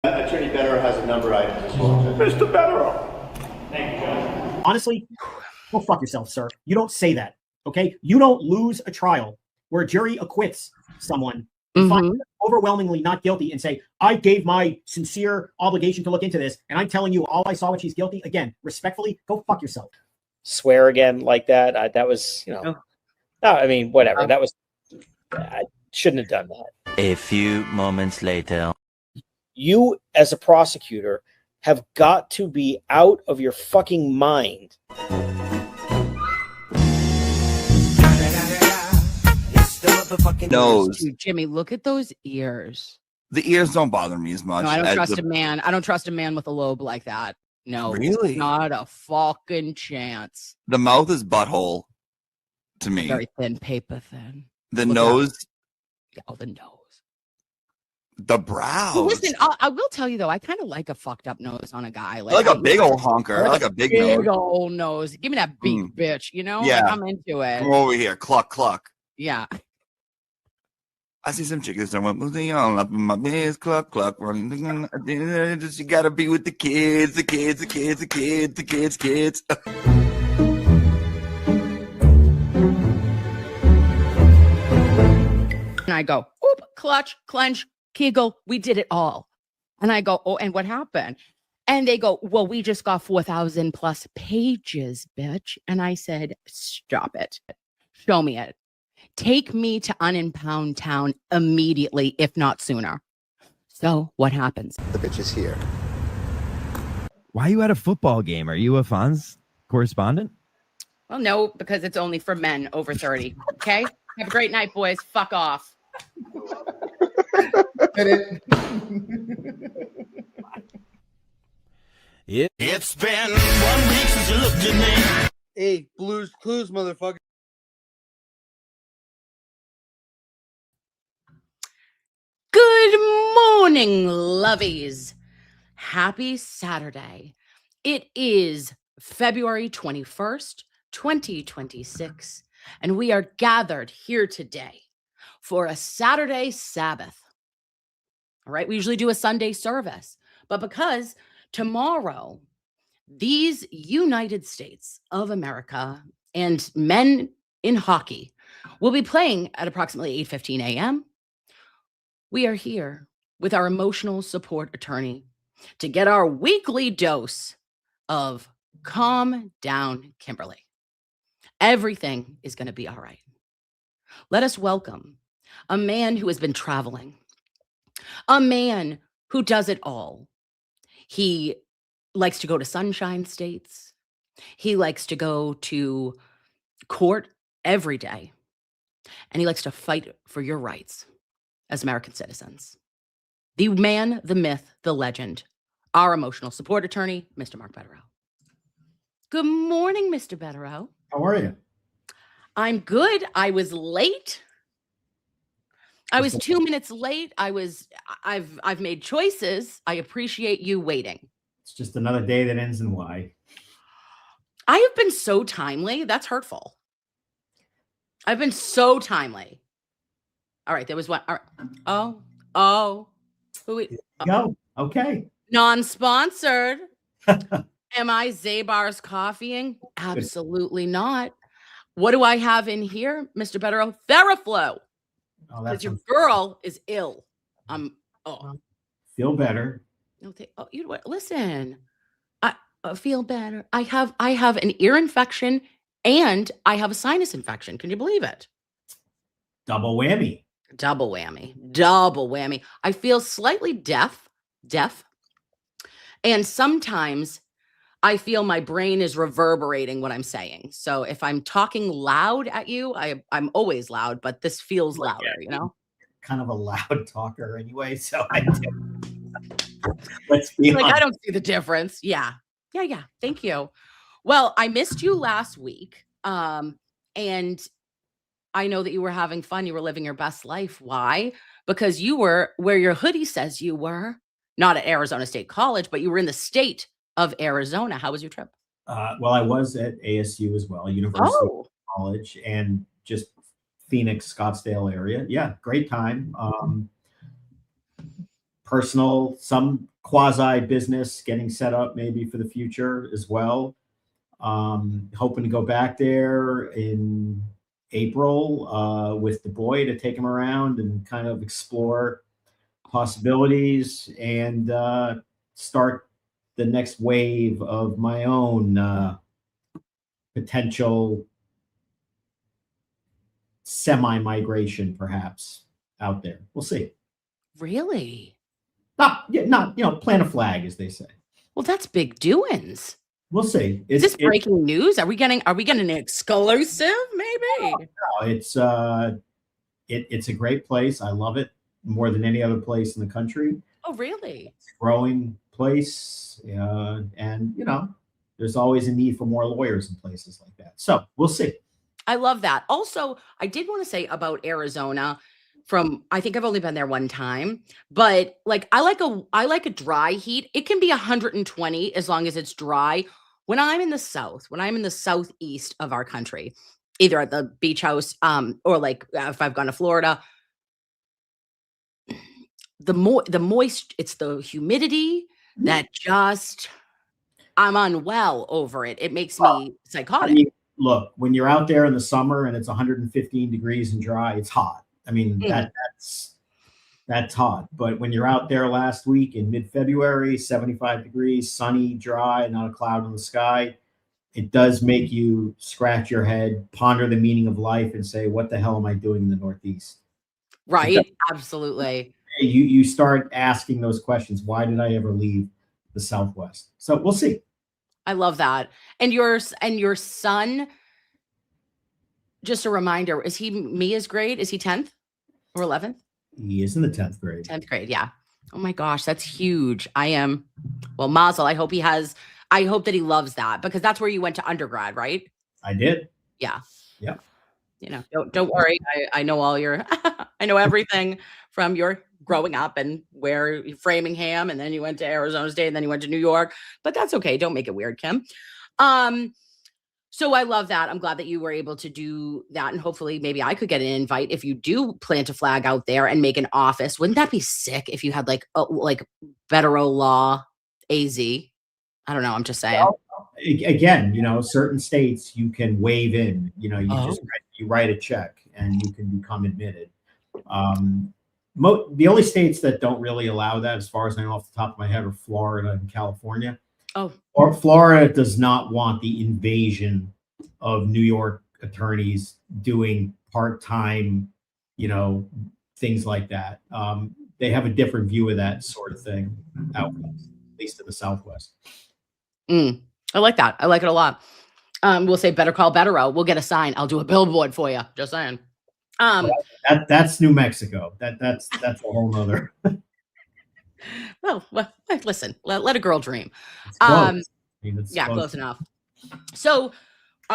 Attorney Bederow has a number of items. Mr. Bederow. Thank you, Judge. Honestly, go fuck yourself, sir. You don't say that, okay? You don't lose a trial where a jury acquits someone and finds overwhelmingly not guilty and say, I gave my sincere obligation to look into this, and I'm telling you all I saw when she's guilty. Again, respectfully, go fuck yourself. Swear again like that. That was, no, I mean, whatever. That was, I shouldn't have done that. A few moments later. You, as a prosecutor, have got to be out of your fucking mind. Nose. Dude, Jimmy, look at those ears. The ears don't bother me as much. No, I don't trust a man. I don't trust a man with a lobe like that. No, really, not a fucking chance. The mouth is butthole to me. Very thin, paper thin. The nose. Oh, the nose. The brows. Well, listen, I will tell you though, I kind of like a fucked up nose on a guy. Like a big old honker. I like a big nose. Old nose. Give me that beak, bitch. You know? Yeah. Like, I'm into it. Come over here. Cluck, cluck. Yeah. I see some chickens that went moving on up in my biz, cluck, cluck, running. You gotta be with the kids, the kids, the kids, the kids, the kids, kids. And I go, oop, clutch, clench, kegel. We did it all. And I go, oh, and what happened? And they go, well, we just got 4,000 plus pages, bitch. And I said, stop it. Show me it. Take me to Unimpound Town immediately, if not sooner. So what happens? The bitch is here. Why are you at a football game? Are you a Fonz correspondent? Well, no, because it's only for men over 30. Okay? Have a great night, boys. Fuck off. It's been 1 week since you looked at me. Hey, Blues Clues, motherfucker. Good morning, lovies. Happy Saturday. It is February 21st, 2026, and we are gathered here today for a Saturday Sabbath. All right, we usually do a Sunday service, but because tomorrow, these United States of America and men in hockey will be playing at approximately 8:15 a.m., we are here with our emotional support attorney to get our weekly dose of calm down, Kimberly. Everything is going to be all right. Let us welcome a man who has been traveling, a man who does it all. He likes to go to Sunshine States. He likes to go to court every day. And he likes to fight for your rights as American citizens. The man, the myth, the legend, our emotional support attorney, Mr. Mark Bederow. Good morning, Mr. Bederow. How are you? I'm good. I was late. I was 2 minutes late. I've made choices. I appreciate you waiting. It's just another day that ends in Y. I have been so timely. That's hurtful. I've been so timely. All right, there was one. All right. Oh. Go. Okay. Non-sponsored. Am I Zabar's coffeeing? Absolutely not. What do I have in here, Mr. Bederow? Theraflow. Oh, because your girl is ill. Feel better. Oh, you know what? Listen, I feel better. I have an ear infection and I have a sinus infection. Can you believe it? Double whammy. Double whammy. Double whammy. I feel slightly deaf, and sometimes I feel my brain is reverberating what I'm saying. So if I'm talking loud at you, I'm always loud, but this feels louder, you know? Kind of a loud talker anyway, so I do. Let's be like, honest. I don't see the difference. Yeah. Thank you. Well, I missed you last week. And I know that you were having fun. You were living your best life. Why? Because you were where your hoodie says you were, not at Arizona State College, but you were in the state of Arizona. How was your trip? Well, I was at ASU as well, University College, and just Phoenix, Scottsdale area. Yeah, great time. personal, some quasi business getting set up maybe for the future as well. Hoping to go back there in April with the boy to take him around and kind of explore possibilities and start the next wave of my own potential semi-migration, perhaps out there. We'll see. Really? Not plant a flag, as they say. Well, that's big doings. We'll see. Is this breaking news? Are we getting an exclusive? Maybe. No, it's a great place. I love it more than any other place in the country. Oh, really? It's a growing place, and there's always a need for more lawyers in places like that. So we'll see. I love that. Also, I did want to say about Arizona. I think I've only been there one time, but like I like a dry heat. It can be 120 as long as it's dry. When I'm in the south, when I'm in the southeast of our country, either at the beach house, or like if I've gone to Florida, the moist, it's the humidity that just I'm unwell over it. It makes me psychotic. Look, when you're out there in the summer and it's 115 degrees and dry, it's hot. I mean, that's hot. But when you're out there last week in mid-February, 75 degrees, sunny, dry, not a cloud in the sky, it does make you scratch your head, ponder the meaning of life, and say, what the hell am I doing in the Northeast? Right. Absolutely. You start asking those questions. Why did I ever leave the Southwest? So we'll see. I love that. And your son, just a reminder, is he Mia's grade? Is he 10th or 11th? He is in the 10th grade. 10th grade, yeah. Oh my gosh, that's huge. Mazel. I hope that he loves that, because that's where you went to undergrad, right? I did. Yeah. Yeah. Don't worry. I know I know everything from your growing up and where Framingham, and then you went to Arizona State, and then you went to New York, but that's okay. Don't make it weird, Kim. So I love that. I'm glad that you were able to do that. And hopefully maybe I could get an invite if you do plant a flag out there and make an office. Wouldn't that be sick if you had like Bederow Law AZ? I don't know. I'm just saying. Well, again, certain states you can waive in, you write a check and you can become admitted. The only states that don't really allow that, as far as I know off the top of my head, are Florida and California. Oh, or Florida does not want the invasion of New York attorneys doing part-time, things like that. They have a different view of that sort of thing out west, at least in the Southwest. I like that. I like it a lot. We'll say better call Bederow. We'll get a sign. I'll do a billboard for you. Just saying. That's New Mexico. That's a whole nother. Well, listen, let a girl dream. Close enough. So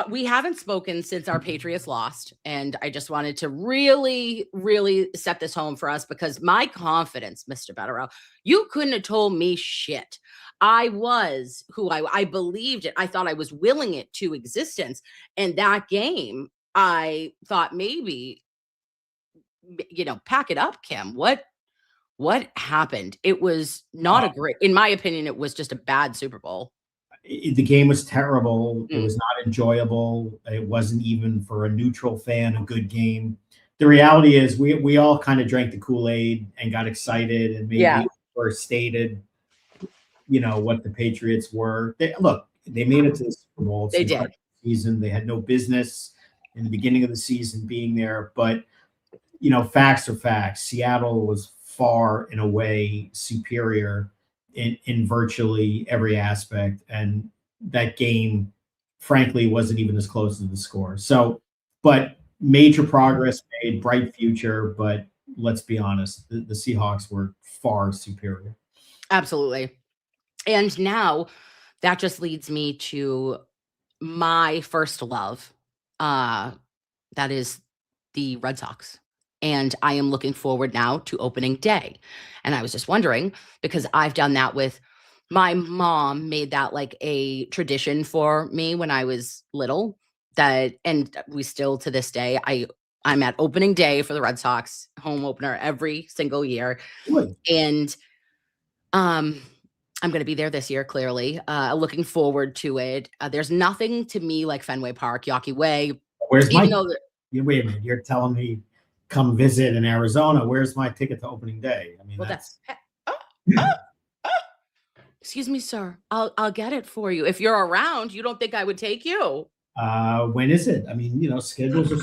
we haven't spoken since our Patriots lost, and I just wanted to really, really set this home for us, because my confidence, Mr. Bederow, you couldn't have told me shit. I was who I believed it. I thought I was willing it to existence. And that game, I thought maybe, pack it up, Kim. What happened? it was not in my opinion, it was just a bad Super Bowl. The game was terrible. It was not enjoyable. It wasn't even for a neutral fan a good game. The reality is we all kind of drank the Kool-Aid and got excited and maybe overstated, what the Patriots were. They made it to the Super Bowl. They did. Season. They had no business in the beginning of the season being there, but facts are facts. Seattle was far and away superior in virtually every aspect. And that game, frankly, wasn't even as close as the score. So, but major progress made, bright future. But let's be honest, the Seahawks were far superior. Absolutely. And now that just leads me to my first love. That is the Red Sox. And I am looking forward now to opening day. And I was just wondering, because I've done that with my mom, made that like a tradition for me when I was little, and we still to this day, I'm at opening day for the Red Sox home opener every single year. Really? And I'm going to be there this year, clearly. Looking forward to it. There's nothing to me like Fenway Park, Yawkey Way. Where's my? Even though Wait a minute. You're telling me come visit in Arizona. Where's my ticket to opening day? I mean, well, that's excuse me, sir. I'll get it for you. If you're around, you don't think I would take you? when is it? I mean, schedules are.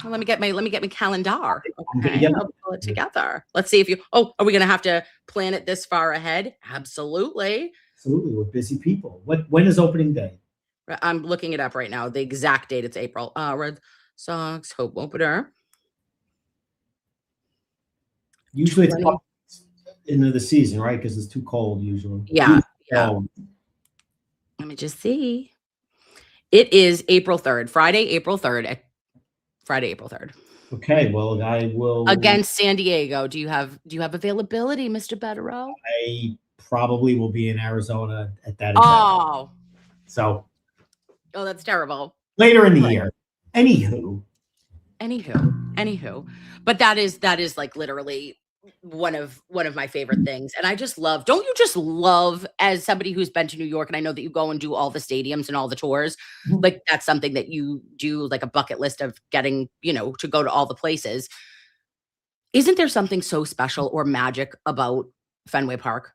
Well, let me get my calendar. I'm gonna Okay, get I'll pull it together. Let's see if you. Oh, are we gonna have to plan it this far ahead? Absolutely. Absolutely, we're busy people. When is opening day? I'm looking it up right now. The exact date. It's April. Red Sox home opener. Usually it's 20 into the season, right? Because it's too cold usually. Yeah. Oh, Let me just see. It is April 3rd, Friday, April 3rd. Friday, April 3rd. okay. Well, I will Against San Diego. Do you have availability, Mr. Bederow? I probably will be in Arizona at that event. Oh, So that's terrible. later in the Right. year. Anywho. But that is like literally one of my favorite things. And I just love, don't you just love, as somebody who's been to New York, and I know that you go and do all the stadiums and all the tours, Mhm. like that's something that you do, like a bucket list of getting, to go to all the places. Isn't there something so special or magic about Fenway Park?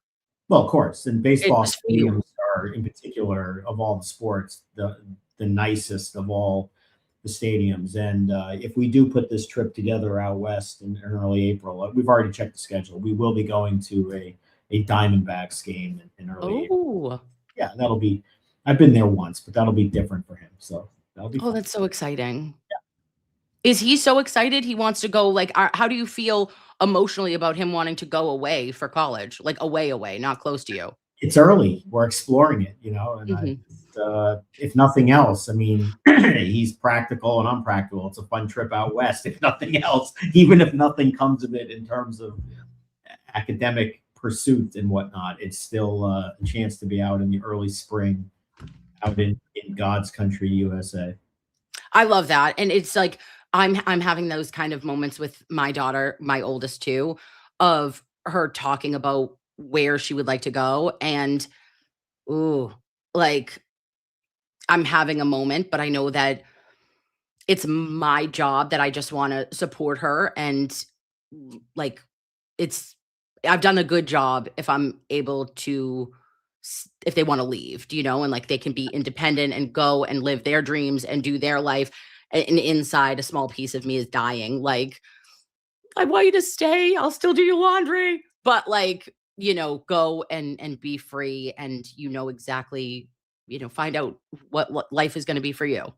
Well, of course, and baseball It's for you. stadiums are, in particular, of all the sports, the nicest of all the stadiums. And if we do put this trip together out west in early April, we've already checked the schedule. We will be going to a Diamondbacks game in early April. Oh, Yeah, that'll be. I've been there once, but that'll be different for him. So that'll be. oh, fun. that's so exciting. Is he so excited? He wants to go. Like, how do you feel emotionally about him wanting to go away for college? Like away, not close to you. It's early. We're exploring it, and if nothing else, I mean, he's practical and I'm practical. It's a fun trip out west, if nothing else, even if nothing comes of it in terms of academic pursuit and whatnot. It's still a chance to be out in the early spring, out in God's country, USA. I love that. And it's like I'm having those kind of moments with my daughter, my oldest too, of her talking about where she would like to go. And like I'm having a moment, but I know that it's my job, that I just want to support her. And like I've done a good job if I'm able to, if they want to leave, and like they can be independent and go and live their dreams and do their life. And inside, a small piece of me is dying. Like, I want you to stay. I'll still do your laundry. But like, go and be free, and exactly, find out what life is going to be for you.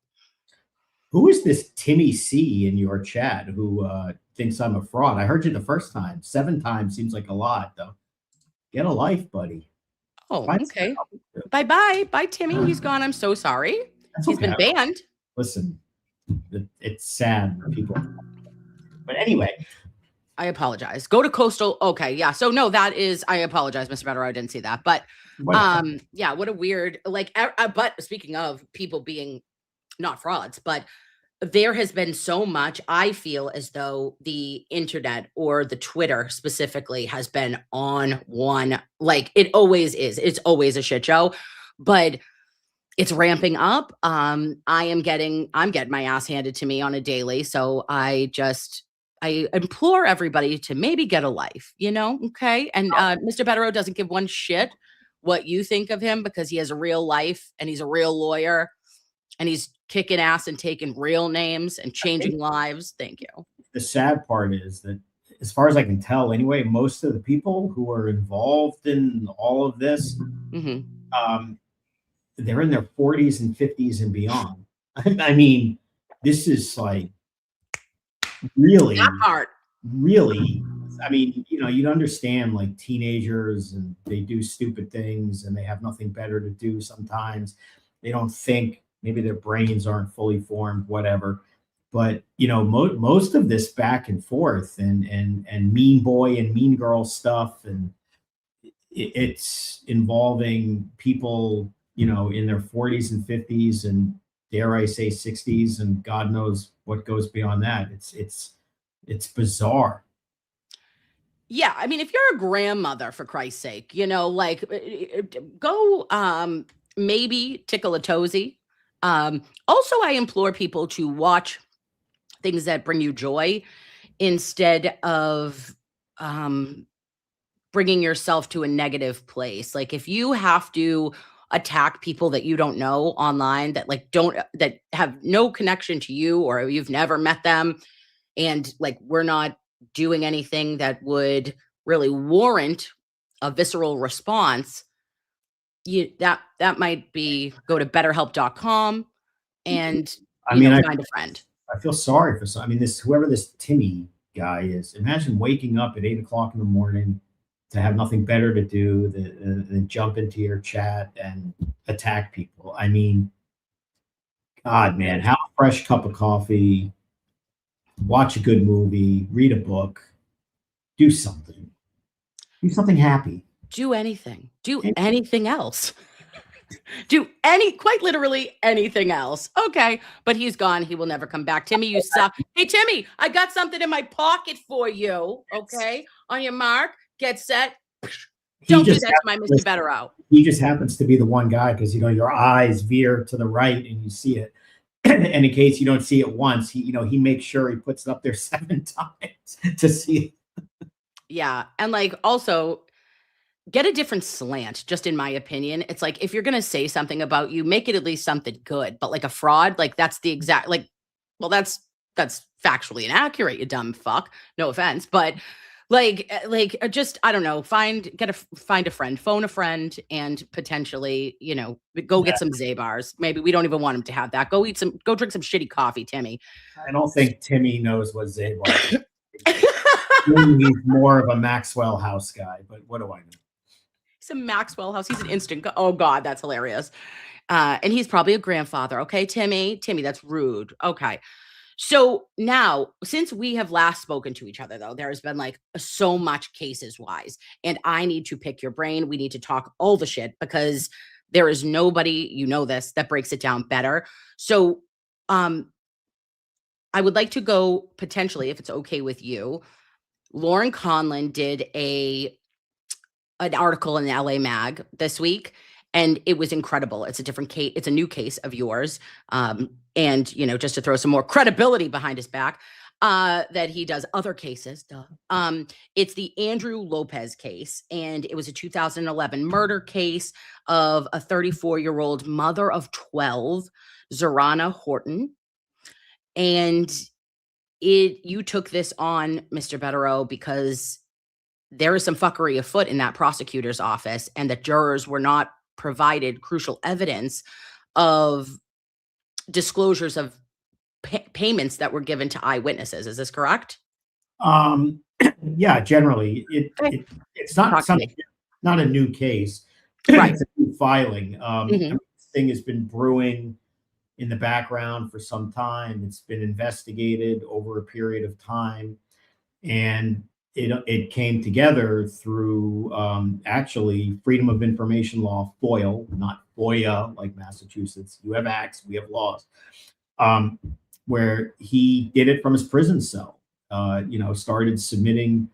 Who is this Timmy C in your chat who thinks I'm a fraud? I heard you the first time. 7 times seems like a lot, though. Get a life, buddy. Oh, okay. Bye, Timmy. He's gone. I'm so sorry. He's been banned. Listen, it's sad when people. But anyway, I apologize. Go to Coastal. Okay, yeah. So no, that is. I apologize, Mr. Bederow. I didn't see that, but yeah. What a weird But speaking of people being not frauds, but there has been so much. I feel as though the internet, or the Twitter specifically, has been on one. Like it always is. It's always a shit show, but it's ramping up. I'm getting my ass handed to me on a daily. So I implore everybody to maybe get a life, okay? And Mr. Bederow doesn't give one shit what you think of him, because he has a real life and he's a real lawyer and he's kicking ass and taking real names and changing lives. Thank you. The sad part is that, as far as I can tell anyway, most of the people who are involved in all of this, they're in their 40s and 50s and beyond. I mean, this is like really, that part. Really, I mean, you'd understand, like, teenagers, and they do stupid things and they have nothing better to do sometimes. They don't think, maybe their brains aren't fully formed, whatever. But, most of this back and forth and mean boy and mean girl stuff, and it's involving people, in their 40s and 50s and, dare I say, 60s, and God knows what goes beyond that. It's bizarre. Yeah, I mean, if you're a grandmother, for Christ's sake, like go maybe tickle a toesy. Also, I implore people to watch things that bring you joy instead of bringing yourself to a negative place. Like if you have to attack people that you don't know online that have no connection to you or you've never met them, and like we're not doing anything that would really warrant a visceral response, that might be go to betterhelp.com and I mean, find a friend. I feel sorry for some. I mean, whoever this Timmy guy is. Imagine waking up at 8 o'clock in the morning to have nothing better to do than jump into your chat and attack people. I mean, God, man, have a fresh cup of coffee, watch a good movie, read a book, do something happy. Do anything. Do anything else. Do quite literally anything else. Okay, but he's gone. He will never come back. Timmy, you suck. Hey, Timmy, I got something in my pocket for you. Okay, on your mark, get set. Don't do that to my Mr. Bederow. He just happens to be the one guy because your eyes veer to the right and you see it. And in case you don't see it once, he makes sure he puts it up there 7 times to see it. Yeah, and like also get a different slant, just in my opinion. It's like if you're gonna say something about you, make it at least something good. But like a fraud, like that's the exact that's factually inaccurate, you dumb fuck. No offense, but just I don't know, find a friend, phone a friend, and potentially go get some Zabars. Maybe we don't even want him to have that. Go drink some shitty coffee, Timmy. I don't think Timmy knows what Zabar is. He's more of a Maxwell House guy, but what do I know? He's a Maxwell House. He's an instant. Oh God, that's hilarious. And he's probably a grandfather. Okay, Timmy, that's rude. Okay. So now, since we have last spoken to each other, though, there has been like so much cases wise, and I need to pick your brain. We need to talk all the shit because there is nobody, that breaks it down better. So, I would like to go potentially, if it's okay with you. Lauren Conlon did an article in the LA Mag this week, and it was incredible. It's a different case. It's a new case of yours. And, just to throw some more credibility behind his back, that he does other cases. Duh. It's the Andrew Lopez case, and it was a 2011 murder case of a 34-year-old mother of 12, Zorana Horton. And you took this on, Mr. Bederow, because there is some fuckery afoot in that prosecutor's office, and the jurors were not provided crucial evidence of disclosures of payments that were given to eyewitnesses. Is this correct? Yeah, generally it's not a new case. Right. It's a new filing. This thing has been brewing in the background for some time. It's been investigated over a period of time, and it came together through actually Freedom of Information Law, FOIL, not FOIA like Massachusetts. You have acts, we have laws, where he did it from his prison cell. Started submitting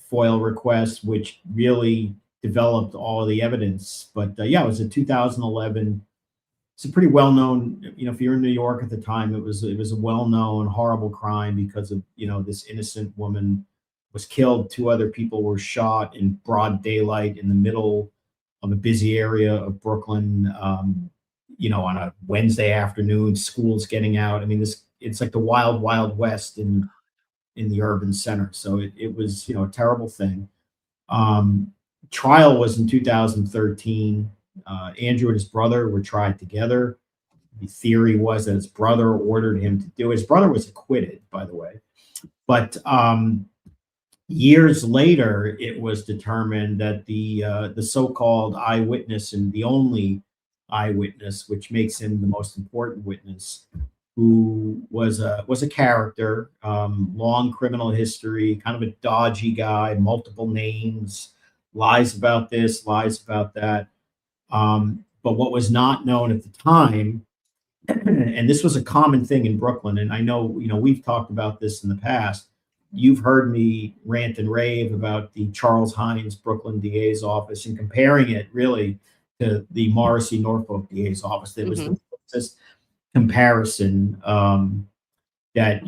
FOIL requests, which really developed all of the evidence. But it was a 2011. It's a pretty well-known, if you're in New York at the time, it was a well-known horrible crime because of, this innocent woman was killed. 2 other people were shot in broad daylight in the middle of a busy area of Brooklyn, on a Wednesday afternoon, school's getting out. I mean, it's like the wild, wild west in the urban center. So it was, a terrible thing. Trial was in 2013. Andrew and his brother were tried together. The theory was that his brother ordered him to do it. His brother was acquitted, by the way. But years later, it was determined that the so-called eyewitness, and the only eyewitness, which makes him the most important witness, who was a character, long criminal history, kind of a dodgy guy, multiple names, lies about this, lies about that. But what was not known at the time, and this was a common thing in Brooklyn, and I know, we've talked about this in the past, you've heard me rant and rave about the Charles Hines Brooklyn DA's office and comparing it really to the Morrissey Norfolk DA's office. That was the closest comparison that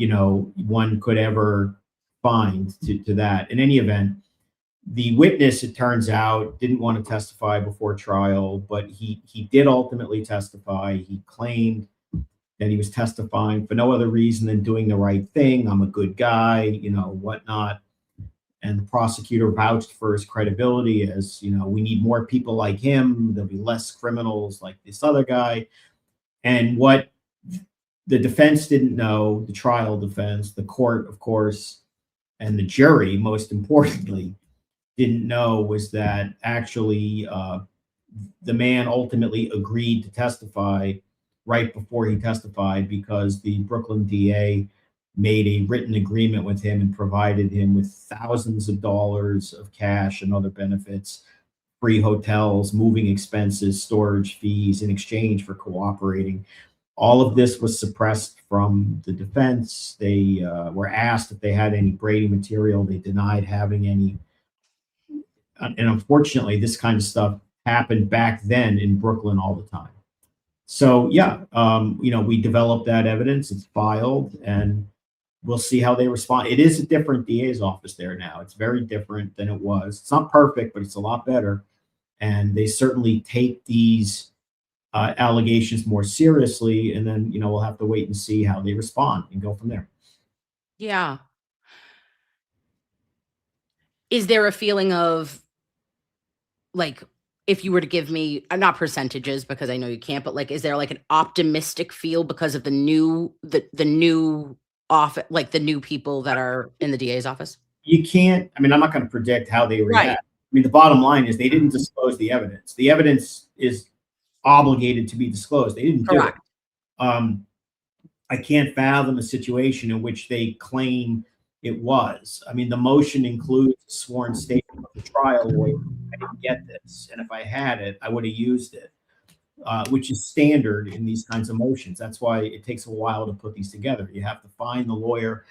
one could ever find to that. In any event, the witness, it turns out, didn't want to testify before trial, but he did ultimately testify. He claimed that he was testifying for no other reason than doing the right thing. I'm a good guy, whatnot. And the prosecutor vouched for his credibility as, we need more people like him. There'll be less criminals like this other guy. And what the defense didn't know, the trial defense, the court, of course, and the jury, most importantly, didn't know was that actually the man ultimately agreed to testify right before he testified because the Brooklyn DA made a written agreement with him and provided him with thousands of dollars of cash and other benefits, free hotels, moving expenses, storage fees in exchange for cooperating. All of this was suppressed from the defense. They were asked if they had any Brady material. They denied having any. And unfortunately, this kind of stuff happened back then in Brooklyn all the time. So yeah, we developed that evidence. It's filed, and we'll see how they respond. It is a different DA's office there now. It's very different than it was. It's not perfect, but it's a lot better. And they certainly take these allegations more seriously. And then we'll have to wait and see how they respond and go from there. Yeah. Is there a feeling of, like, if you were to give me, not percentages because I know you can't, but is there an optimistic feel because of the new office, the new people that are in the DA's office? You can't. I'm not going to predict how they react. Right. The bottom line is they didn't disclose the evidence. The evidence is obligated to be disclosed. They didn't do it. I can't fathom a situation in which they claim it was. The motion includes a sworn statement of the trial lawyer. I didn't get this, and if I had it, I would have used it, which is standard in these kinds of motions. That's why it takes a while to put these together. You have to find the lawyer,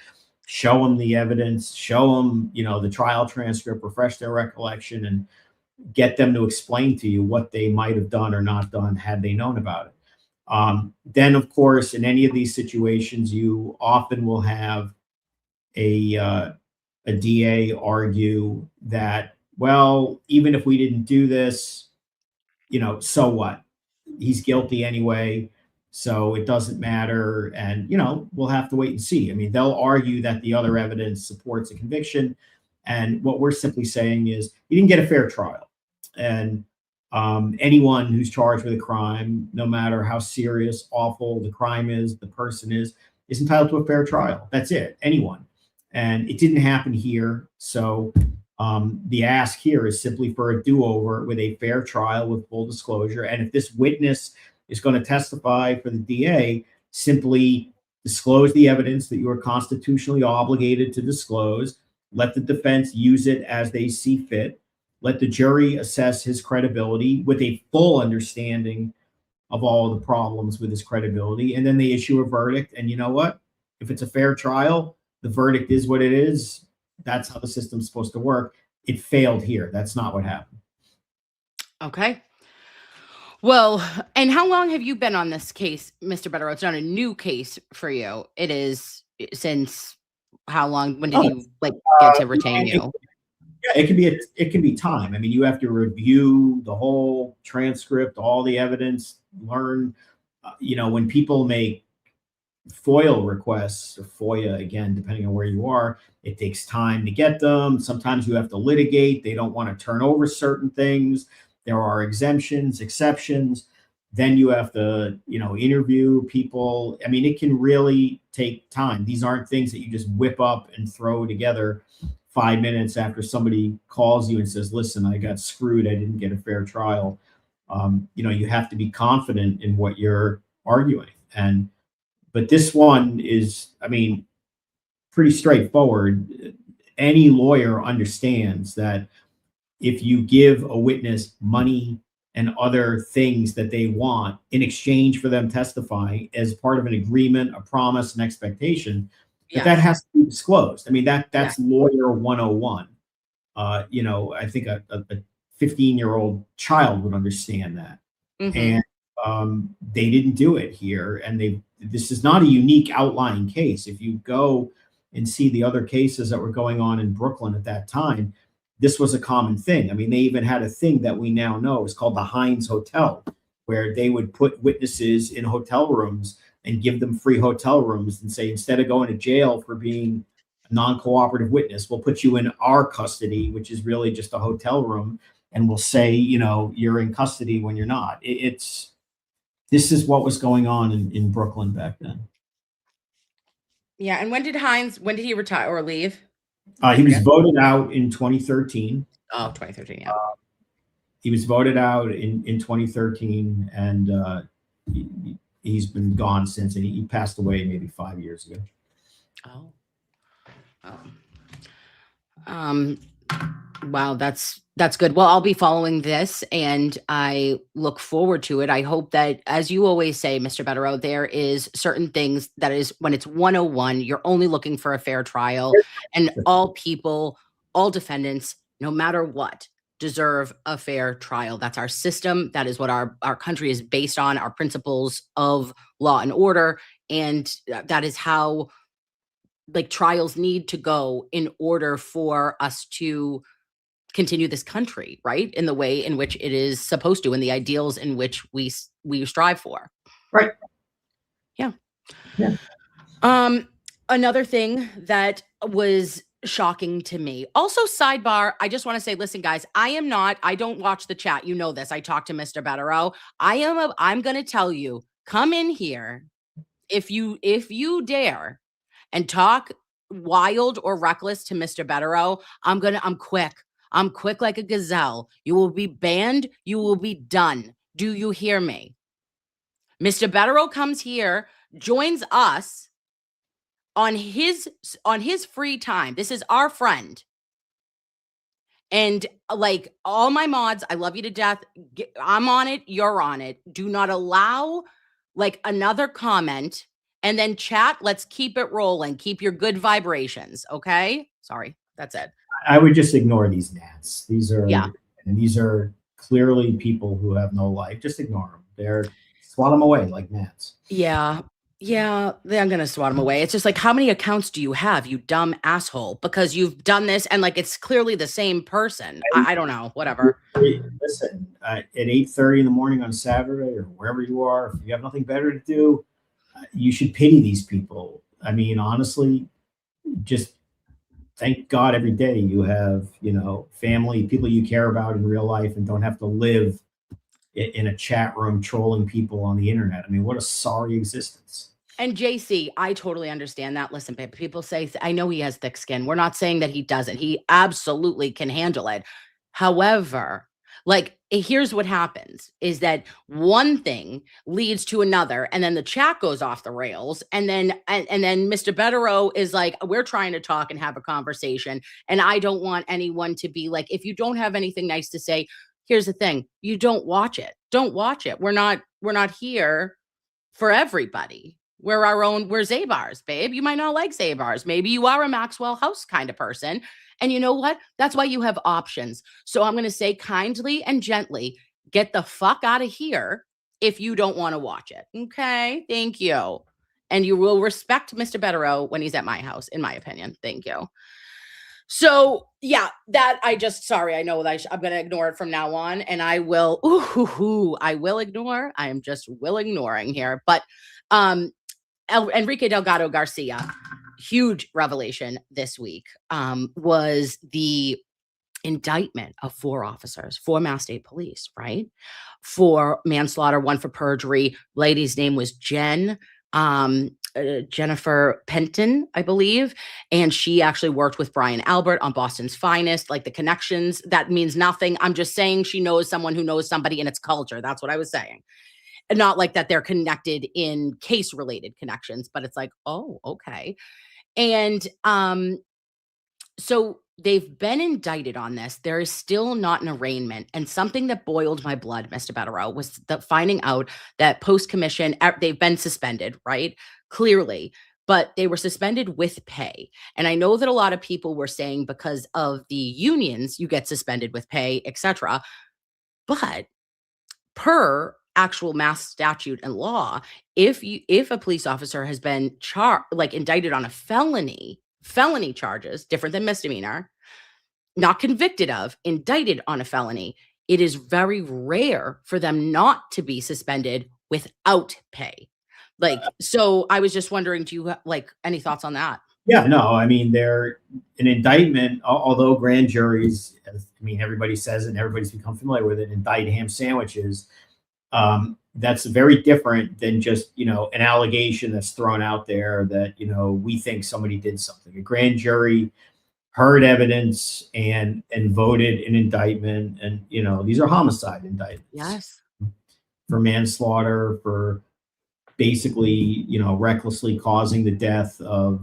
show them the evidence, show them, the trial transcript, refresh their recollection, and get them to explain to you what they might have done or not done had they known about it. Then, of course, in any of these situations, you often will have a DA argue that, well, even if we didn't do this, so what? He's guilty anyway, so it doesn't matter. And, we'll have to wait and see. They'll argue that the other evidence supports a conviction. And what we're simply saying is he didn't get a fair trial. And anyone who's charged with a crime, no matter how serious, awful the crime is, the person is entitled to a fair trial. That's it. Anyone. And it didn't happen here. So the ask here is simply for a do-over with a fair trial with full disclosure. And if this witness is going to testify for the DA, simply disclose the evidence that you are constitutionally obligated to disclose. Let the defense use it as they see fit. Let the jury assess his credibility with a full understanding of all the problems with his credibility. And then they issue a verdict. And you know what? If it's a fair trial, the verdict is what it is. That's how the system's supposed to work. It failed here. That's not what happened. Okay. Well, and how long have you been on this case, Mr. Bederow? It's not a new case for you. It is since how long? When did you get to retain you? Yeah, it can be time. You have to review the whole transcript, all the evidence, learn. When people make FOIL requests, or FOIA, again, depending on where you are, it takes time to get them. Sometimes you have to litigate. They don't want to turn over certain things. There are exemptions, exceptions. Then you have to, interview people. It can really take time. These aren't things that you just whip up and throw together 5 minutes after somebody calls you and says, listen, I got screwed. I didn't get a fair trial. You have to be confident in what you're arguing. But this one is, pretty straightforward. Any lawyer understands that if you give a witness money and other things that they want in exchange for them testifying as part of an agreement, a promise, an expectation, But that has to be disclosed. I mean, that's Yeah. lawyer 101. I think a 15-year-old child would understand that. Mhm. And they didn't do it here. And this is not a unique outlying case. If you go and see the other cases that were going on in Brooklyn at that time, this was a common thing. I mean, they even had a thing that we now know is called the Heinz Hotel, where they would put witnesses in hotel rooms and give them free hotel rooms and say, instead of going to jail for being a non-cooperative witness, we'll put you in our custody, which is really just a hotel room, and we'll say, you're in custody when you're not. This is what was going on in Brooklyn back then. Yeah. And when did he retire or leave? He was voted out in 2013. Oh, 2013. Yeah. He was voted out in 2013, and he's been gone since, and he passed away maybe 5 years ago. Wow, that's good. Well, I'll be following this, and I look forward to it. I hope that, as you always say, Mr. Bederow, there is certain things that is when it's 101, you're only looking for a fair trial, and all people, all defendants, no matter what, deserve a fair trial. That's our system. That is what our country is based on, our principles of law and order. And that is how trials need to go in order for us to continue this country, right? In the way in which it is supposed to, and the ideals in which we strive for. Right. Yeah. Yeah. Another thing that was shocking to me. Also, sidebar, I just want to say, listen, guys, I don't watch the chat. You know this. I talked to Mr. Bederow. I'm going to tell you, come in here if you dare and talk wild or reckless to Mr. Bederow. I'm quick. I'm quick like a gazelle. You will be banned. You will be done. Do you hear me? Mr. Bederow comes here, joins us on his free time. This is our friend. And all my mods, I love you to death. I'm on it. You're on it. Do not allow another comment, and then chat. Let's keep it rolling. Keep your good vibrations. Okay. Sorry. That's it. I would just ignore these gnats. These are clearly people who have no life. Just ignore them. Swat them away like gnats. Yeah. Yeah, I'm going to swat them away. It's just how many accounts do you have, you dumb asshole? Because you've done this and it's clearly the same person. I don't know, whatever. Listen, at 8:30 in the morning on Saturday or wherever you are, if you have nothing better to do, you should pity these people. I mean, honestly, just thank God every day you have, family, people you care about in real life, and don't have to live in a chat room trolling people on the internet. I mean, what a sorry existence. And JC, I totally understand that. Listen, babe, people say, I know he has thick skin. We're not saying that he doesn't. He absolutely can handle it. However, here's what happens is that one thing leads to another, and then the chat goes off the rails. And then Mr. Bederow is we're trying to talk and have a conversation. And I don't want anyone to be if you don't have anything nice to say, here's the thing, you don't watch it. Don't watch it. We're not here for everybody. We're Zabars, babe. You might not like Zabars. Maybe you are a Maxwell House kind of person. And you know what? That's why you have options. So I'm going to say kindly and gently, get the fuck out of here if you don't want to watch it. Okay? Thank you. And you will respect Mr. Bederow when he's at my house, in my opinion. Thank you. So yeah, I know that I'm going to ignore it from now on, and I will ignore. I am just ignoring here. But Enrique Delgado Garcia, huge revelation this week, was the indictment of 4 officers, 4 Mass State Police, right? For manslaughter, 1 for perjury. Lady's name was Jennifer Penton, I believe. And she actually worked with Brian Albert on Boston's Finest, the connections. That means nothing. I'm just saying she knows someone who knows somebody, and it's culture. That's what I was saying. And not that they're connected in case-related connections, but it's oh, okay. And so they've been indicted on this. There is still not an arraignment. And something that boiled my blood, Mr. Bederow, was finding out that post-commission, they've been suspended, right? Clearly. but they were suspended with pay. And I know that a lot of people were saying because of the unions, you get suspended with pay, etc. But per actual mass statute and law, if a police officer has been indicted on a felony charges, different than misdemeanor, not convicted of, indicted on a felony, it is very rare for them not to be suspended without pay. Like, so I was just wondering, do you have any thoughts on that? Yeah, no, I mean, they're an indictment, although grand juries, I mean, everybody says it and everybody's become familiar with it, indict ham sandwiches. That's very different than just, an allegation that's thrown out there that, we think somebody did something. A grand jury heard evidence and voted an indictment. And, these are homicide indictments. Yes. For manslaughter, for basically, recklessly causing the death of,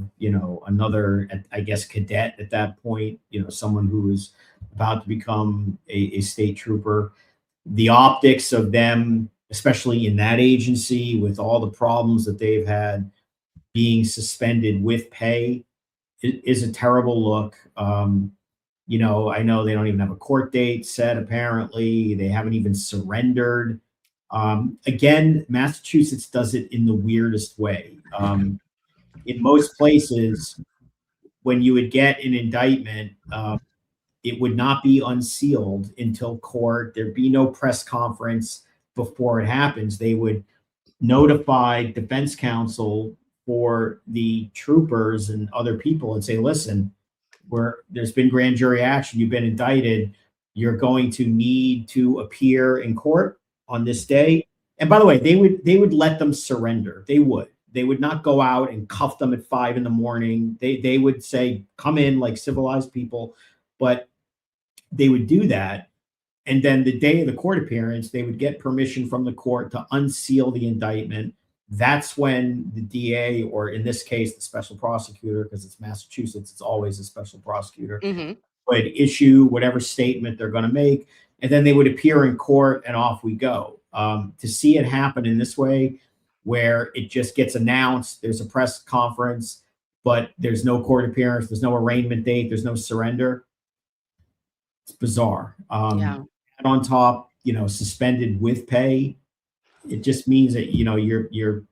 another, I guess, cadet at that point, someone who was about to become a state trooper. The optics of them, especially in that agency, with all the problems that they've had, being suspended with pay is a terrible look. I know they don't even have a court date set, apparently. They haven't even surrendered. Again, Massachusetts does it in the weirdest way. In most places, when you would get an indictment, it would not be unsealed until court. There'd be no press conference before it happens. They would notify defense counsel for the troopers and other people and say, listen, there's been grand jury action. You've been indicted. You're going to need to appear in court on this day. And by the way, they would let them surrender. They would not go out and cuff them at 5 a.m. They would say, come in like civilized people, but they would do that. And then the day of the court appearance, they would get permission from the court to unseal the indictment. That's when the DA, or in this case, the special prosecutor, because it's Massachusetts, it's always a special prosecutor, would issue whatever statement they're going to make. And then they would appear in court and off we go. To see it happen in this way, where it just gets announced, there's a press conference, but there's no court appearance, there's no arraignment date, there's no surrender. It's bizarre. And on top, suspended with pay. It just means that,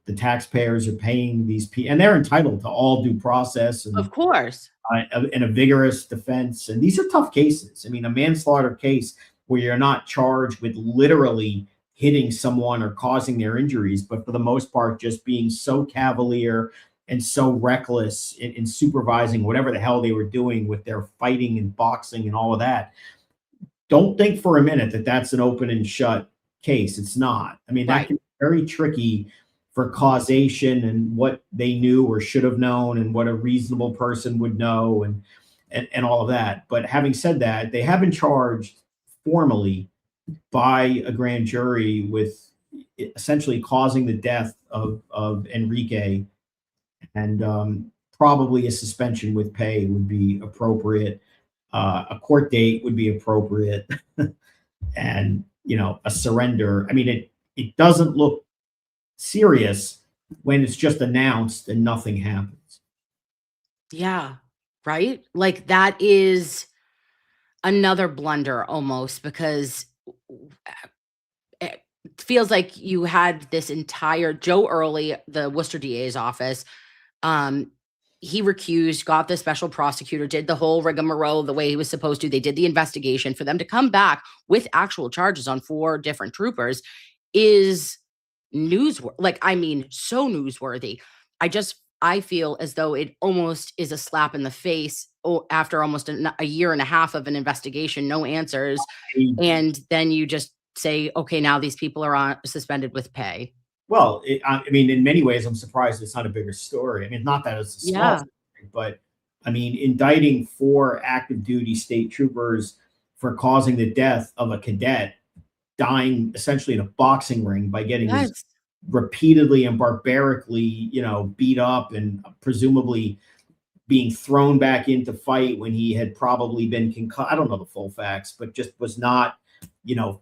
the taxpayers are paying these people, and they're entitled to all due process. And, of course. And a vigorous defense. And these are tough cases. I mean, a manslaughter case where you're not charged with literally hitting someone or causing their injuries, but for the most part, just being so cavalier and so reckless in supervising whatever the hell they were doing with their fighting and boxing and all of that. Don't think for a minute that that's an open and shut case. It's not. I mean, that can be very tricky for causation and what they knew or should have known and what a reasonable person would know and all of that. But having said that, they have been charged formally by a grand jury with essentially causing the death of Enrique, and probably a suspension with pay would be appropriate. A court date would be appropriate. And, a surrender. I mean, it doesn't look serious when it's just announced and nothing happens. Yeah. Right. Like, that is another blunder almost, because it feels like you had this entire Joe Early, the Worcester DA's office. He recused, got the special prosecutor, did the whole rigmarole the way he was supposed to. They did the investigation. For them to come back with actual charges on 4 different troopers is newsworthy. So newsworthy. I feel as though it almost is a slap in the face after almost a year and a half of an investigation, no answers. And then you just say, okay, now these people are suspended with pay. Well, in many ways, I'm surprised it's not a bigger story. I mean, not that it's a small story, but indicting 4 active duty state troopers for causing the death of a cadet dying essentially in a boxing ring by getting his repeatedly and barbarically, beat up and presumably being thrown back into fight when he had probably been concussed. I don't know the full facts, but just was not,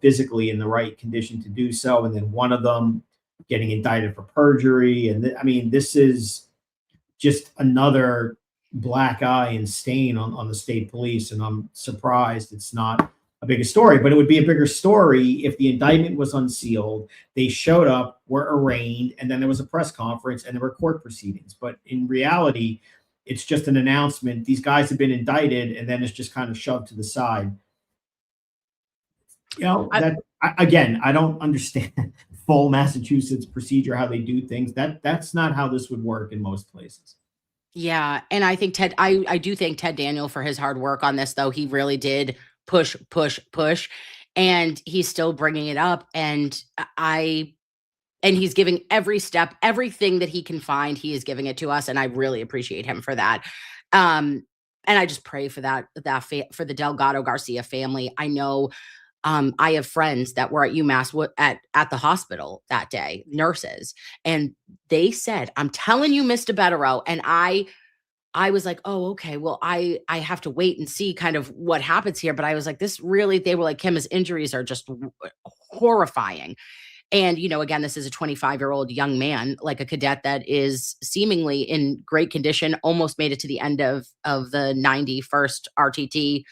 physically in the right condition to do so. And then one of them getting indicted for perjury. And this is just another black eye and stain on the state police. And I'm surprised it's not a bigger story, but it would be a bigger story if the indictment was unsealed, they showed up, were arraigned, and then there was a press conference and there were court proceedings. But in reality, it's just an announcement. These guys have been indicted, and then it's just kind of shoved to the side. You know, again, I don't understand full Massachusetts procedure, how they do things. That's not how this would work in most places. Yeah. And I think I do thank Ted Daniel for his hard work on this, though. He really did push, and he's still bringing it up. And he's giving every step, everything that he can find, he is giving it to us. And I really appreciate him for that. And I just pray for for the Delgado Garcia family. I know I have friends that were at UMass at the hospital that day, nurses, and they said, I'm telling you, Mr. Bederow. And I was like, oh, okay, well, I have to wait and see kind of what happens here. But I was like, they were like, Kim, his injuries are just horrifying. And, again, this is a 25-year-old young man, like a cadet that is seemingly in great condition, almost made it to the end of the 91st RTT,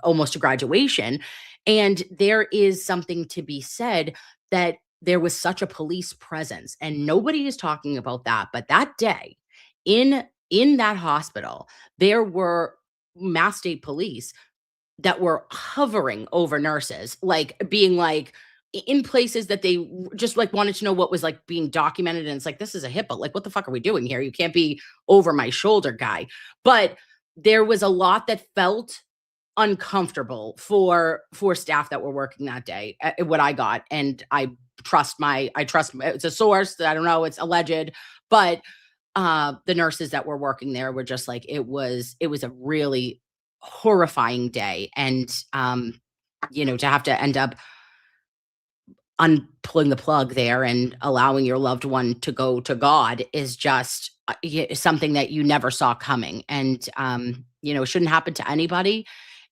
almost to graduation. And there is something to be said that there was such a police presence, and nobody is talking about that. But that day in that hospital, there were Mass State Police that were hovering over nurses, like being like in places that they just like wanted to know what was like being documented. And it's like, this is a HIPAA. Like, what the fuck are we doing here? You can't be over my shoulder, guy. But there was a lot that felt uncomfortable for staff that were working that day, what I got. And I trust it's a source that I don't know, it's alleged, but the nurses that were working there were just like, it was a really horrifying day. And to have to end up pulling the plug there and allowing your loved one to go to God is just something that you never saw coming. And it shouldn't happen to anybody.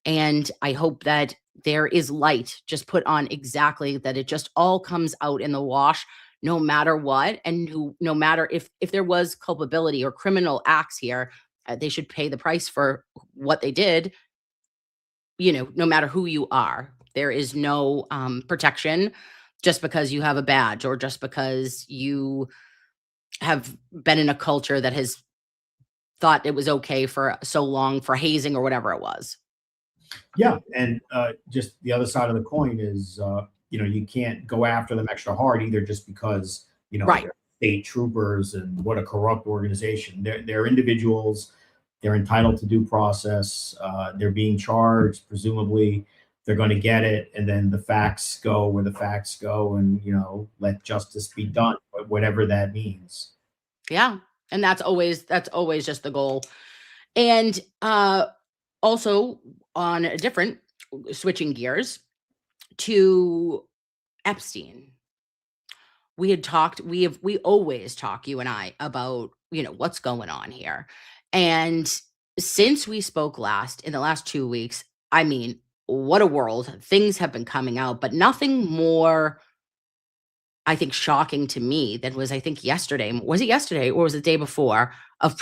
And I hope that there is light just put on, exactly, that it just all comes out in the wash, no matter what. And no matter if there was culpability or criminal acts here, they should pay the price for what they did, no matter who you are. There is no protection just because you have a badge, or just because you have been in a culture that has thought it was okay for so long for hazing or whatever it was. Yeah. And just the other side of the coin is, you can't go after them extra hard either, just because, right, they're state troopers and what a corrupt organization. They're individuals. They're entitled to due process. They're being charged. Presumably they're going to get it. And then the facts go where the facts go, and, let justice be done, whatever that means. Yeah. And that's always just the goal. And also, on a different, switching gears to Epstein, we always talk, you and I, about, what's going on here. And since we spoke last, in the last 2 weeks, I mean, what a world. Things have been coming out, but nothing more, I think, shocking to me than was, I think, yesterday. Was it yesterday or was it the day before, of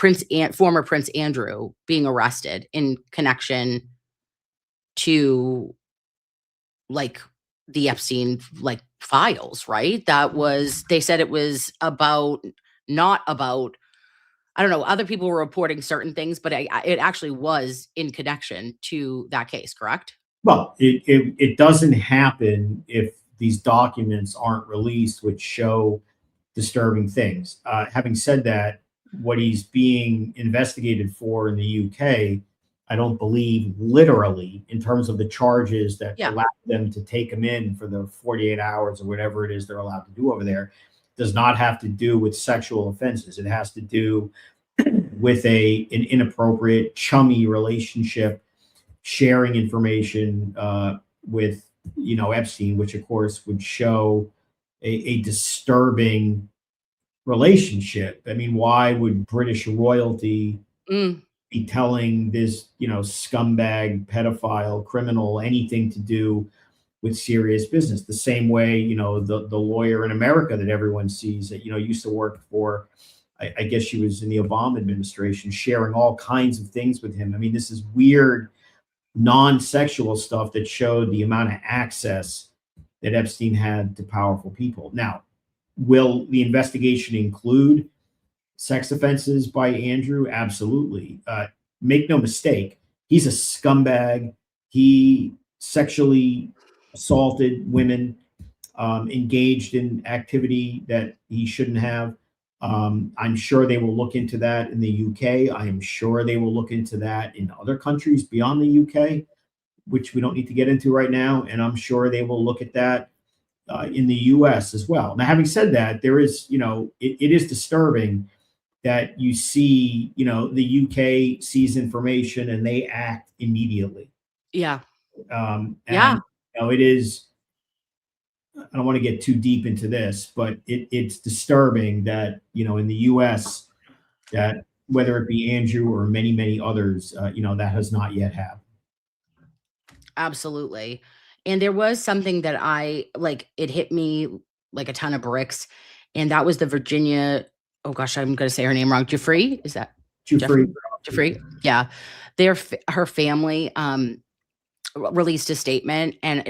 former Prince Andrew being arrested in connection to like the Epstein files, right? They said it was not about, I don't know, other people were reporting certain things, but it actually was in connection to that case, correct? Well, it doesn't happen if these documents aren't released, which show disturbing things. Having said that, what he's being investigated for in the UK, I don't believe literally, in terms of the charges that allow them to take him in for the 48 hours or whatever it is they're allowed to do over there, does not have to do with sexual offenses. It has to do with an inappropriate, chummy relationship, sharing information with, Epstein, which of course would show a disturbing relationship. I mean, why would British royalty be telling this, scumbag, pedophile, criminal anything to do with serious business? The same way, the lawyer in America that everyone sees that, used to work for I guess she was in the Obama administration, sharing all kinds of things with him. I mean, this is weird, non-sexual stuff that showed the amount of access that Epstein had to powerful people. Now, will the investigation include sex offenses by Andrew? Absolutely. Make no mistake, he's a scumbag. He sexually assaulted women, engaged in activity that he shouldn't have. I'm sure they will look into that in the UK. I am sure they will look into that in other countries beyond the UK, which we don't need to get into right now. And I'm sure they will look at that in the US as well. Now, having said that, there is, it is disturbing that you see, the UK sees information and they act immediately. Yeah. And, Yeah. it is, I don't want to get too deep into this, but it's disturbing that, in the US, that whether it be Andrew or many, many others, that has not yet happened. Absolutely. And there was something that it hit me like a ton of bricks. And that was the Virginia, oh gosh, I'm going to say her name wrong. Guthrie, is that? Guthrie? Yeah. Her family released a statement, and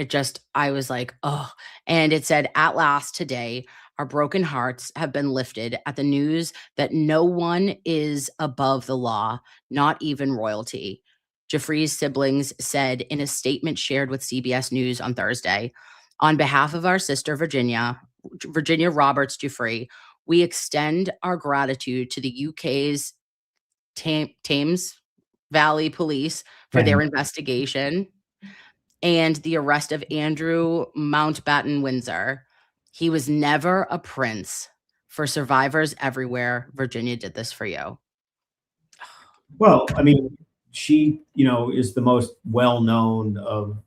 I was like, oh, and it said, "At last today, our broken hearts have been lifted at the news that no one is above the law, not even royalty." Jeffrey's siblings said in a statement shared with CBS News on Thursday, "On behalf of our sister Virginia Roberts Jeffrey, we extend our gratitude to the UK's Thames Valley Police for their investigation and the arrest of Andrew Mountbatten Windsor. He was never a prince. For survivors everywhere, Virginia did this for you." Well, I mean, she, is the most well-known of,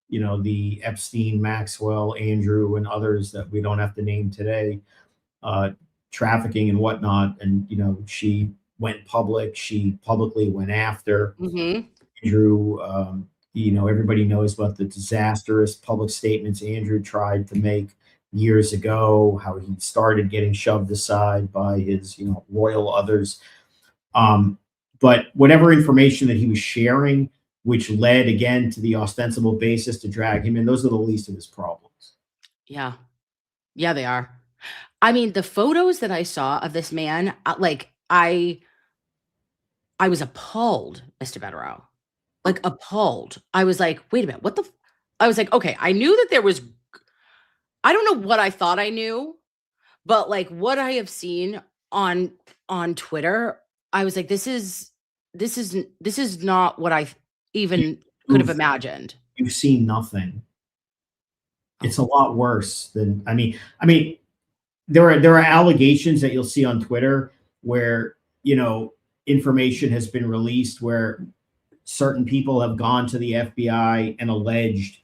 the Epstein, Maxwell, Andrew, and others that we don't have to name today, trafficking and whatnot. And, she went public. She publicly went after Andrew. Everybody knows about the disastrous public statements Andrew tried to make years ago, how he started getting shoved aside by his, royal others. But whatever information that he was sharing, which led again to the ostensible basis to drag him in, those are the least of his problems. Yeah. Yeah, they are. I mean, the photos that I saw of this man, I was appalled, Mr. Bederow. Like, appalled. I was like, wait a minute, what the? I was like, okay, I knew that there was, I don't know what I thought I knew, but like what I have seen on Twitter, I was like, this is not what I even could have imagined. You've seen nothing. It's a lot worse than, I mean, there are allegations that you'll see on Twitter where, information has been released where certain people have gone to the FBI and alleged,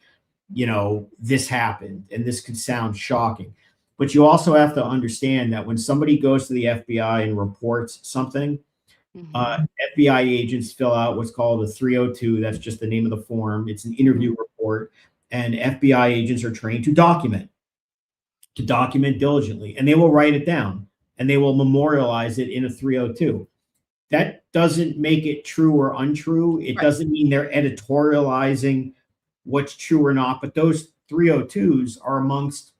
this happened, and this could sound shocking. But you also have to understand that when somebody goes to the FBI and reports something, FBI agents fill out what's called a 302. That's just the name of the form. It's an interview report, and FBI agents are trained to document diligently, and they will write it down and they will memorialize it in a 302. That doesn't make it true or untrue. It doesn't mean they're editorializing what's true or not, but those 302s are amongst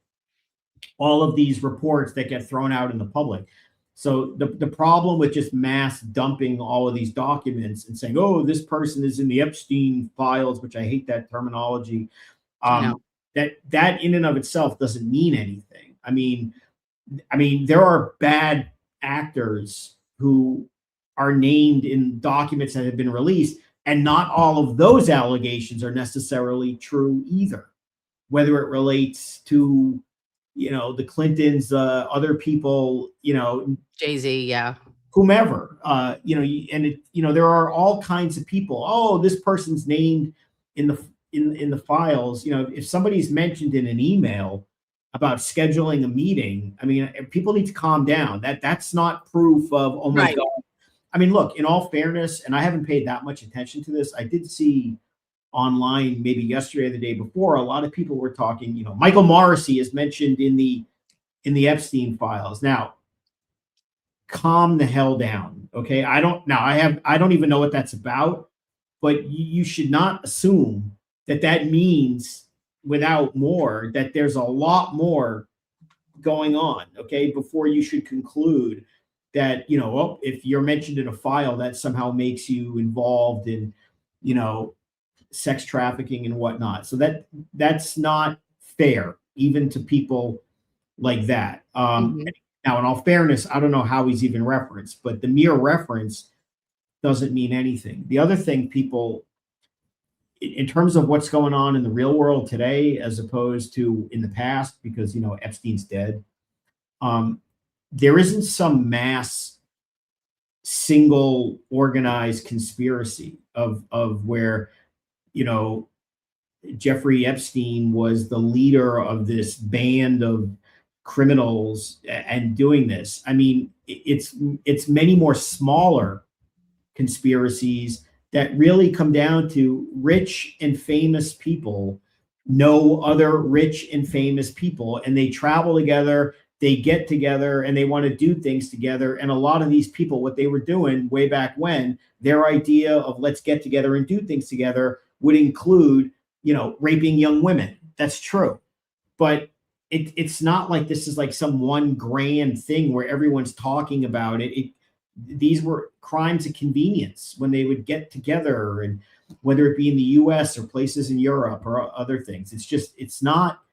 all of these reports that get thrown out in the public. So the problem with just mass dumping all of these documents and saying, oh, this person is in the Epstein files, which I hate that terminology, that in and of itself doesn't mean anything. I mean, there are bad actors who are named in documents that have been released, and not all of those allegations are necessarily true either, whether it relates to, the Clintons, other people, Jay-Z, yeah, whomever, there are all kinds of people. Oh, this person's named in the files. If somebody's mentioned in an email about scheduling a meeting, people need to calm down. That's not proof of, oh my God. Look, in all fairness, and I haven't paid that much attention to this, I did see online maybe yesterday or the day before, a lot of people were talking, Michael Morrissey is mentioned in the Epstein files. Now, calm the hell down. Okay. I don't even know what that's about, but you should not assume that means without more, that there's a lot more going on. Okay. Before you should conclude that, well, if you're mentioned in a file, that somehow makes you involved in, sex trafficking and whatnot. So that's not fair, even to people like that. Now, in all fairness, I don't know how he's even referenced, but the mere reference doesn't mean anything. The other thing, people, in terms of what's going on in the real world today, as opposed to in the past, because Epstein's dead, there isn't some mass single organized conspiracy of where Jeffrey Epstein was the leader of this band of criminals and doing this. I mean, it's many more smaller conspiracies that really come down to rich and famous people know other rich and famous people, and they travel together, they get together, and they want to do things together. And a lot of these people, what they were doing way back when, their idea of let's get together and do things together would include, raping young women. That's true. But it's not like this is like some one grand thing where everyone's talking about it. These were crimes of convenience when they would get together, and whether it be in the US or places in Europe or other things. It's not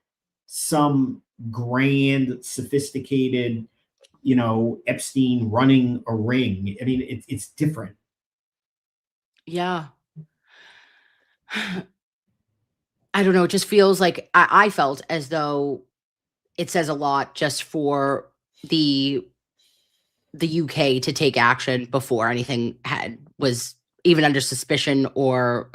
some grand, sophisticated, Epstein running a ring. I mean, it's different. Yeah. I don't know. It just feels like I felt as though it says a lot just for the UK to take action before anything was even under suspicion, or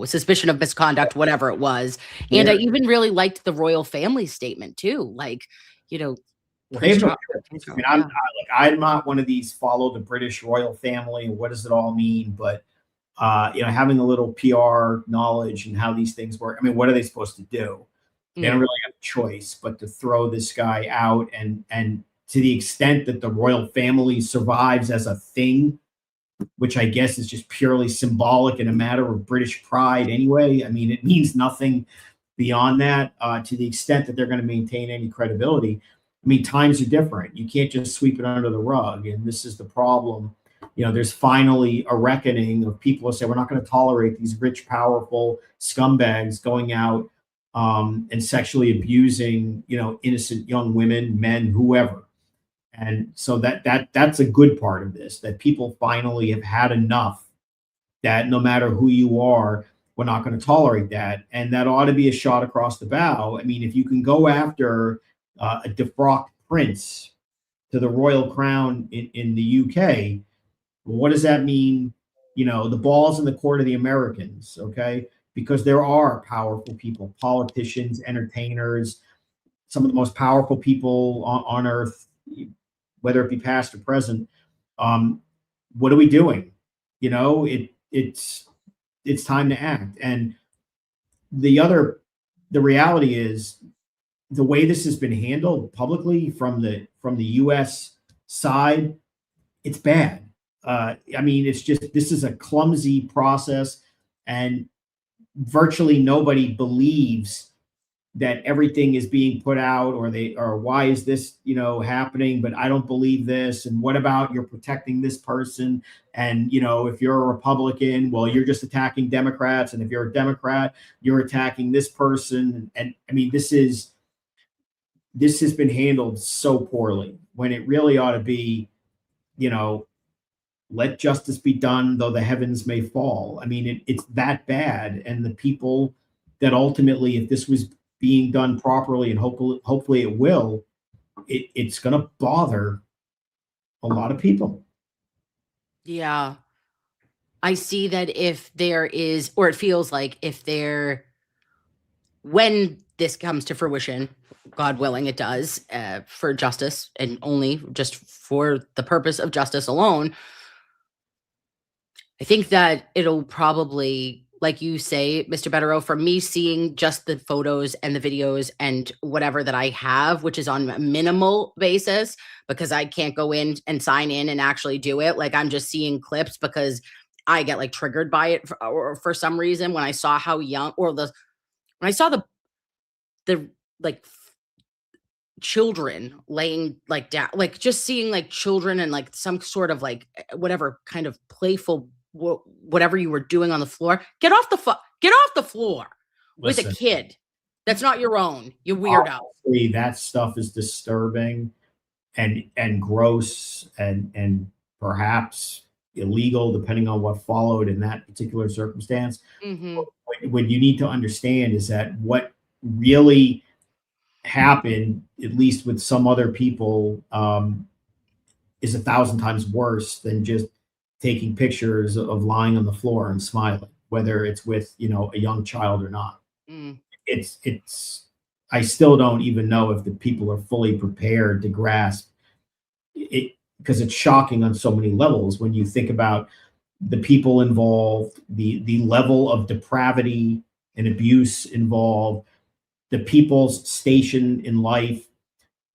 suspicion of misconduct, whatever it was. And I even really liked the royal family statement too. Like, They have no choice. I mean, I'm not one of these follow the British royal family. What does it all mean? But having a little PR knowledge and how these things work. I mean, what are they supposed to do? They don't really have a choice but to throw this guy out. And to the extent that the royal family survives as a thing, which I guess is just purely symbolic and a matter of British pride anyway. I mean, it means nothing beyond that. To the extent that they're going to maintain any credibility. I mean, times are different. You can't just sweep it under the rug. And this is the problem. There's finally a reckoning of people who say, we're not going to tolerate these rich, powerful scumbags going out and sexually abusing, innocent young women, men, whoever. And so that's a good part of this, that people finally have had enough, that no matter who you are, we're not going to tolerate that. And that ought to be a shot across the bow. I mean, if you can go after a defrocked prince to the royal crown in the UK, what does that mean? The ball's in the court of the Americans, okay? Because there are powerful people, politicians, entertainers, some of the most powerful people on earth, whether it be past or present. What are we doing? It's time to act. And the reality is, the way this has been handled publicly from the US side, it's bad. I mean, this is a clumsy process, and virtually nobody believes that everything is being put out, or why is this, happening? But I don't believe this. And what about you're protecting this person? And, if you're a Republican, well, you're just attacking Democrats. And if you're a Democrat, you're attacking this person. And I mean, this has been handled so poorly, when it really ought to be, let justice be done, though the heavens may fall. I mean, it's that bad. And the people that ultimately, if this was being done properly, and hopefully it will, it's going to bother a lot of people. Yeah. I see that if there is, or it feels like when this comes to fruition, God willing, it does, for justice, and only just for the purpose of justice alone, I think that it'll probably like you say, Mr. Bederow, from me seeing just the photos and the videos and whatever that I have, which is on a minimal basis because I can't go in and sign in and actually do it. Like I'm just seeing clips because I get like triggered by it for some reason when I saw how young or when I saw the like children laying like down, like just seeing like children and like some sort of like whatever kind of playful whatever you were doing on the floor. Get off the floor with a kid that's not your own, you weirdo. Obviously, that stuff is disturbing and gross and perhaps illegal depending on what followed in that particular circumstance. Mhm. What you need to understand is that what really happened, at least with some other people, is 1,000 times worse than just taking pictures of lying on the floor and smiling, whether it's with a young child or not. Mm. It's I still don't even know if the people are fully prepared to grasp it, because it's shocking on so many levels when you think about the people involved, the level of depravity and abuse involved, the people's station in life,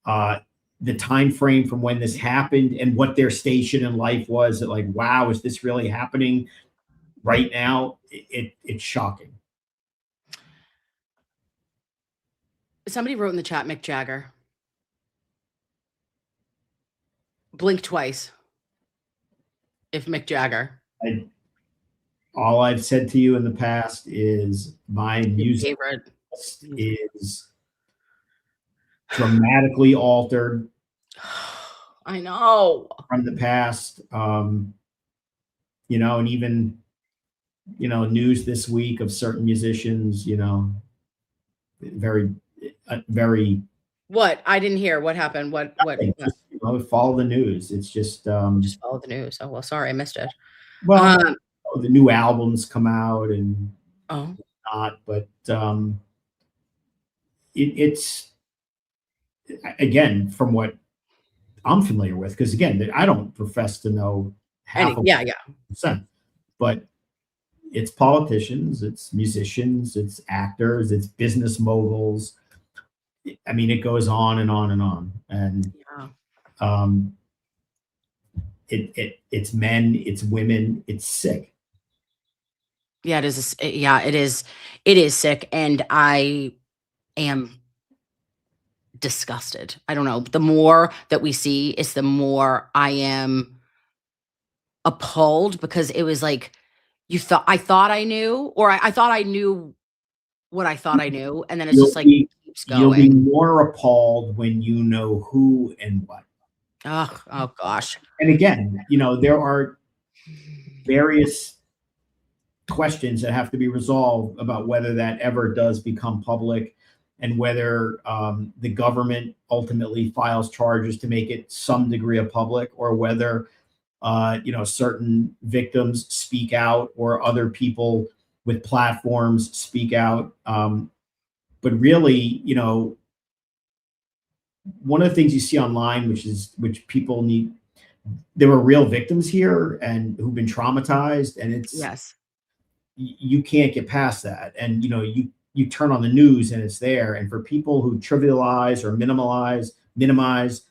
the time frame from when this happened and what their station in life was. That like, wow, is this really happening right now? It's shocking. Somebody wrote in the chat, Mick Jagger. Blink twice. If Mick Jagger. All I've said to you in the past is my music favorite is dramatically altered. I know. From the past, and even, news this week of certain musicians, very, very. What? I didn't hear. What happened? What? Just, follow the news. It's just follow the news. Oh, well, sorry, I missed it. Well, the new albums come out and not, but it's again, from what I'm familiar with, because again, I don't profess to know half of percent, but it's politicians, it's musicians, it's actors, it's business moguls. I mean, it goes on and on and on. And it's men, it's women, it's sick. Yeah, it is. It is sick. And I am disgusted. I don't know. The more that we see is the more I am appalled, because it was like, I thought I knew, or I thought I knew what I thought I knew. And then it's just like, keeps going. You'll be more appalled when you know who and what. Oh gosh. And again, there are various questions that have to be resolved about whether that ever does become public, and whether the government ultimately files charges to make it some degree of public, or whether certain victims speak out, or other people with platforms speak out. But really, one of the things you see online, which people need, there were real victims here and who've been traumatized, and it's you can't get past that. And you turn on the news and it's there. And for people who trivialize or minimize,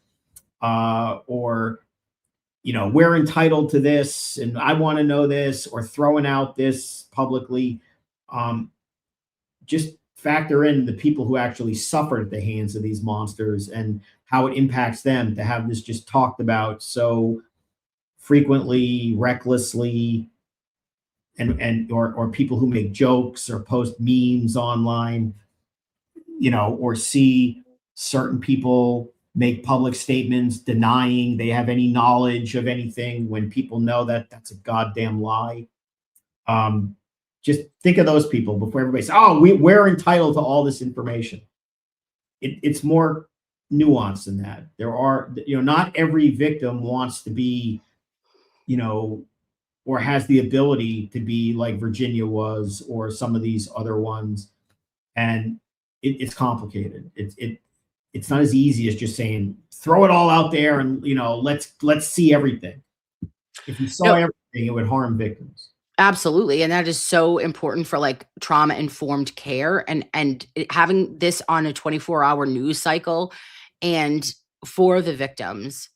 or we're entitled to this and I want to know this, or throwing out this publicly, just factor in the people who actually suffered at the hands of these monsters and how it impacts them to have this just talked about so frequently, recklessly, or people who make jokes or post memes online, or see certain people make public statements denying they have any knowledge of anything when people know that that's a goddamn lie. Just think of those people before everybody says, "Oh, we're entitled to all this information." It's more nuanced than that. There are, not every victim wants to be, or has the ability to be like Virginia was, or some of these other ones. And it's complicated. It's not as easy as just saying, throw it all out there and, let's see everything. If you saw everything, it would harm victims. Absolutely. And that is so important for like trauma informed care and having this on a 24-hour news cycle and for the victims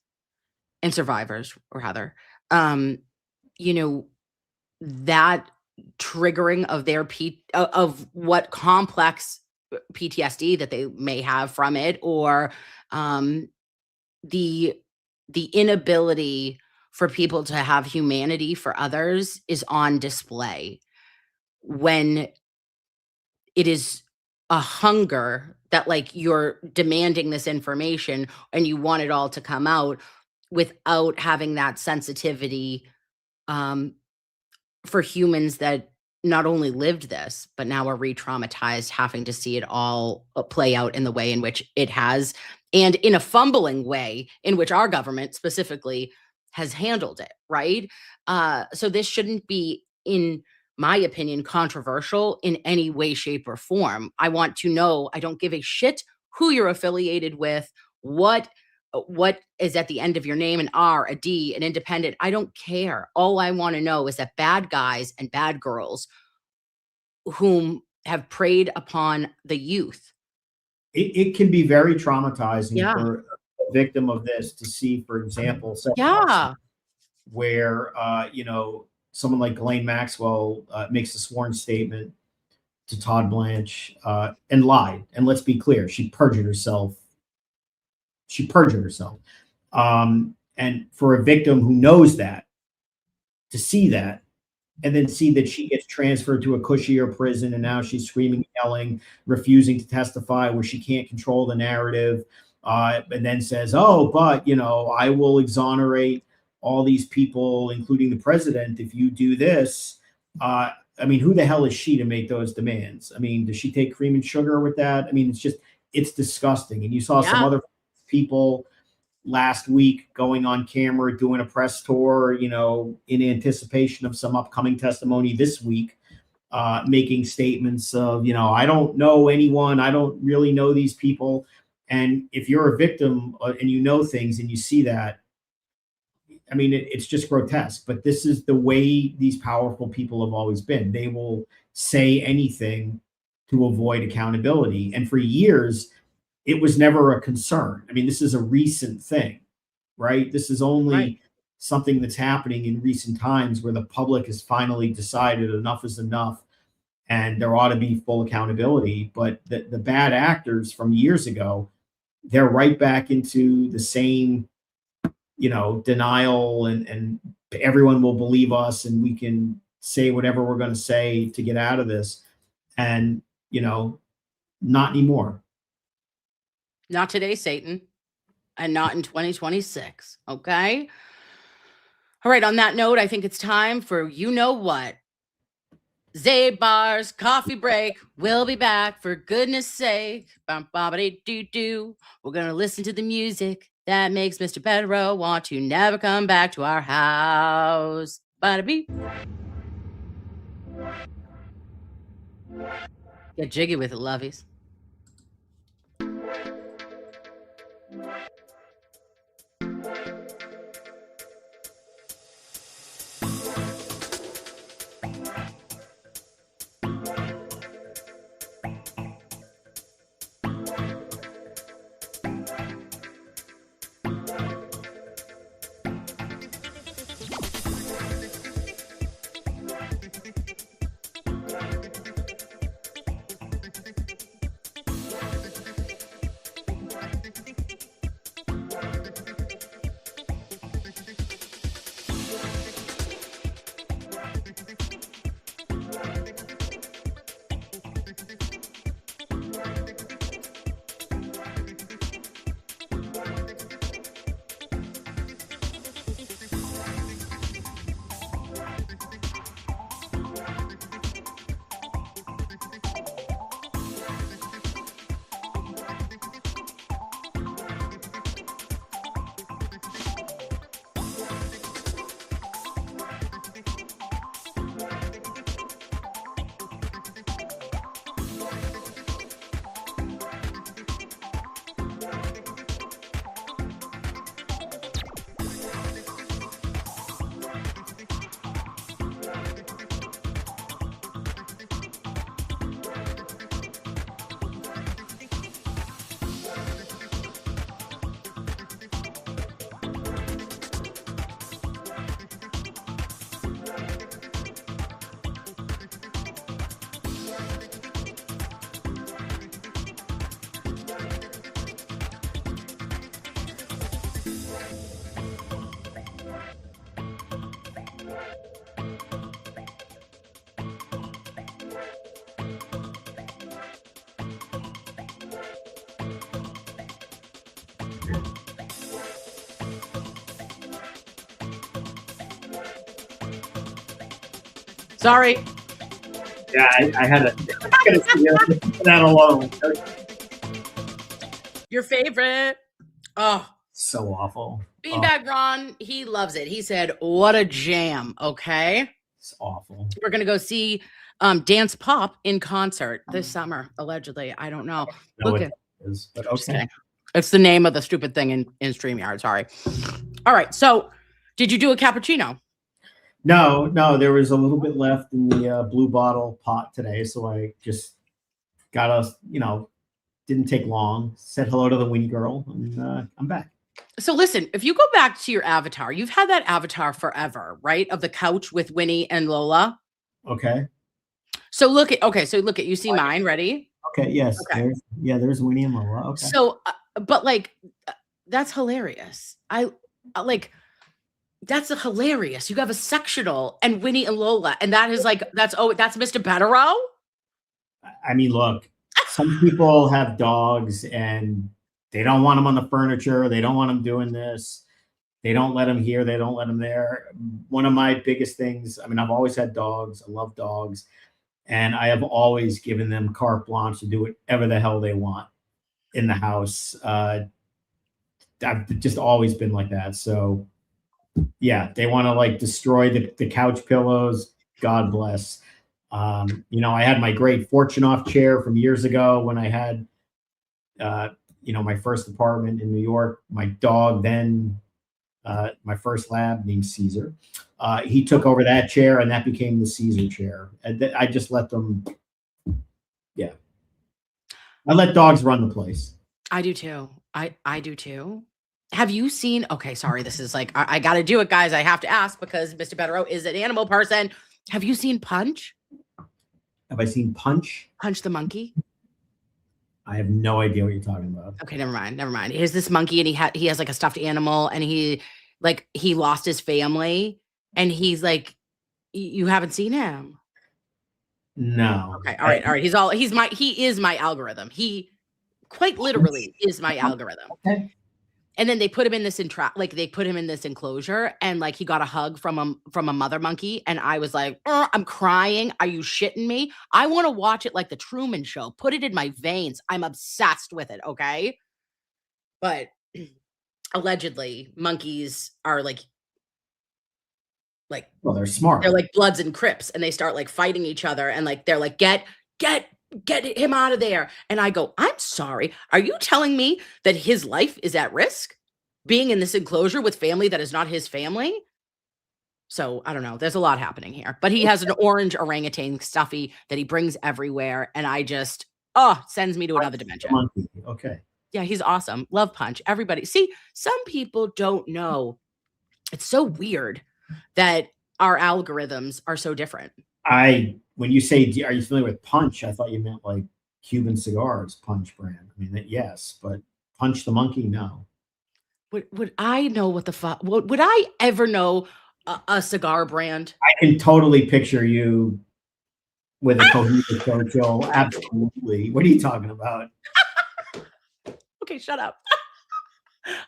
and survivors, or rather, you know, that triggering of their of what complex PTSD that they may have from it, or the inability for people to have humanity for others is on display when it is a hunger that like you're demanding this information and you want it all to come out without having that sensitivity for humans that not only lived this but now are re-traumatized, having to see it all play out in the way in which it has, and in a fumbling way in which our government specifically has handled it, right? So this shouldn't be, in my opinion, controversial in any way, shape, or form. I want to know, I don't give a shit who you're affiliated with, what is at the end of your name, an R, a D, an independent. I don't care. All I want to know is that bad guys and bad girls whom have preyed upon the youth. It can be very traumatizing Yeah. for a victim of this to see, for example, where someone like Ghislaine Maxwell makes a sworn statement to Todd Blanche and lied. And let's be clear, she perjured herself. And for a victim who knows that, to see that, and then see that she gets transferred to a cushier prison and now she's screaming, yelling, refusing to testify, where she can't control the narrative, and then says, oh, but, I will exonerate all these people, including the president, if you do this. I mean, who the hell is she to make those demands? I mean, does she take cream and sugar with that? I mean, it's disgusting. And you saw some other people last week going on camera, doing a press tour, in anticipation of some upcoming testimony this week, making statements of, I don't know anyone. I don't really know these people. And if you're a victim and you know things and you see that, I mean, it's just grotesque. But this is the way these powerful people have always been. They will say anything to avoid accountability. And for years, it was never a concern. I mean, this is a recent thing, right? This is only something that's happening in recent times where the public has finally decided enough is enough and there ought to be full accountability. But the bad actors from years ago, they're right back into the same, denial and everyone will believe us and we can say whatever we're going to say to get out of this. And, not anymore. Not today, Satan, and not in 2026. Okay. All right. On that note, I think it's time for what? Zabar's coffee break. We'll be back, for goodness sake. Bum-ba-ba-dee-doo-doo. We're going to listen to the music that makes Mr. Bederow want to never come back to our house. Ba-da-bee. Get jiggy with it, lovies. Sorry. Yeah, I had to leave that alone. Your favorite. Oh, So awful. Beanbag Ron, he loves it. He said, what a jam. Okay. It's awful. We're going to go see Dance Pop in concert this summer, allegedly. I don't know. No, Look it at is, but Just okay. kidding. It's the name of the stupid thing in StreamYard. Sorry. All right. So, did you do a cappuccino? No, there was a little bit left in the blue bottle pot today, so I just got didn't take long. Said hello to the Winnie girl, and I'm back. So, listen, if you go back to your avatar, you've had that avatar forever, right? Of the couch with Winnie and Lola. Okay. So look at you see mine. Ready? Okay. Yes. Okay. There's Winnie and Lola. Okay. So, but that's hilarious. That's hilarious. You have a sectional and Winnie and Lola, and that is that's Mr. Bederow. I mean, look, some people have dogs and they don't want them on the furniture. They don't want them doing this. They don't let them here. They don't let them there. One of my biggest things, I mean, I've always had dogs. I love dogs. And I have always given them carte blanche to do whatever the hell they want in the house. I've just always been like that. So, yeah, they want to destroy the couch pillows. God bless. I had my great Fortunoff chair from years ago when I had, my first apartment in New York. My dog then, my first lab named Caesar, he took over that chair and that became the Caesar chair. And I just let them, yeah. I let dogs run the place. I do too. I do too. Have you seen? Okay, sorry. This is I got to do it, guys. I have to ask because Mr. Bederow is an animal person. Have you seen Punch? Have I seen Punch? Punch the monkey? I have no idea what you're talking about. Okay, never mind. Here's this monkey, and he has a stuffed animal, and he lost his family, and he's you haven't seen him. No. Okay, all right. He is my algorithm. He quite literally is my algorithm. Okay. And then they put him in this they put him in this enclosure, and he got a hug from a mother monkey, and I was like, I'm crying. Are you shitting me? I want to watch it like the Truman Show. Put it in my veins. I'm obsessed with it. Okay, but allegedly, monkeys are well, they're smart. They're like Bloods and Crips, and they start fighting each other, and they're like, get him out of there. And I go, I'm sorry. Are you telling me that his life is at risk being in this enclosure with family that is not his family? So I don't know. There's a lot happening here, but he has an orange orangutan stuffy that he brings everywhere. And I just, sends me to another dimension. Monkey. Okay. Yeah, he's awesome. Love Punch. Everybody. See, some people don't know. It's so weird that our algorithms are so different. When you say, are you familiar with Punch? I thought you meant Cuban cigars, Punch brand. I mean, yes, but Punch the monkey, no. Would I know what the fuck? Would I ever know a cigar brand? I can totally picture you with a cohesive social. Absolutely. What are you talking about? Okay, shut up.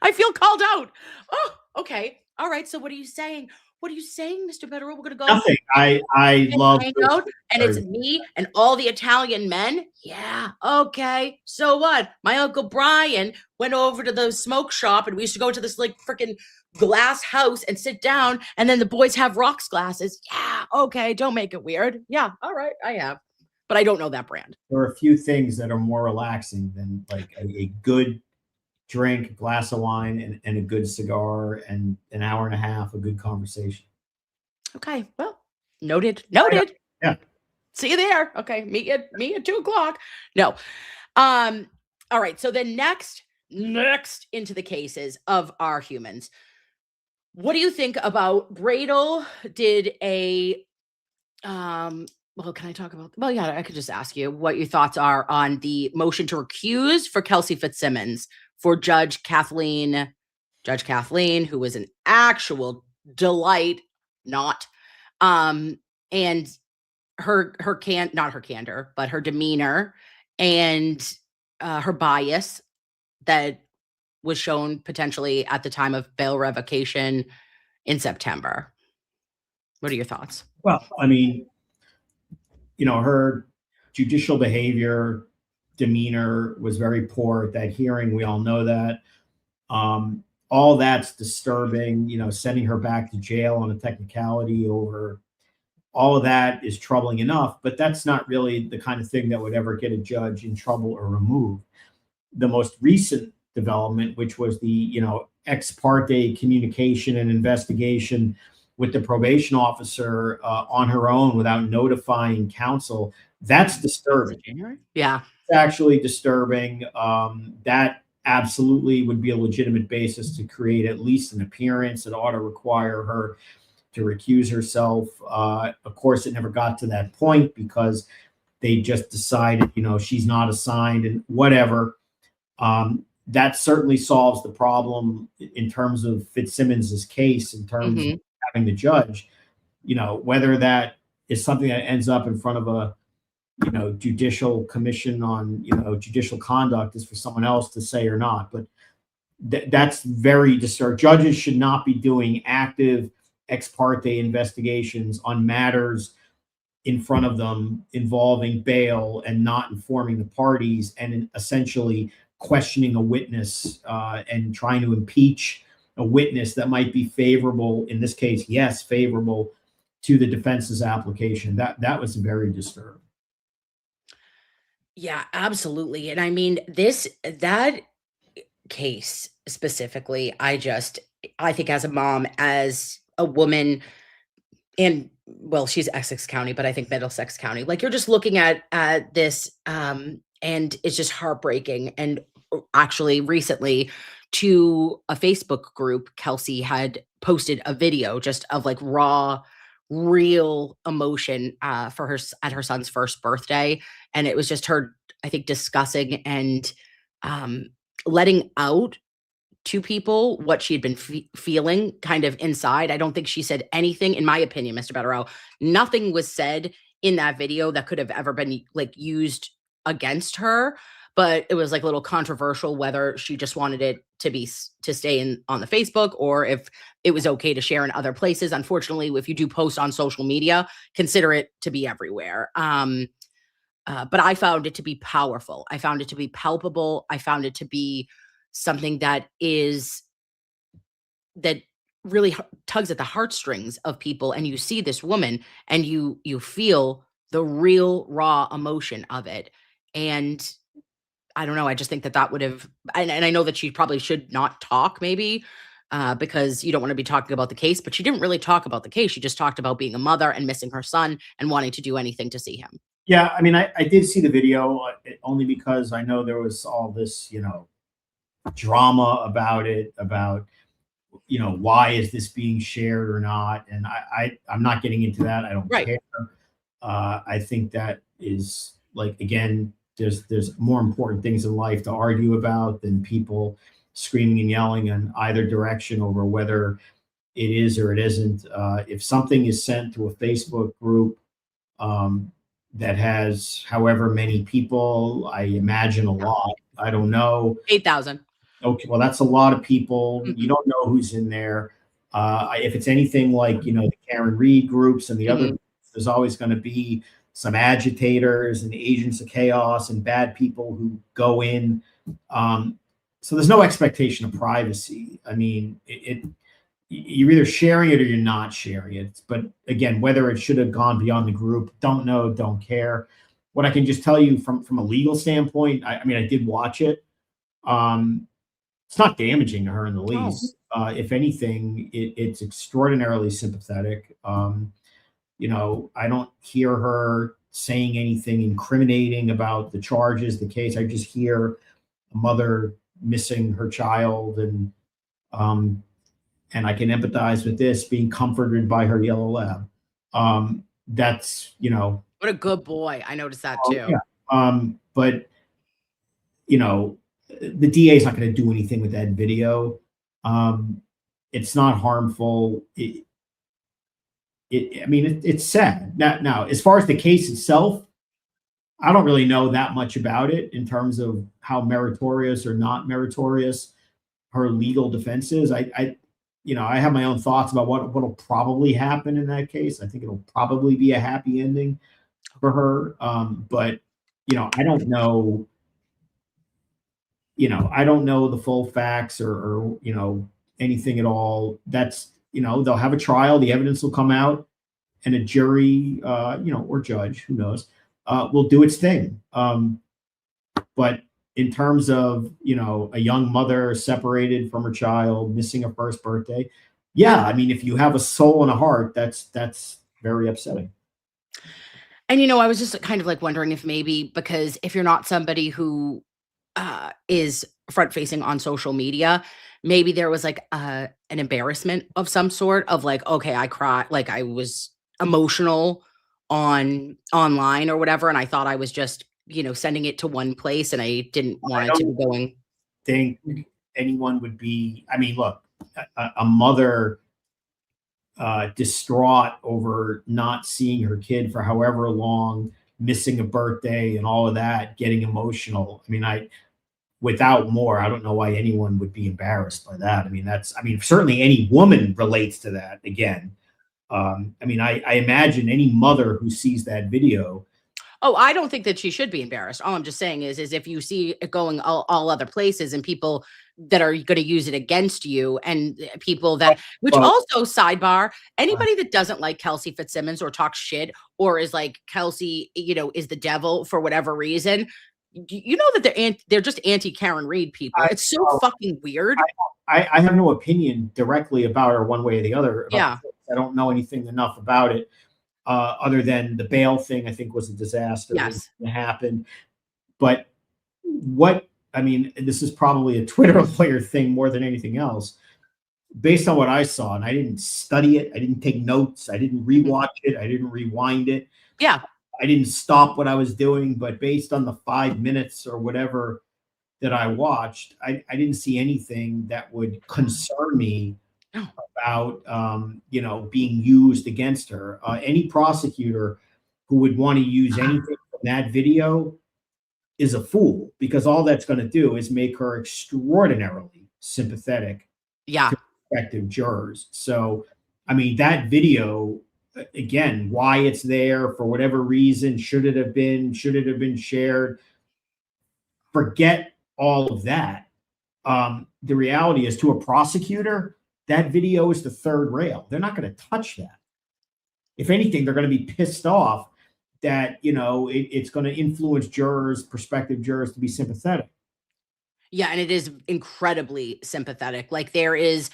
I feel called out. Oh, okay. All right. So what are you saying? What are you saying, Mr. Bederow? We're gonna go. Nothing. I love out, and it's me and all the Italian men. Yeah. Okay. So what? My Uncle Brian went over to the smoke shop, and we used to go to this freaking glass house and sit down, and then the boys have rocks glasses. Yeah. Okay. Don't make it weird. Yeah. All right. I have, but I don't know that brand. There are a few things that are more relaxing than a good drink, a glass of wine, and a good cigar, and an hour and a half of good conversation. Okay, well, noted. Yeah. See you there. Okay, meet at 2:00. No. All right. So then next into the cases of our humans. What do you think about Bradel did a well, can I talk about? Well, yeah, I could just ask you what your thoughts are on the motion to recuse for Kelsey Fitzsimmons for Judge Kathleen, who was an actual delight, not, and not her candor, but her demeanor and her bias that was shown potentially at the time of bail revocation in September. What are your thoughts? Well, I mean, her judicial behavior, demeanor was very poor at that hearing. We all know that. All that's disturbing, sending her back to jail on a technicality over all of that is troubling enough, but that's not really the kind of thing that would ever get a judge in trouble or removed. The most recent development, which was the, ex parte communication and investigation with the probation officer on her own without notifying counsel, that's disturbing. January? Yeah. It's actually disturbing. That absolutely would be a legitimate basis to create at least an appearance that ought to require her to recuse herself. Of course, it never got to that point because they just decided, she's not assigned and whatever. That certainly solves the problem in terms of Fitzsimmons's case, in terms of having the judge, whether that is something that ends up in front of a, judicial commission on, judicial conduct is for someone else to say or not. But that's very disturbing. Judges should not be doing active ex parte investigations on matters in front of them involving bail and not informing the parties and essentially questioning a witness and trying to impeach a witness that might be favorable, in this case, yes, favorable to the defense's application. That was very disturbing. Yeah, absolutely. And I mean, that case specifically, I think as a mom, as a woman, and well, she's Essex County, but I think Middlesex County, like you're just looking at this, and it's just heartbreaking. And actually recently to a Facebook group, Kelsey had posted a video just of like raw, real emotion for her at her son's first birthday. And it was just her, I think, discussing and letting out to people what she had been feeling kind of inside. I don't think she said anything, in my opinion, Mr. Bederow. Nothing was said in that video that could have ever been like used against her, but it was like a little controversial whether she just wanted it to stay on the Facebook or if it was okay to share in other places. Unfortunately, if you do post on social media, consider it to be everywhere. But I found it to be powerful. I found it to be palpable. I found it to be something that really tugs at the heartstrings of people. And you see this woman and you feel the real raw emotion of it. And I don't know. I just think that would have, and I know that she probably should not talk maybe because you don't want to be talking about the case, but she didn't really talk about the case. She just talked about being a mother and missing her son and wanting to do anything to see him. Yeah. I mean, I did see the video only because I know there was all this, drama about it, why is this being shared or not? And I'm not getting into that. I don't care. I think that is like, again, there's more important things in life to argue about than people screaming and yelling in either direction over whether it is or it isn't. If something is sent to a Facebook group that has however many people, I imagine a lot, I don't know. 8,000. Okay, well, that's a lot of people. You don't know who's in there. If it's anything like, the Karen Reed groups and the other, there's always going to be some agitators and agents of chaos and bad people who go in. So there's no expectation of privacy. I mean, you're either sharing it or you're not sharing it. But again, whether it should have gone beyond the group, don't know, don't care. What I can just tell you from a legal standpoint, I mean, I did watch it. It's not damaging to her in the least. If anything, it's extraordinarily sympathetic. I don't hear her saying anything incriminating about the charges, the case. I just hear a mother missing her child, and I can empathize with this, being comforted by her yellow lab. That's what a good boy. I noticed that too. Yeah. But the DA is not going to do anything with that video. It's not harmful. It's sad. Now, as far as the case itself, I don't really know that much about it in terms of how meritorious or not meritorious her legal defenses. I have my own thoughts about what'll probably happen in that case. I think it'll probably be a happy ending for her. But I don't know. I don't know the full facts or anything at all. That's they'll have a trial, the evidence will come out, and a jury, or judge, who knows, will do its thing. But in terms of a young mother separated from her child, missing her first birthday, yeah, I mean, if you have a soul and a heart, that's very upsetting. And I was just kind of like wondering if maybe because if you're not somebody who is front facing on social media, maybe there was like an embarrassment of some sort of like, okay, I cried, like I was emotional online or whatever, and I thought I was just sending it to one place, and I didn't want it to be going. Think anyone would be. I mean, look, a mother distraught over not seeing her kid for however long, missing a birthday and all of that, getting emotional. I mean, without more, I don't know why anyone would be embarrassed by that. I mean, certainly any woman relates to that. Again, I mean, I imagine any mother who sees that video. Oh, I don't think that she should be embarrassed. All I'm just saying is if you see it going all other places and people that are going to use it against you and people that, which also sidebar, anybody that doesn't like Kelsey Fitzsimmons or talks shit or is like Kelsey, is the devil for whatever reason, that they're just anti-Karen Reed people. It's so fucking weird. I have no opinion directly about her one way or the other. Yeah. I don't know anything enough about it. Other than the bail thing, I think was a disaster. Yes. It happened. But this is probably a Twitter lawyer thing more than anything else. Based on what I saw, and I didn't study it, I didn't take notes, I didn't rewatch it, I didn't rewind it. Yeah. I didn't stop what I was doing, but based on the 5 minutes or whatever that I watched, I didn't see anything that would concern me about being used against her. Any prosecutor who would want to use anything from that video is a fool, because all that's going to do is make her extraordinarily sympathetic to prospective jurors. So, I mean, that video, again, why it's there, for whatever reason, should it have been shared? Forget all of that. The reality is, to a prosecutor, that video is the third rail. They're not going to touch that. If anything, they're going to be pissed off that, it's going to influence prospective jurors to be sympathetic. Yeah. And it is incredibly sympathetic. Like there is,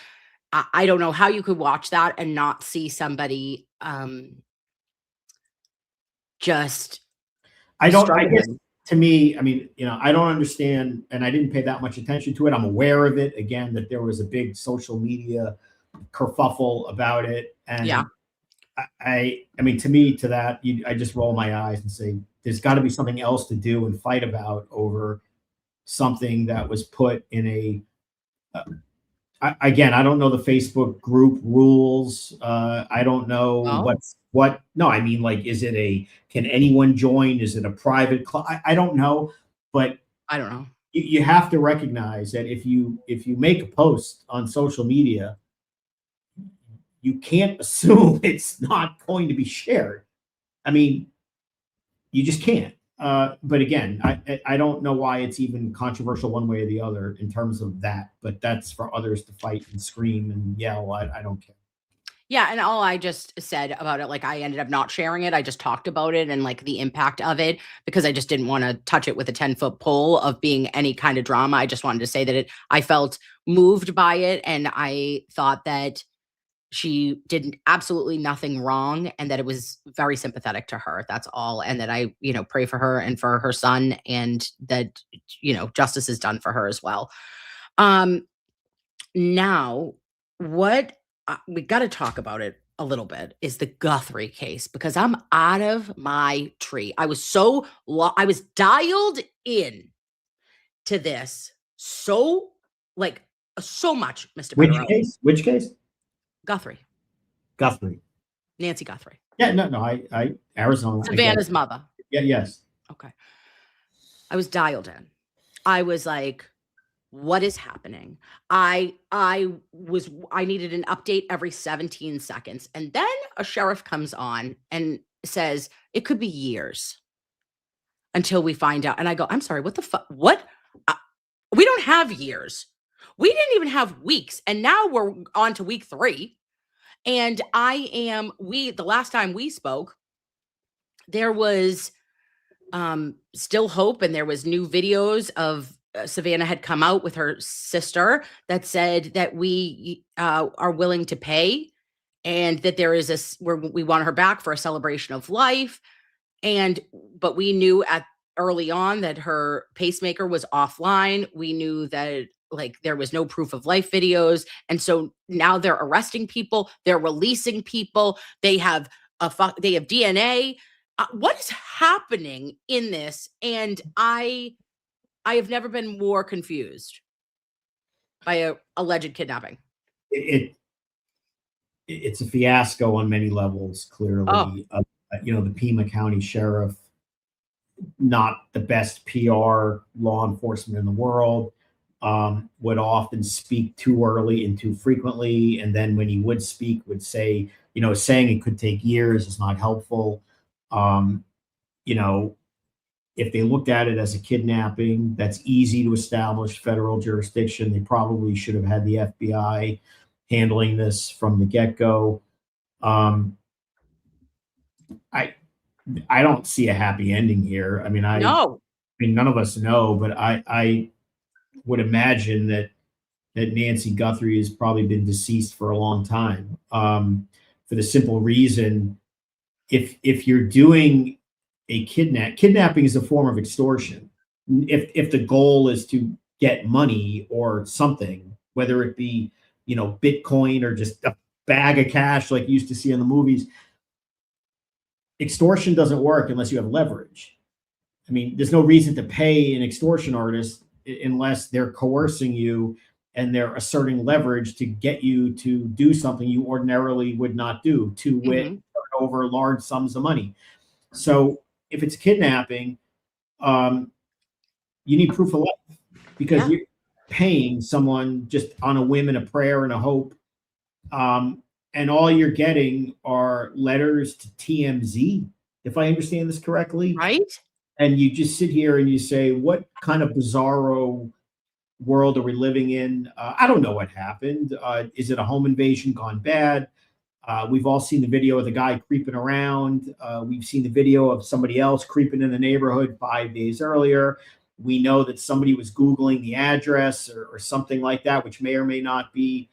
I don't know how you could watch that and not see somebody just. I guess to me, I mean, I don't understand, and I didn't pay that much attention to it. I'm aware of it, again, that there was a big social media kerfuffle about it. And yeah. I mean, to me, to that, I just roll my eyes and say, there's got to be something else to do and fight about over something that was put in a, again, I don't know the Facebook group rules. I don't know no, I mean, like, can anyone join? Is it a private club? I don't know, but I don't know. You have to recognize that if you make a post on social media, you can't assume it's not going to be shared. I mean, you just can't. But again, I don't know why it's even controversial one way or the other in terms of that, but that's for others to fight and scream and yell. I don't care. Yeah. And all I just said about it, like I ended up not sharing it. I just talked about it and like the impact of it, because I just didn't want to touch it with a 10-foot pole of being any kind of drama. I just wanted to say that I felt moved by it. And I thought that she did absolutely nothing wrong and that it was very sympathetic to her. That's all. And that I, pray for her and for her son, and that, justice is done for her as well. Now what we got to talk about it a little bit is the Guthrie case, because I'm out of my tree. I was I was dialed in to this so much, Mr. Bederow. Which case? Guthrie. Nancy Guthrie. Yeah, no, I Arizona. Savannah's mother. Yeah, yes. Okay. I was dialed in. I was like, what is happening? I needed an update every 17 seconds. And then a sheriff comes on and says, it could be years until we find out. And I go, I'm sorry, what the fuck? What? We don't have years. We didn't even have weeks. And now we're on to week 3. And the last time we spoke, there was still hope, and there was new videos of Savannah had come out with her sister that said that we are willing to pay, and that there is where we want her back for a celebration of life. But we knew early on that her pacemaker was offline. We knew that like there was no proof of life videos. And so now they're arresting people. They're releasing people. They have DNA. What is happening in this? And I have never been more confused by a alleged kidnapping. It's a fiasco on many levels, clearly. The Pima County Sheriff, not the best PR law enforcement in the world, would often speak too early and too frequently. And then when he would speak, would say, saying it could take years is not helpful. If they looked at it as a kidnapping, that's easy to establish federal jurisdiction. They probably should have had the FBI handling this from the get-go. I don't see a happy ending here. I mean, none of us know, but I would imagine that Nancy Guthrie has probably been deceased for a long time. For the simple reason, if you're doing a kidnapping is a form of extortion. If the goal is to get money or something, whether it be, Bitcoin or just a bag of cash like you used to see in the movies, extortion doesn't work unless you have leverage. I mean, there's no reason to pay an extortion artist unless they're coercing you and they're asserting leverage to get you to do something you ordinarily would not do, to turn over large sums of money. So if it's kidnapping, you need proof of life, because you're paying someone just on a whim and a prayer and a hope. And all you're getting are letters to TMZ, if I understand this correctly. Right. And you just sit here and you say, what kind of bizarro world are we living in? I don't know what happened. Is it a home invasion gone bad? We've all seen the video of the guy creeping around. We've seen the video of somebody else creeping in the neighborhood 5 days earlier. We know that somebody was Googling the address or something like that, which may or may not be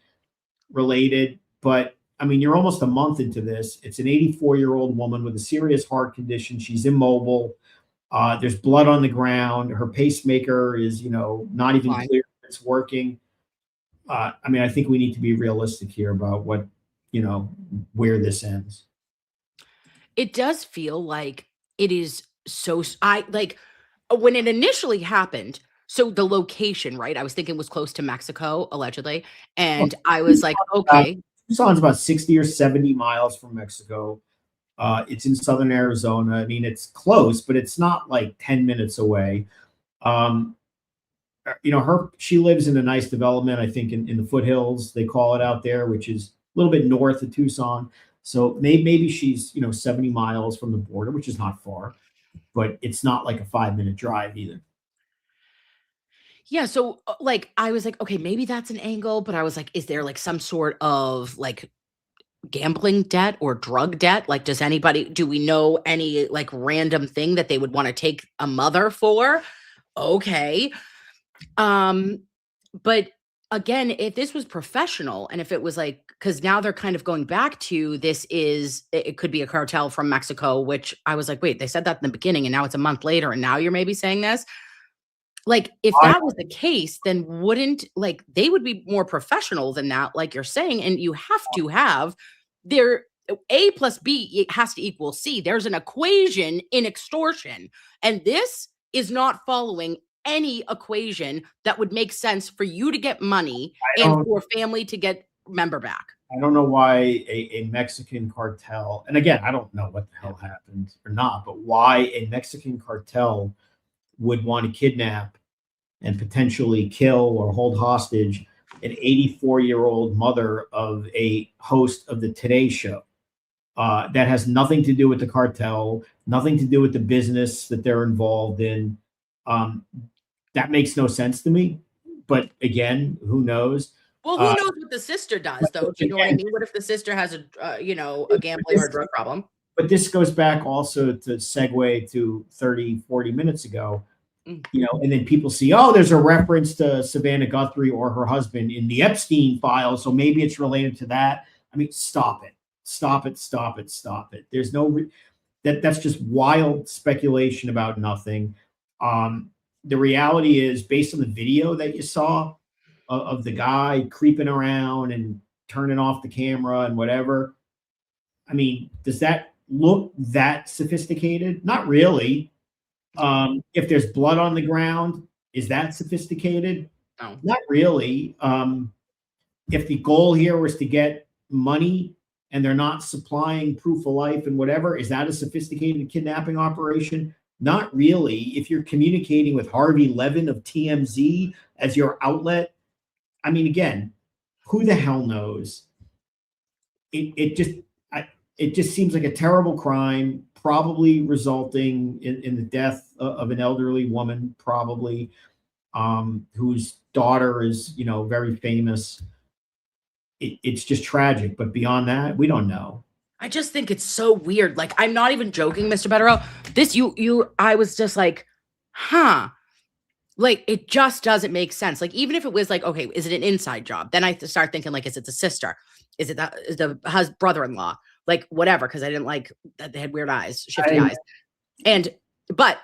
related. But I mean, you're almost a month into this. It's an 84-year-old woman with a serious heart condition. She's immobile. There's blood on the ground. Her pacemaker is, not even clear if it's working. I mean, I think we need to be realistic here about what, where this ends. It does feel like it is when it initially happened. So the location, right? I was thinking was close to Mexico, allegedly. And I was like, okay. Tucson's about 60 or 70 miles from Mexico. It's in southern Arizona. I mean, it's close, but it's not like 10 minutes away. She lives in a nice development, I think, in the foothills, they call it out there, which is a little bit north of Tucson. So maybe she's, 70 miles from the border, which is not far, but it's not like a 5-minute drive either. Yeah. So I was like, okay, maybe that's an angle, but I was like, is there like some sort of like gambling debt or drug debt? Like, do we know any like random thing that they would want to take a mother for? Okay. But again, if this was professional and if it was like, because now they're kind of going back to it could be a cartel from Mexico, which I was like, wait, they said that in the beginning and now it's a month later and now you're maybe saying this. Like, if that was the case, then they would be more professional than that, like you're saying. And you have to have A plus B, it has to equal C. There's an equation in extortion. And this is not following any equation that would make sense for you to get money and for family to get member back. I don't know why a Mexican cartel, and again, I don't know what the hell happened or not, but why a Mexican cartel would want to kidnap and potentially kill or hold hostage an 84-year-old mother of a host of the Today Show. That has nothing to do with the cartel, nothing to do with the business that they're involved in. That makes no sense to me. But again, who knows? Well, who knows what the sister does, though? Do you know what I mean? What if the sister has a gambling or a drug problem? But this goes back also to segue to 30, 40 minutes ago, and then people see, oh, there's a reference to Savannah Guthrie or her husband in the Epstein file, so maybe it's related to that. I mean, stop it. There's no that's just wild speculation about nothing. The reality is, based on the video that you saw of the guy creeping around and turning off the camera and whatever, I mean, does that look that sophisticated? Not really. If there's blood on the ground, is that sophisticated? No. Not really. If the goal here was to get money and they're not supplying proof of life and whatever, is that a sophisticated kidnapping operation? Not really. If you're communicating with Harvey Levin of TMZ as your outlet, I mean, again, who the hell knows? It just seems like a terrible crime, probably resulting in the death of an elderly woman, probably, whose daughter is, very famous. It's just tragic. But beyond that, we don't know. I just think it's so weird. Like, I'm not even joking, Mr. Bederow. I was just like, like, it just doesn't make sense. Like, even if it was like, okay, is it an inside job? Then I start thinking, like, is it the sister? Is it the brother-in-law? Like, whatever, because I didn't like that they had weird eyes, shifty eyes. But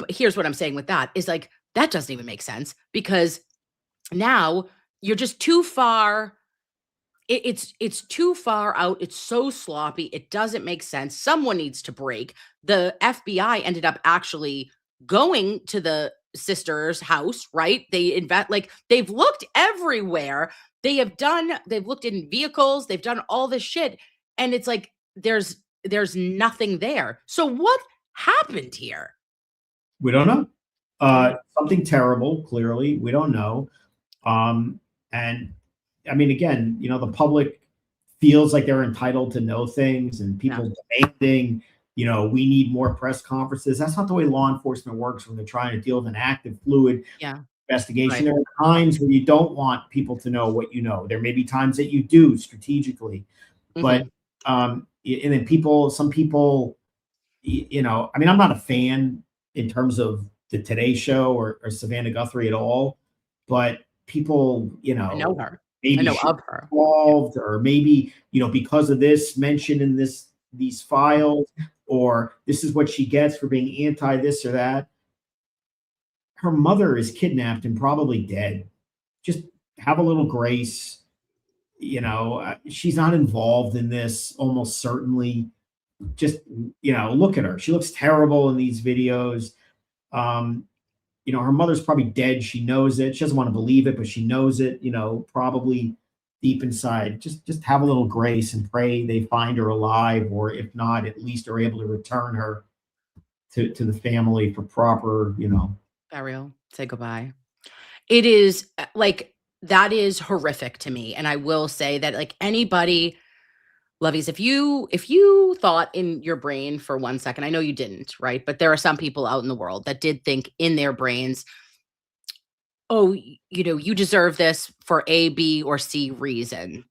here's what I'm saying with that is, like, that doesn't even make sense, because now you're just too far. It's too far out. It's so sloppy. It doesn't make sense. Someone needs to break. The FBI ended up actually going to the sister's house, right? They've looked everywhere. They've looked in vehicles. They've done all this shit. And it's like, there's nothing there. So what happened here? We don't know. Something terrible, clearly. We don't know. And I mean, again, the public feels like they're entitled to know things, and people demanding, we need more press conferences. That's not the way law enforcement works when they're trying to deal with an active, fluid investigation. Right. There are times where you don't want people to know what you know. There may be times that you do strategically, but and then some people, I mean, I'm not a fan in terms of the Today Show or Savannah Guthrie at all, but people, I know her. Maybe I know of her. Involved, or maybe, because of this mentioned in these files, or this is what she gets for being anti this or that. Her mother is kidnapped and probably dead. Just have a little grace. She's not involved in this, almost certainly. Just, look at her. She looks terrible in these videos. Her mother's probably dead. She knows it. She doesn't want to believe it, but she knows it, probably deep inside. Just have a little grace and pray they find her alive, or if not, at least are able to return her to the family for proper, burial. Say goodbye. It is like, that is horrific to me. And I will say that, like, anybody, Lovies, if you thought in your brain for 1 second, I know you didn't, right? But there are some people out in the world that did think in their brains, oh, you deserve this for A, B, or C reason.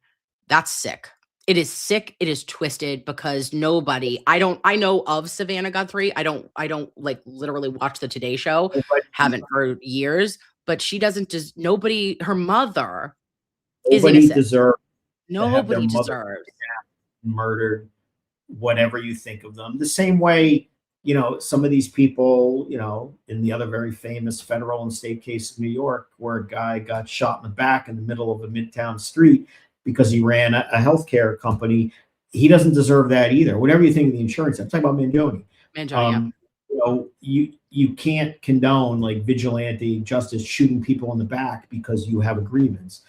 That's sick. It is sick. It is twisted, because I know of Savannah Guthrie. I don't like literally watch the Today Show. Haven't for years, but she doesn't just, her mother is innocent. Nobody deserves murdered, whatever you think of them. The same way, some of these people, in the other very famous federal and state case of New York, where a guy got shot in the back in the middle of a midtown street because he ran a healthcare company. He doesn't deserve that either. Whatever you think of the insurance, I'm talking about Mangione. You can't condone, like, vigilante justice, shooting people in the back because you have a grievance.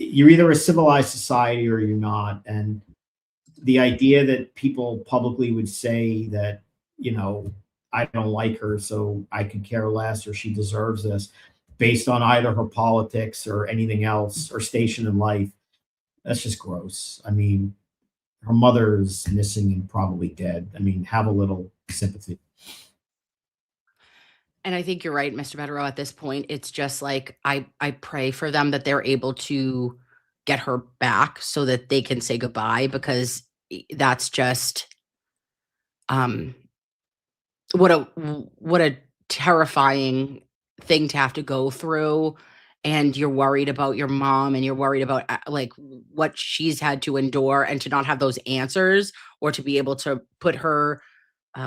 You're either a civilized society or you're not. And the idea that people publicly would say that, I don't like her, so I could care less, or she deserves this. based on either her politics or anything else or station in life. That's just gross. I mean, her mother is missing and probably dead. I mean, have a little sympathy. And I think you're right, Mr. Bederow. At this point, it's just like I pray for them that they're able to get her back so that they can say goodbye, because that's just what a terrifying thing to have to go through. And you're worried about your mom, and you're worried about like what she's had to endure, and to not have those answers, or to be able to put her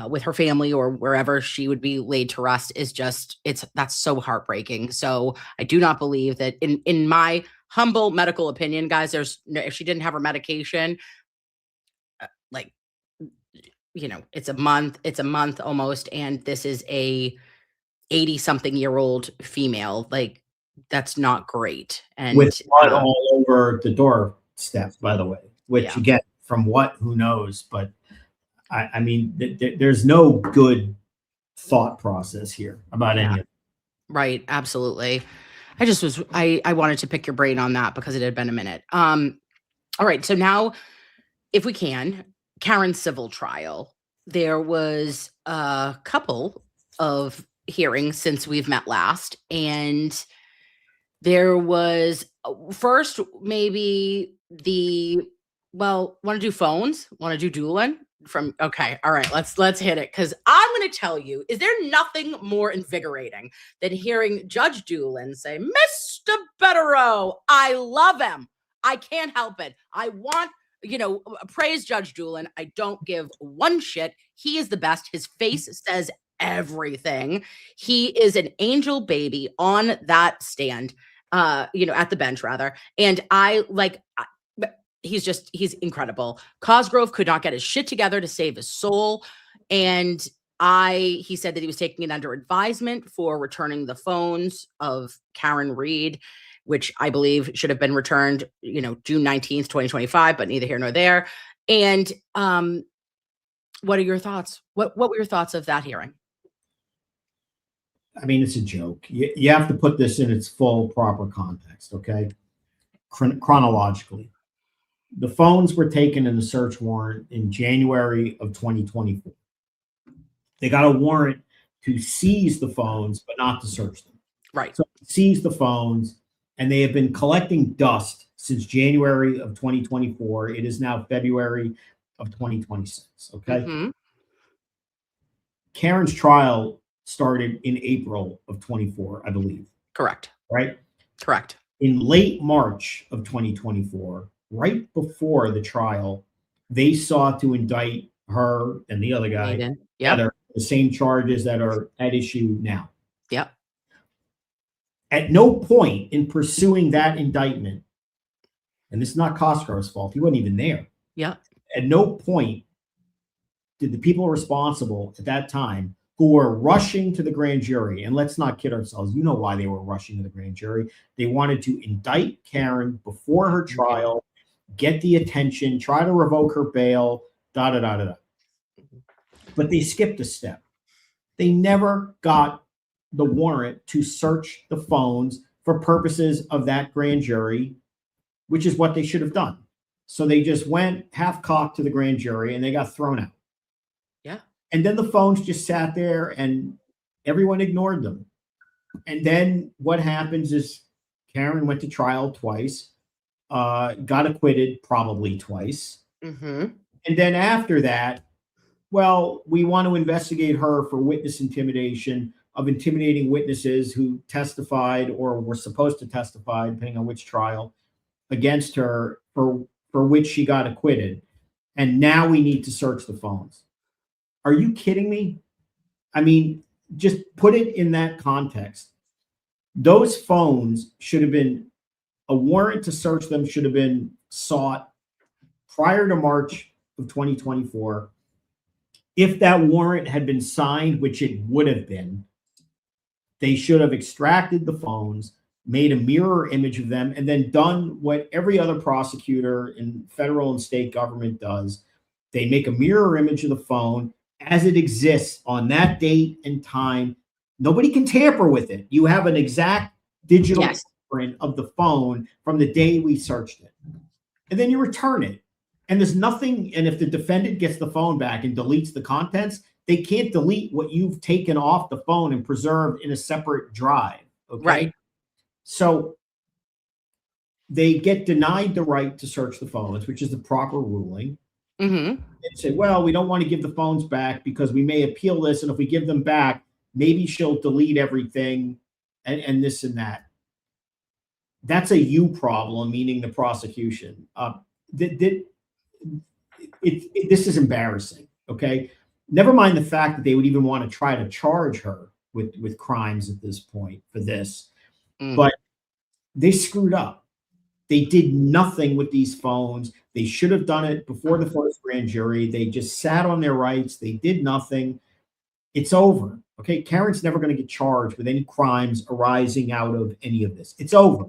with her family or wherever she would be laid to rest is just, that's so heartbreaking. So I do not believe that, in my humble medical opinion, guys, if she didn't have her medication, like, it's a month almost, and this is a 80-something-year-old female. Like, that's not great. And with blood all over the doorstep, by the way, which Yeah. again, from who knows, but I mean, there's no good thought process here about any of it. Right, absolutely. I wanted to pick your brain on that because it had been a minute. All right, so now, if we can, Karen's civil trial. There was a couple of hearings since we've met last, and there was first maybe want to do phones? Want to do dueling? Okay, all right, let's hit it, because I'm going to tell you, is there nothing more invigorating than hearing Judge Doolin say, Mr. Bederow, I love him. I can't help it. I want, praise Judge Doolin. I don't give one shit. He is the best. His face says everything. He is an angel baby on that stand, at the bench rather. And he's incredible. Cosgrove could not get his shit together to save his soul. And he said that he was taking it under advisement for returning the phones of Karen Reed, which I believe should have been returned, June 19th, 2025, but neither here nor there. And what are your thoughts? What were your thoughts of that hearing? I mean, it's a joke. You have to put this in its full proper context, okay? Chronologically. The phones were taken in the search warrant in January of 2024. They got a warrant to seize the phones, but not to search them. Right. So seize the phones, and they have been collecting dust since January of 2024. It is now February of 2026. Okay. Mm-hmm. Karen's trial started in April of 24, I believe. Correct. Right? Correct. In late March of 2024, right before the trial, they sought to indict her and the other guy. Yeah. That are the same charges that are at issue now. Yep. At no point in pursuing that indictment, and this is not Cosgrove's fault, he wasn't even there. Yeah. At no point did the people responsible at that time, who were rushing to the grand jury, and let's not kid ourselves, you know why they were rushing to the grand jury. They wanted to indict Karen before her trial, get the attention, try to revoke her bail, da-da-da-da-da. But they skipped a step. They never got the warrant to search the phones for purposes of that grand jury, which is what they should have done. So they just went half-cocked to the grand jury, and they got thrown out. Yeah. And then the phones just sat there, and everyone ignored them. And then what happens is Karen went to trial twice, got acquitted probably twice. Mm-hmm. And then after that, well, we want to investigate her for witness intimidation, of intimidating witnesses who testified or were supposed to testify, depending on which trial, against her, for which she got acquitted. And now we need to search the phones. Are you kidding me? I mean, just put it in that context. Those phones should have been, a warrant to search them should have been sought prior to March of 2024. If that warrant had been signed, which it would have been, they should have extracted the phones, made a mirror image of them, and then done what every other prosecutor in federal and state government does. They make a mirror image of the phone as it exists on that date and time. Nobody can tamper with it. You have an exact digital Yes. print of the phone from the day we searched it. And then you return it. And there's nothing, and if the defendant gets the phone back and deletes the contents, they can't delete what you've taken off the phone and preserved in a separate drive. Okay. Right. So they get denied the right to search the phones, which is the proper ruling. Mm-hmm. And say, well, we don't want to give the phones back because we may appeal this. And if we give them back, maybe she'll delete everything and this and that. That's a you problem, meaning the prosecution. This is embarrassing. Okay. Never mind the fact that they would even want to try to charge her with crimes at this point for this, but they screwed up. They did nothing with these phones. They should have done it before the first grand jury. They just sat on their rights. They did nothing. It's over. Okay. Karen's never going to get charged with any crimes arising out of any of this. It's over.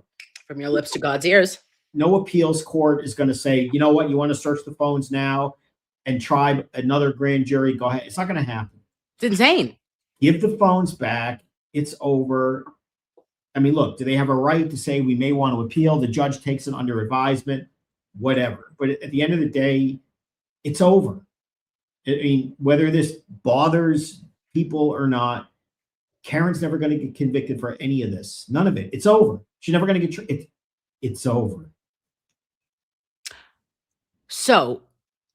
From your lips to God's ears. No appeals court is going to say, you know what, you want to search the phones now and try another grand jury. Go ahead. It's not going to happen. It's insane. Give the phones back. It's over. I mean, look, do they have a right to say we may want to appeal? The judge takes it under advisement, whatever. But at the end of the day, it's over. I mean, whether this bothers people or not, Karen's never going to get convicted for any of this. None of it. It's over. She's never going to get it's over. So,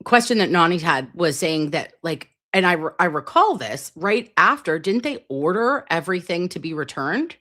question that Nani had was saying that, like, and I recall this right after, didn't they order everything to be returned?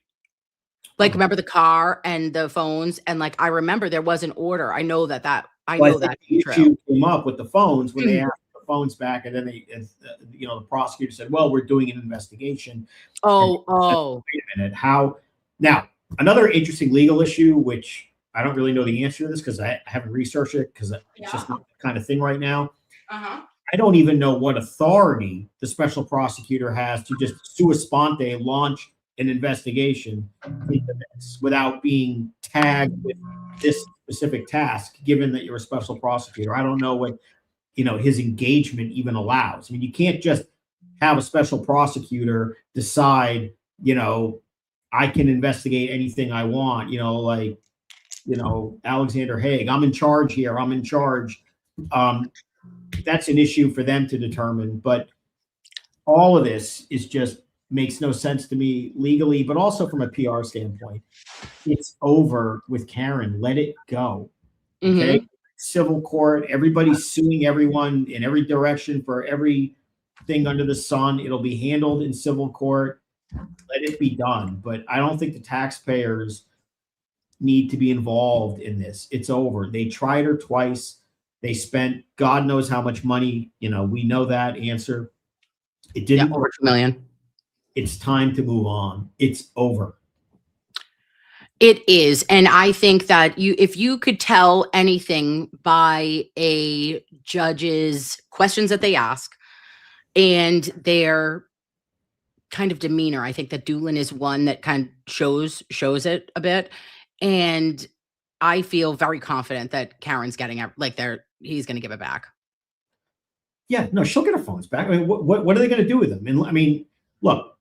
Like, remember the car and the phones, and like I remember there was an order. I know that I know think that the true. issue came up with the phones when they asked the phones back, and then the prosecutor said, "Well, we're doing an investigation." Oh. Wait a minute. How now? Another interesting legal issue, which I don't really know the answer to this because I haven't researched it because it's just not the kind of thing right now. I don't even know what authority the special prosecutor has to just sua sponte launch an investigation into this without being tagged with this specific task, given that you're a special prosecutor. I don't know what his engagement even allows. I mean, you can't just have a special prosecutor decide, I can investigate anything I want, Alexander Haig, I'm in charge here. I'm in charge. That's an issue for them to determine. But all of this is just makes no sense to me legally, but also from a PR standpoint. It's over with Karen. Let it go. Okay. Civil court. Everybody's suing everyone in every direction for everything under the sun. It'll be handled in civil court. Let it be done. But I don't think the taxpayers need to be involved in this. It's over. They tried her twice. They spent God knows how much money. We know that answer. It didn't over $2 million. It's time to move on. It's over. It is. And I think that if you could tell anything by a judge's questions that they ask and their kind of demeanor, I think that Doolin is one that kind of shows it a bit. And I feel very confident that Karen's getting he's going to give it back. Yeah, no, she'll get her phones back. I mean, what are they going to do with them? And I mean, look,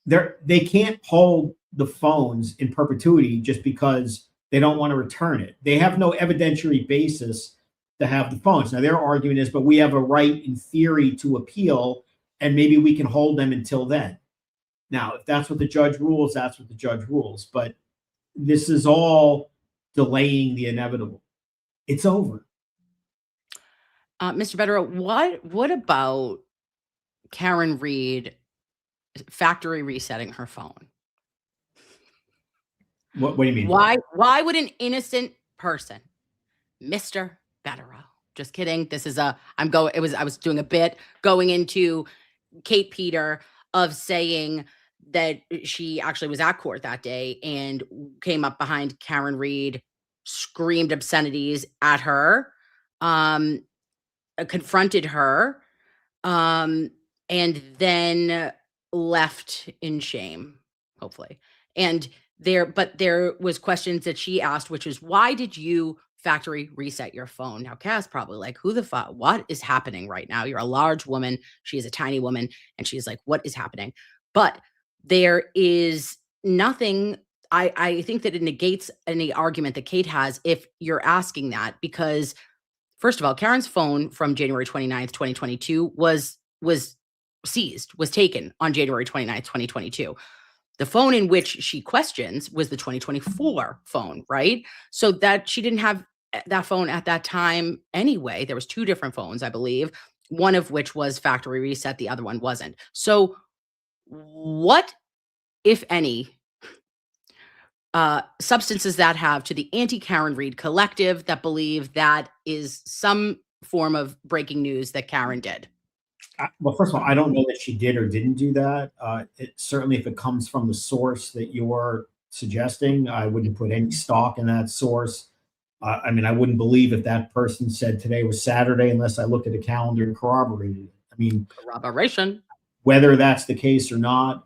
they can't hold the phones in perpetuity just because they don't want to return it. They have no evidentiary basis to have the phones. Now their argument is, but we have a right in theory to appeal, and maybe we can hold them until then. Now, if that's what the judge rules, that's what the judge rules. But this is all delaying the inevitable. It's over. Mr. Bederow, what about Karen Reed factory resetting her phone? What do you mean? Why would an innocent person, Mr. Bederow? Just kidding. I was doing a bit going into Kate Peter of saying that she actually was at court that day and came up behind Karen Reed, screamed obscenities at her, confronted her, and then left in shame, hopefully. And there was questions that she asked, which is, why did you factory reset your phone? Now, Cass probably like, who the fuck, what is happening right now? You're a large woman. She is a tiny woman. And she's like, what is happening? But there is nothing I think that it negates any argument that Kate has if you're asking that, because first of all, Karen's phone from January 29th, 2022 was seized, was taken on January 29th, 2022. The phone in which she questions was the 2024 phone, right? So that she didn't have that phone at that time anyway. There was 2 different phones, I believe, one of which was factory reset, the other one wasn't. So what, if any, substances that have to the anti-Karen Reed collective that believe that is some form of breaking news that Karen did? Well, first of all, I don't know that she did or didn't do that. Certainly, if it comes from the source that you're suggesting, I wouldn't put any stock in that source. I mean, I wouldn't believe if that person said today was Saturday unless I looked at a calendar and corroborated it. I mean, Corroboration. whether that's the case or not,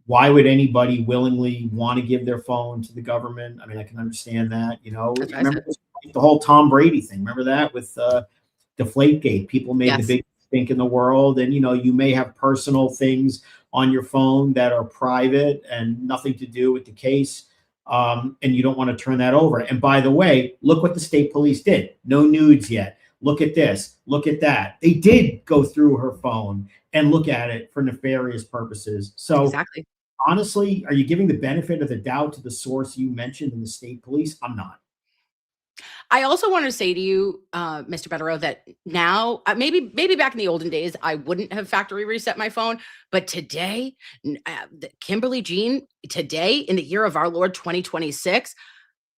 why would anybody willingly want to give their phone to the government? I mean, I can understand that. That's what I Remember said. the whole Tom Brady thing? Remember that with Deflategate? People made the Yes. big stink in the world, and you may have personal things on your phone that are private and nothing to do with the case, and you don't want to turn that over. And by the way, look what the state police did. No nudes yet. Look at this. Look at that. They did go through her phone and look at it for nefarious purposes. So Exactly. honestly, are you giving the benefit of the doubt to the source you mentioned in the state police? I'm not. I also want to say to you, Mr. Bederow, that now maybe back in the olden days, I wouldn't have factory reset my phone, but today, Kimberly Jean, today in the year of our Lord 2026,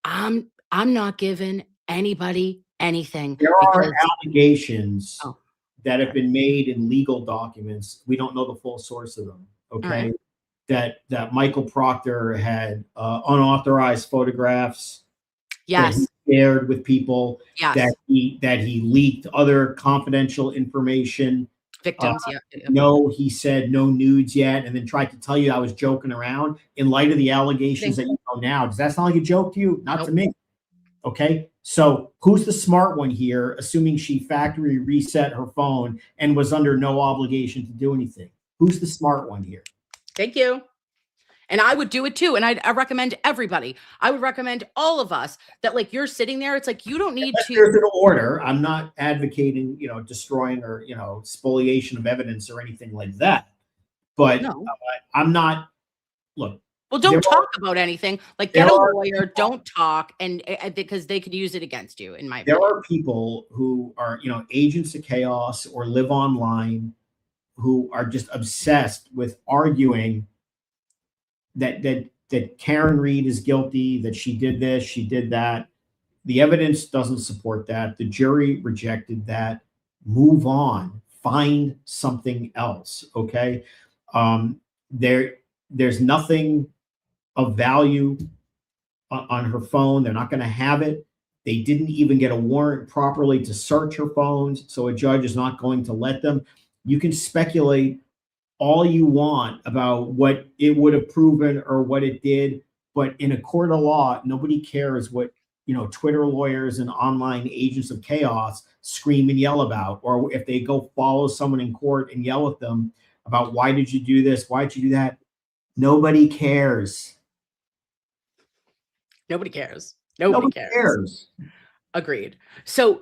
I'm not giving anybody anything. There are because allegations Oh, that have been made in legal documents. We don't know the full source of them. Okay. right. That Michael Proctor had unauthorized photographs that Yes, he shared with people, yes, that he leaked other confidential information. victims. Yeah, No, he said no nudes yet, and then tried to tell you I was joking around. In light of the allegations that you know now, does that sound like a joke to you? Not to Nope. me. Okay, so who's the smart one here, assuming she factory reset her phone and was under no obligation to do anything? Who's the smart one here? Thank you. And I would do it too. And I recommend everybody. I would recommend all of us that, like, you're sitting there. It's like you don't need Unless to. there's an order. I'm not advocating, destroying or spoliation of evidence or anything like that. But No. I'm not. Look, Well, there don't are- talk about anything. Like, get there a are lawyer. people- Don't talk, and because they could use it against you. In my there opinion. are people who are agents of chaos or live online who are just obsessed with arguing that Karen Reed is guilty, that she did this, she did that. The evidence doesn't support that. The jury rejected that. Move on. Find something else. Okay. There's nothing of value on her phone. They're not going to have it. They didn't even get a warrant properly to search her phones, so a judge is not going to let them. You can speculate all you want about what it would have proven or what it did, but in a court of law, nobody cares what Twitter lawyers and online agents of chaos scream and yell about, or if they go follow someone in court and yell at them about why did you do this, why did you do that. Nobody cares. Nobody cares. Nobody cares. cares. Agreed. So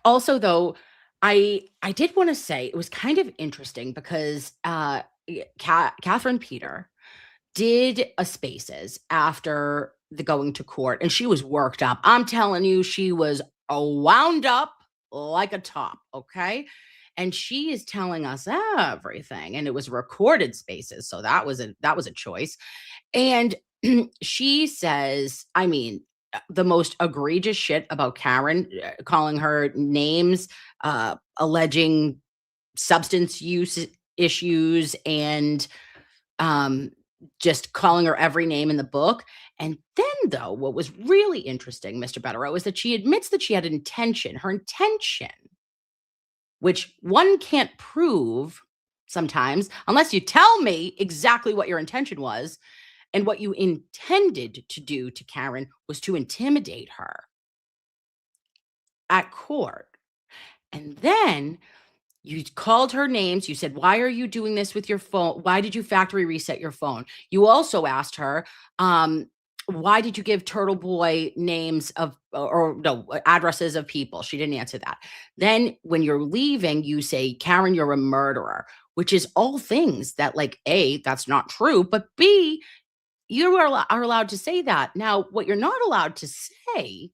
also though, I did want to say it was kind of interesting because Catherine Peter did a spaces after the going to court, and she was worked up. I'm telling you, she was wound up like a top. Okay. And she is telling us everything, and it was recorded spaces. So that was a choice. And she says, I mean, the most egregious shit about Karen, calling her names, alleging substance use issues, and just calling her every name in the book. And then, though, what was really interesting, Mr. Bederow, is that she admits that she had intention. Her intention, which one can't prove sometimes unless you tell me exactly what your intention was. And what you intended to do to Karen was to intimidate her at court. And then You called her names. You said, why are you doing this with your phone? Why did you factory reset your phone? You also asked her, why did you give Turtle Boy names of, or no, addresses of people? She didn't answer that. Then when you're leaving, you say, Karen, you're a murderer, which is all things that, like, A, that's not true, but B, you are allowed to say that. Now, what you're not allowed to say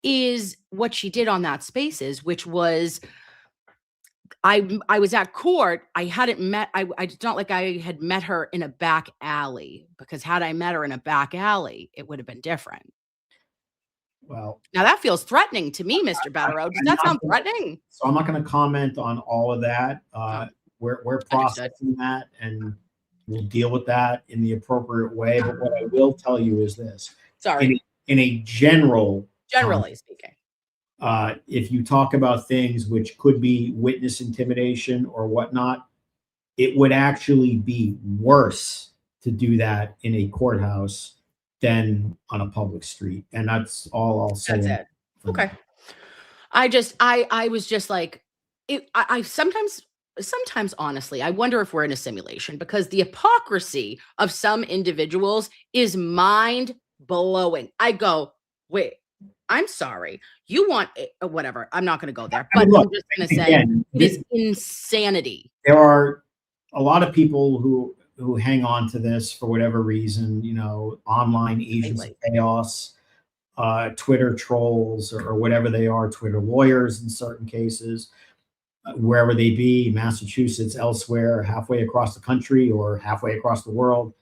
is what she did on that Spaces, which was, I was at court. I hadn't met, it's not like I had met her in a back alley, because had I met her in a back alley, it would have been different. Well, Now that feels threatening to me, Mr. Bederow. Does that sound threatening? so I'm not going to comment on all of that. We're Understood. processing that, and we'll deal with that in the appropriate way. But what I will tell you is this: Sorry. in a generally speaking, if you talk about things which could be witness intimidation or whatnot, it would actually be worse to do that in a courthouse than on a public street. And that's all I'll say. That's it. Okay. Now. I was just like, I sometimes honestly, I wonder if we're in a simulation, because the hypocrisy of some individuals is mind blowing. I go, wait, I'm sorry. You want whatever. I'm not going to go there, but look, I'm just going to say it is insanity. There are a lot of people who hang on to this for whatever reason, online agents of chaos, Twitter trolls, or whatever they are, Twitter lawyers in certain cases, wherever they be, Massachusetts, elsewhere, halfway across the country or halfway across the world.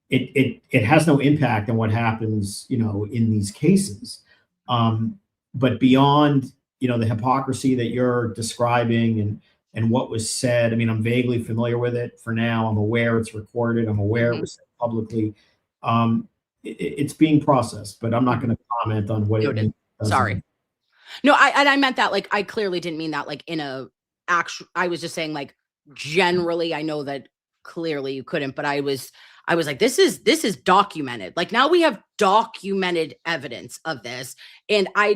It has no impact on what happens, in these cases. But beyond, the hypocrisy that you're describing and what was said, I mean, I'm vaguely familiar with it for now. I'm aware it's recorded. I'm aware it was said publicly. It's being processed, but I'm not going to comment on what it means. Sorry. No, I meant that, like, I clearly didn't mean that, like, in a actual, I was just saying, like, generally, I know that clearly you couldn't, but I was like, this is documented. Like, now we have documented evidence of this. And I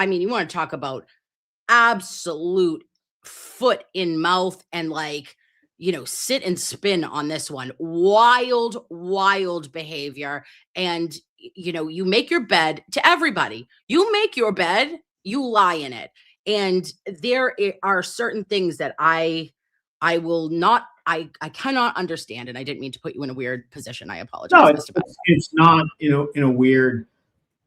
mean, you want to talk about absolute foot in mouth and, like, sit and spin on this one. Wild behavior. And, you make your bed to everybody. You make your bed, you lie in it. And there are certain things that I will not, I cannot understand. And I didn't mean to put you in a weird position. I apologize. No, it's not, in a weird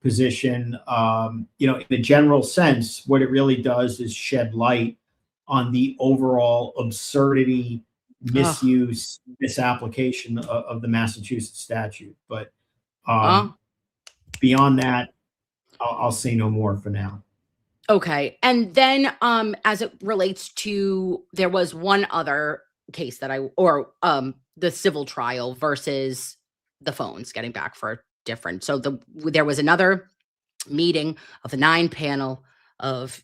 position. In a general sense, what it really does is shed light on the overall absurdity, misuse, misapplication of the Massachusetts statute. But beyond that, I'll say no more for now. Okay. And then as it relates to, there was one other case that the civil trial versus the phones, getting back for different. So there was another meeting of the 9 panel of,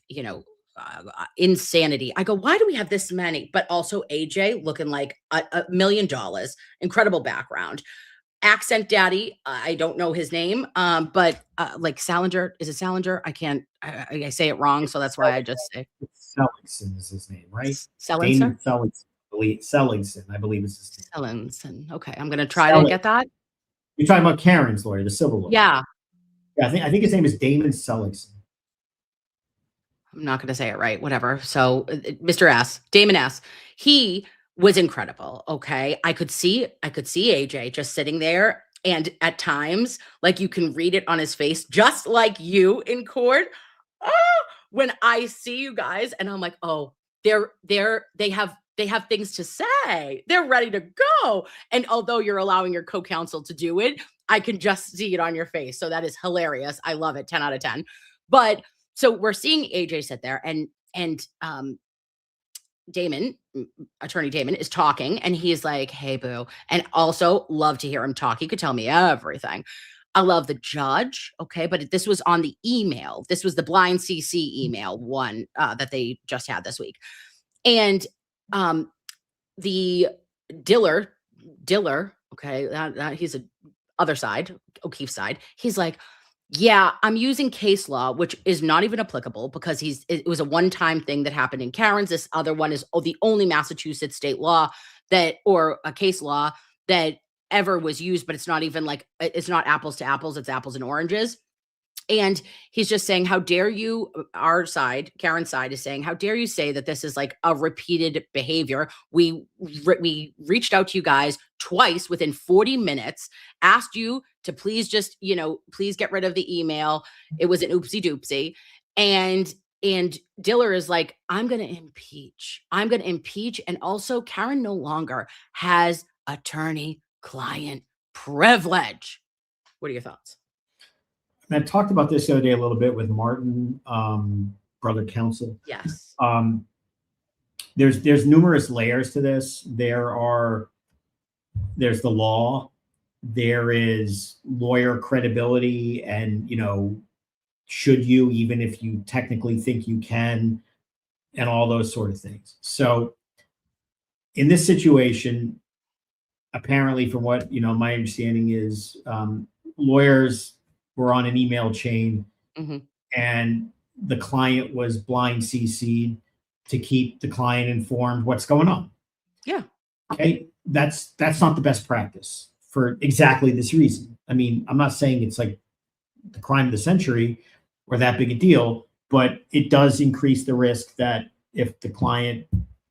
insanity. I go, why do we have this many? But also AJ looking like $1 million, incredible background. Accent daddy, I don't know his name, but like Salinger, is it Salinger? I say it wrong, so that's why I just say Seligson is his name, right? Seligson? Seligson, I believe is his name. Seligson. Okay, I'm gonna try to get that. You're talking about Karen's lawyer, the civil lawyer. Yeah. I think his name is Damon Seligson. I'm not gonna say it right. Whatever. So, Mr. S, Damon S, he was incredible. Okay. I could see AJ just sitting there. And at times, like, you can read it on his face, just like you in court. When I see you guys and I'm like, oh, they have things to say. They're ready to go. And although you're allowing your co-counsel to do it, I can just see it on your face. So that is hilarious. I love it. 10 out of 10. But so we're seeing AJ sit there and Damon, attorney Damon, is talking, and he's like, hey, boo. And also love to hear him talk. He could tell me everything. I love the judge. Okay. But this was on the email. This was the blind CC email one that they just had this week. And the Diller, okay, he's a other side, O'Keefe's side. He's like, Yeah, I'm using case law, which is not even applicable because it was a one-time thing that happened in Karen's. This other one is the only Massachusetts state law or a case law that ever was used, but it's not even like, it's not apples to apples, it's apples and oranges. And he's just saying, how dare you, our side, Karen's side is saying, how dare you say that this is like a repeated behavior? We reached out to you guys twice within 40 minutes, asked you to please just, please get rid of the email. It was an oopsie doopsie. And Diller is like, I'm going to impeach. And also Karen no longer has attorney-client privilege. What are your thoughts? And I talked about this the other day a little bit with Martin, brother counsel. Yes. There's numerous layers to this. There's the law. There is lawyer credibility, and should you, even if you technically think you can, and all those sort of things. So in this situation, apparently, from what my understanding is, lawyers were on an email chain, and the client was blind CC'd to keep the client informed what's going on. Yeah. Okay. That's not the best practice for exactly this reason. I mean, I'm not saying it's like the crime of the century or that big a deal, but it does increase the risk that if the client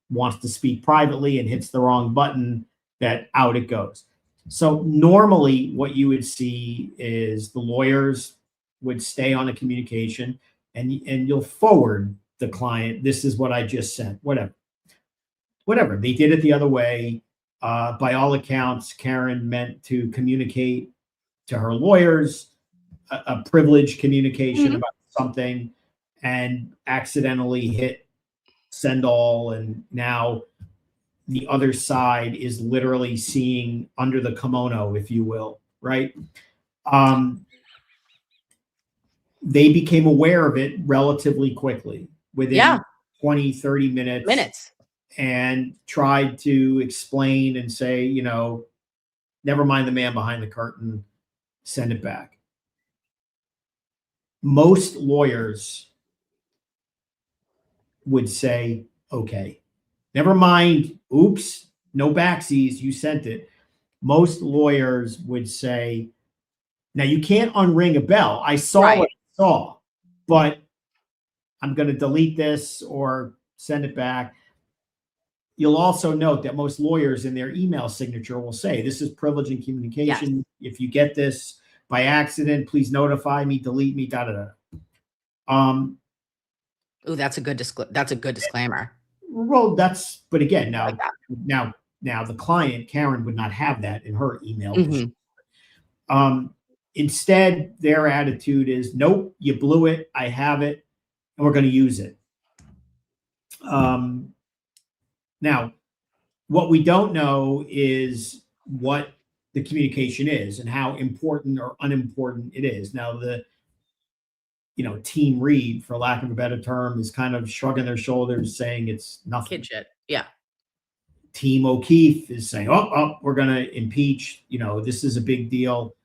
wants to speak privately and hits the wrong button, that out it goes. So normally what you would see is the lawyers would stay on a communication and you'll forward the client, this is what I just sent, whatever. They did it the other way. By all accounts, Karen meant to communicate to her lawyers a privileged communication about something and accidentally hit send all, and now the other side is literally seeing under the kimono, if you will, right? They became aware of it relatively quickly, within 20, 30 minutes, and tried to explain and say, never mind the man behind the curtain, send it back. Most lawyers would say, okay, never mind, oops, no backsies, you sent it. Most lawyers would say, now you can't unring a bell. I saw what I saw, but I'm going to delete this or send it back. You'll also note that most lawyers in their email signature will say, this is privilege in communication. Yes. If you get this by accident, please notify me, delete me, da-da-da. Oh, that's a good disclaimer. Well, but again, now the client, Karen, would not have that in her email. Instead, their attitude is, nope, you blew it. I have it, and we're going to use it. Now, what we don't know is what the communication is and how important or unimportant it is. Now, Team Reed, for lack of a better term, is kind of shrugging their shoulders, saying it's nothing. Kid shit. Yeah. Team O'Keefe is saying, oh, we're going to impeach. This is a big deal.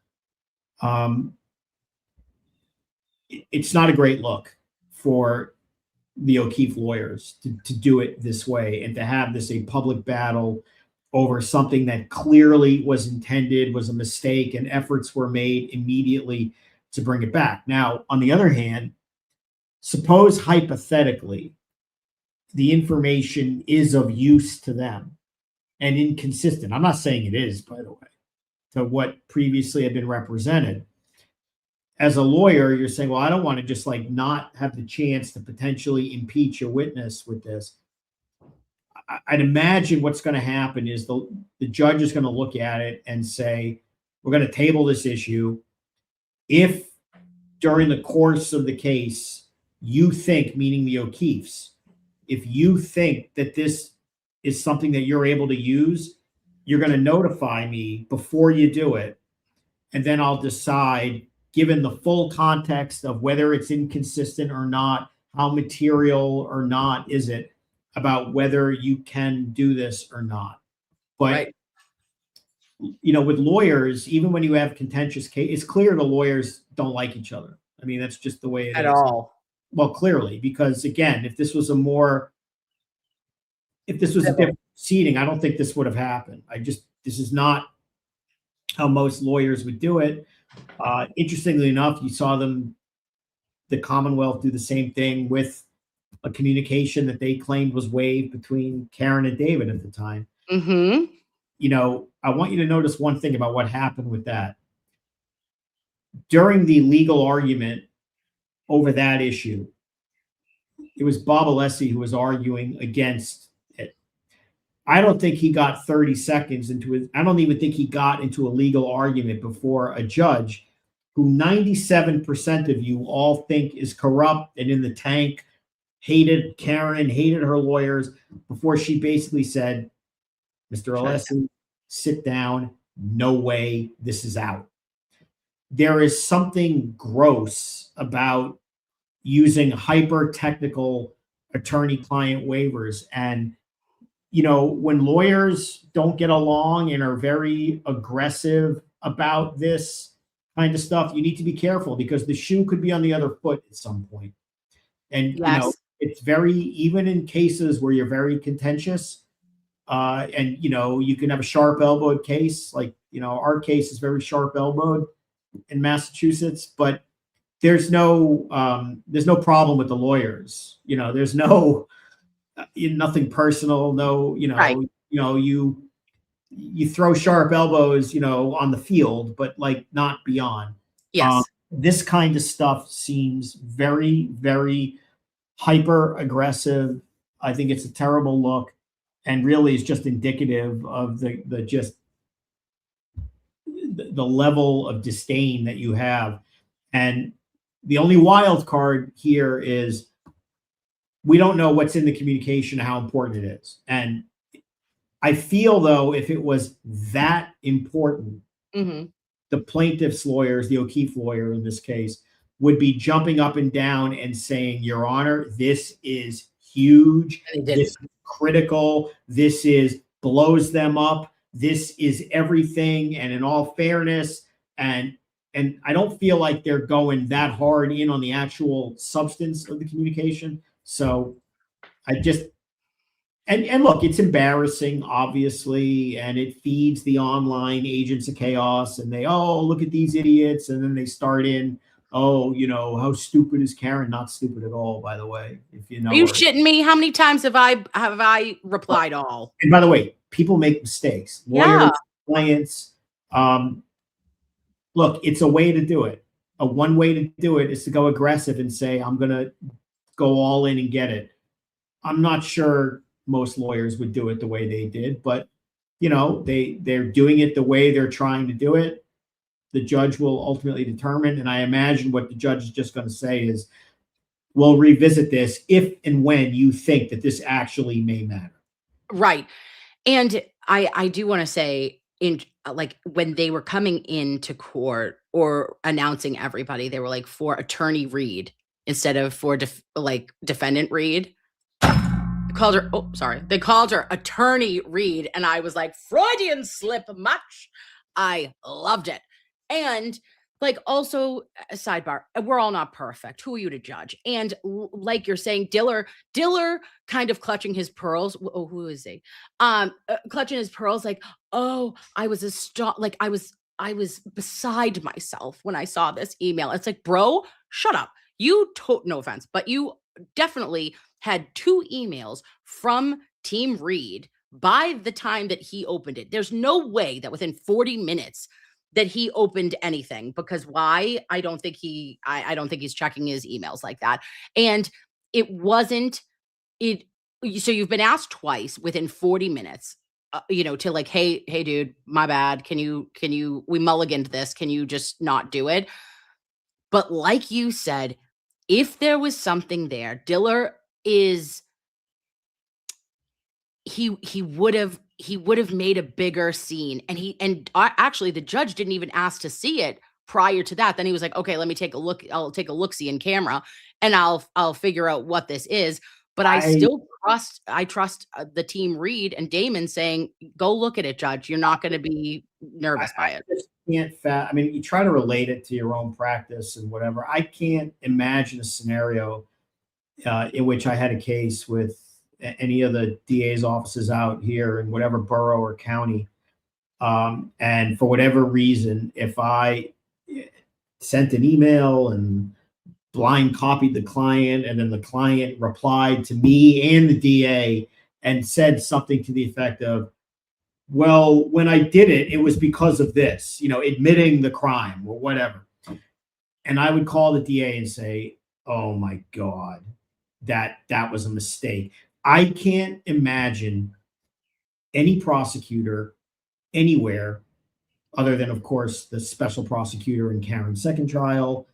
It's not a great look for the O'Keefe lawyers to do it this way and to have this a public battle over something that clearly was intended, was a mistake, and efforts were made immediately to bring it back. Now, on the other hand, suppose hypothetically the information is of use to them and inconsistent. I'm not saying it is, by the way, to what previously had been represented. As a lawyer, you're saying, well, I don't want to just not have the chance to potentially impeach a witness with this. I'd imagine what's going to happen is the judge is going to look at it and say, we're going to table this issue. If during the course of the case, you think, meaning the O'Keefes, if you think that this is something that you're able to use, you're going to notify me before you do it. And then I'll decide, given the full context of whether it's inconsistent or not, how material or not is it, about whether you can do this or not. But with lawyers, even when you have contentious case, it's clear the lawyers don't like each other. I mean, that's just the way it At is. all. Well, clearly, because again, if this was a different proceeding, I don't think this would have happened. This is not how most lawyers would do it. Interestingly enough, you saw the Commonwealth do the same thing with a communication that they claimed was waived between Karen and David at the time. Mm-hmm. I want you to notice one thing about what happened with that. During the legal argument over that issue, it was Bob Alessi who was arguing against it. I don't think he got 30 seconds into it. I don't even think he got into a legal argument before a judge who 97% of you all think is corrupt and in the tank, hated Karen, hated her lawyers, before she basically said, Mr. Alessi, sit down. No way, this is out. There is something gross about using hyper-technical attorney-client waivers. And, when lawyers don't get along and are very aggressive about this kind of stuff, you need to be careful because the shoe could be on the other foot at some point. And, Yes. it's even in cases where you're very contentious, and, you can have a sharp-elbowed case. Like, our case is very sharp-elbowed in Massachusetts, but there's no problem with the lawyers. There's no nothing personal. No, Right. you throw sharp elbows, on the field, but like not beyond. Yes. This kind of stuff seems very, very hyper aggressive. I think it's a terrible look, and really is just indicative of the level of disdain that you have. And the only wild card here is we don't know what's in the communication, how important it is. And I feel, though, if it was that important, Mm-hmm. the plaintiff's lawyers, the O'Keefe lawyer in this case, would be jumping up and down and saying, Your Honor, this is huge. This is critical. This blows them up. This is everything. And in all fairness, and I don't feel like they're going that hard in on the actual substance of the communication. So I just, and look, it's embarrassing, obviously, and it feeds the online agents of chaos, and they, look at these idiots. And then they start in, how stupid is Karen? Not stupid at all, by the way. If you know, Are you shitting me? How many times have I replied all? And by the way, people make mistakes. Lawyers, clients. Look, it's a way to do it. One way to do it is to go aggressive and say, I'm going to go all in and get it. I'm not sure most lawyers would do it the way they did, but they're doing it the way they're trying to do it. The judge will ultimately determine. And I imagine what the judge is just going to say is, we'll revisit this if and when you think that this actually may matter. Right. And I do want to say, when they were coming into court or announcing everybody, they were like, for attorney Reed instead of for defendant Reed. They called her attorney Reed, and I was like, Freudian slip much. I loved it. And also a sidebar, we're all not perfect. Who are you to judge? And like you're saying, Diller kind of clutching his pearls. Oh, who is he? Clutching his pearls, I was beside myself when I saw this email. It's like, bro, shut up. No offense, but you definitely had 2 emails from Team Reed by the time that he opened it. There's no way that within 40 minutes that he opened anything, because why? I don't think he's checking his emails like that. And it wasn't it. So you've been asked twice within 40 minutes, to hey dude, my bad. Can you, we mulliganed this. Can you just not do it? But like you said, if there was something there, Diller is, he would have made a bigger scene. And actually the judge didn't even ask to see it prior to that. Then he was like, okay, let me take a look. I'll take a look-see in camera and I'll figure out what this is. But I still trust the team Reed and Damon saying, go look at it, Judge. You're not going to be nervous by it. Just can't I mean, you try to relate it to your own practice and whatever. I can't imagine a scenario in which I had a case with any of the DA's offices out here in whatever borough or county. And for whatever reason, if I sent an email and blind copied the client, and then the client replied to me and the DA and said something to the effect of, well, when I did it, it was because of this, admitting the crime or whatever. And I would call the DA and say, oh my God, that was a mistake. I can't imagine any prosecutor anywhere other than, of course, the special prosecutor in Karen's second trial,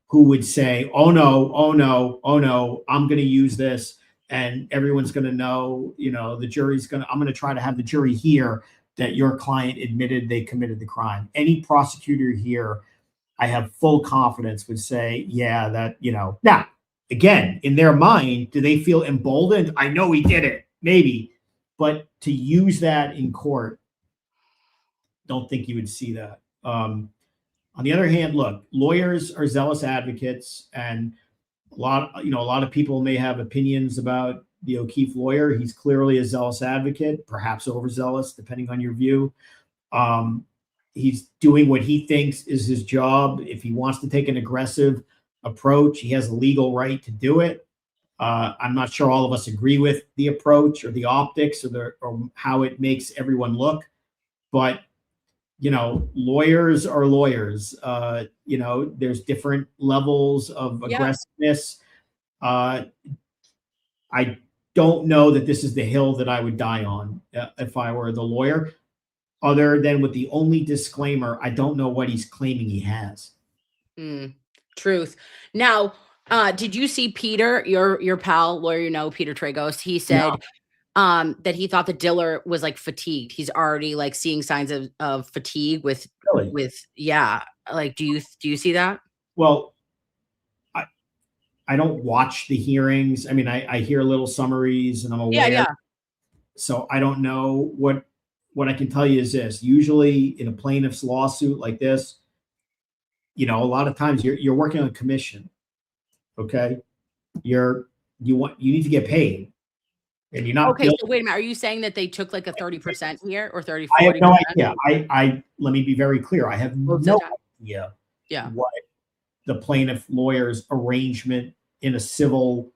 who would say, oh no, I'm going to use this and everyone's going to know, the jury's I'm going to try to have the jury hear that your client admitted they committed the crime. Any prosecutor here, I have full confidence, would say, yeah, that, now, again, in their mind, do they feel emboldened? I know he did it, maybe, but to use that in court, don't think you would see that. On the other hand, look, lawyers are zealous advocates, and a lot of people may have opinions about the O'Keefe lawyer. He's clearly a zealous advocate, perhaps overzealous, depending on your view. He's doing what he thinks is his job. If he wants to take an aggressive approach, he has a legal right to do it. I'm not sure all of us agree with the approach or the optics or how it makes everyone look, but lawyers are lawyers. There's different levels of aggressiveness. I don't know that this is the hill that I would die on if I were the lawyer, other than with the only disclaimer, I don't know what he's claiming he has. Truth. Now, did you see Peter, your pal, lawyer, Peter Tragos? He said that he thought the Diller was like fatigued. He's already like seeing signs of fatigue with like, do you see that? Well, I don't watch the hearings. I mean, I hear little summaries and I'm aware. Yeah. So I don't know. What I can tell you is this: usually in a plaintiff's lawsuit like this, a lot of times you're working on commission. Okay. You need to get paid. And you're not okay. So wait a minute. Are you saying that they took like a 30% here or 30? I have no idea. I let me be very clear. I have no idea what the plaintiff lawyer's arrangement in a civil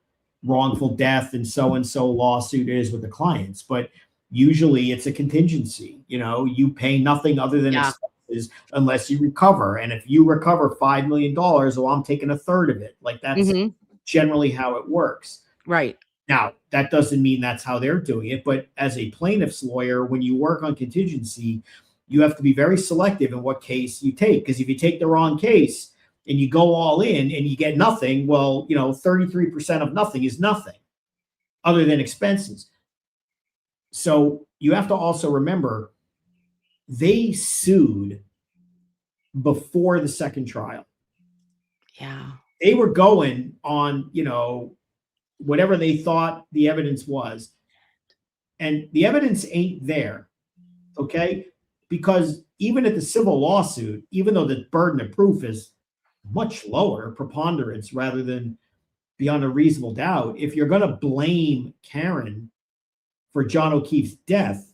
wrongful death and so lawsuit is with the clients, but usually it's a contingency. You pay nothing other than expenses unless you recover. And if you recover $5 million, well, I'm taking a third of it. Like that's generally how it works. Right. Now, that doesn't mean that's how they're doing it, but as a plaintiff's lawyer, when you work on contingency, you have to be very selective in what case you take. Because if you take the wrong case and you go all in and you get nothing, well, 33% of nothing is nothing other than expenses. So you have to also remember, they sued before the second trial. Yeah. They were going on, whatever they thought the evidence was. And the evidence ain't there, okay? Because even at the civil lawsuit, even though the burden of proof is much lower, preponderance rather than beyond a reasonable doubt, if you're going to blame Karen for John O'Keefe's death,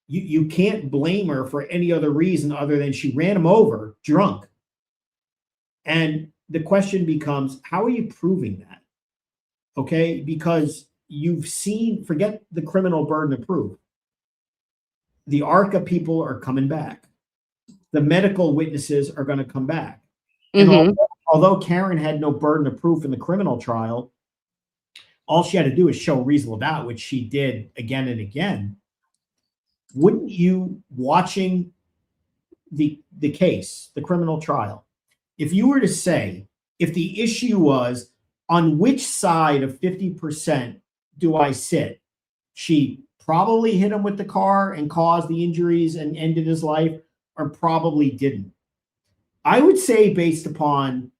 you can't blame her for any other reason other than she ran him over drunk. And the question becomes, how are you proving that? Okay, because you've seen, forget the criminal burden of proof. The ARCA people are coming back. The medical witnesses are going to come back. And although Karen had no burden of proof in the criminal trial, all she had to do is show reasonable doubt, which she did again and again. Wouldn't you, watching the case, the criminal trial, if you were to say, if the issue was, on which side of 50% do I sit? She probably hit him with the car and caused the injuries and ended his life, or probably didn't. I would say, based upon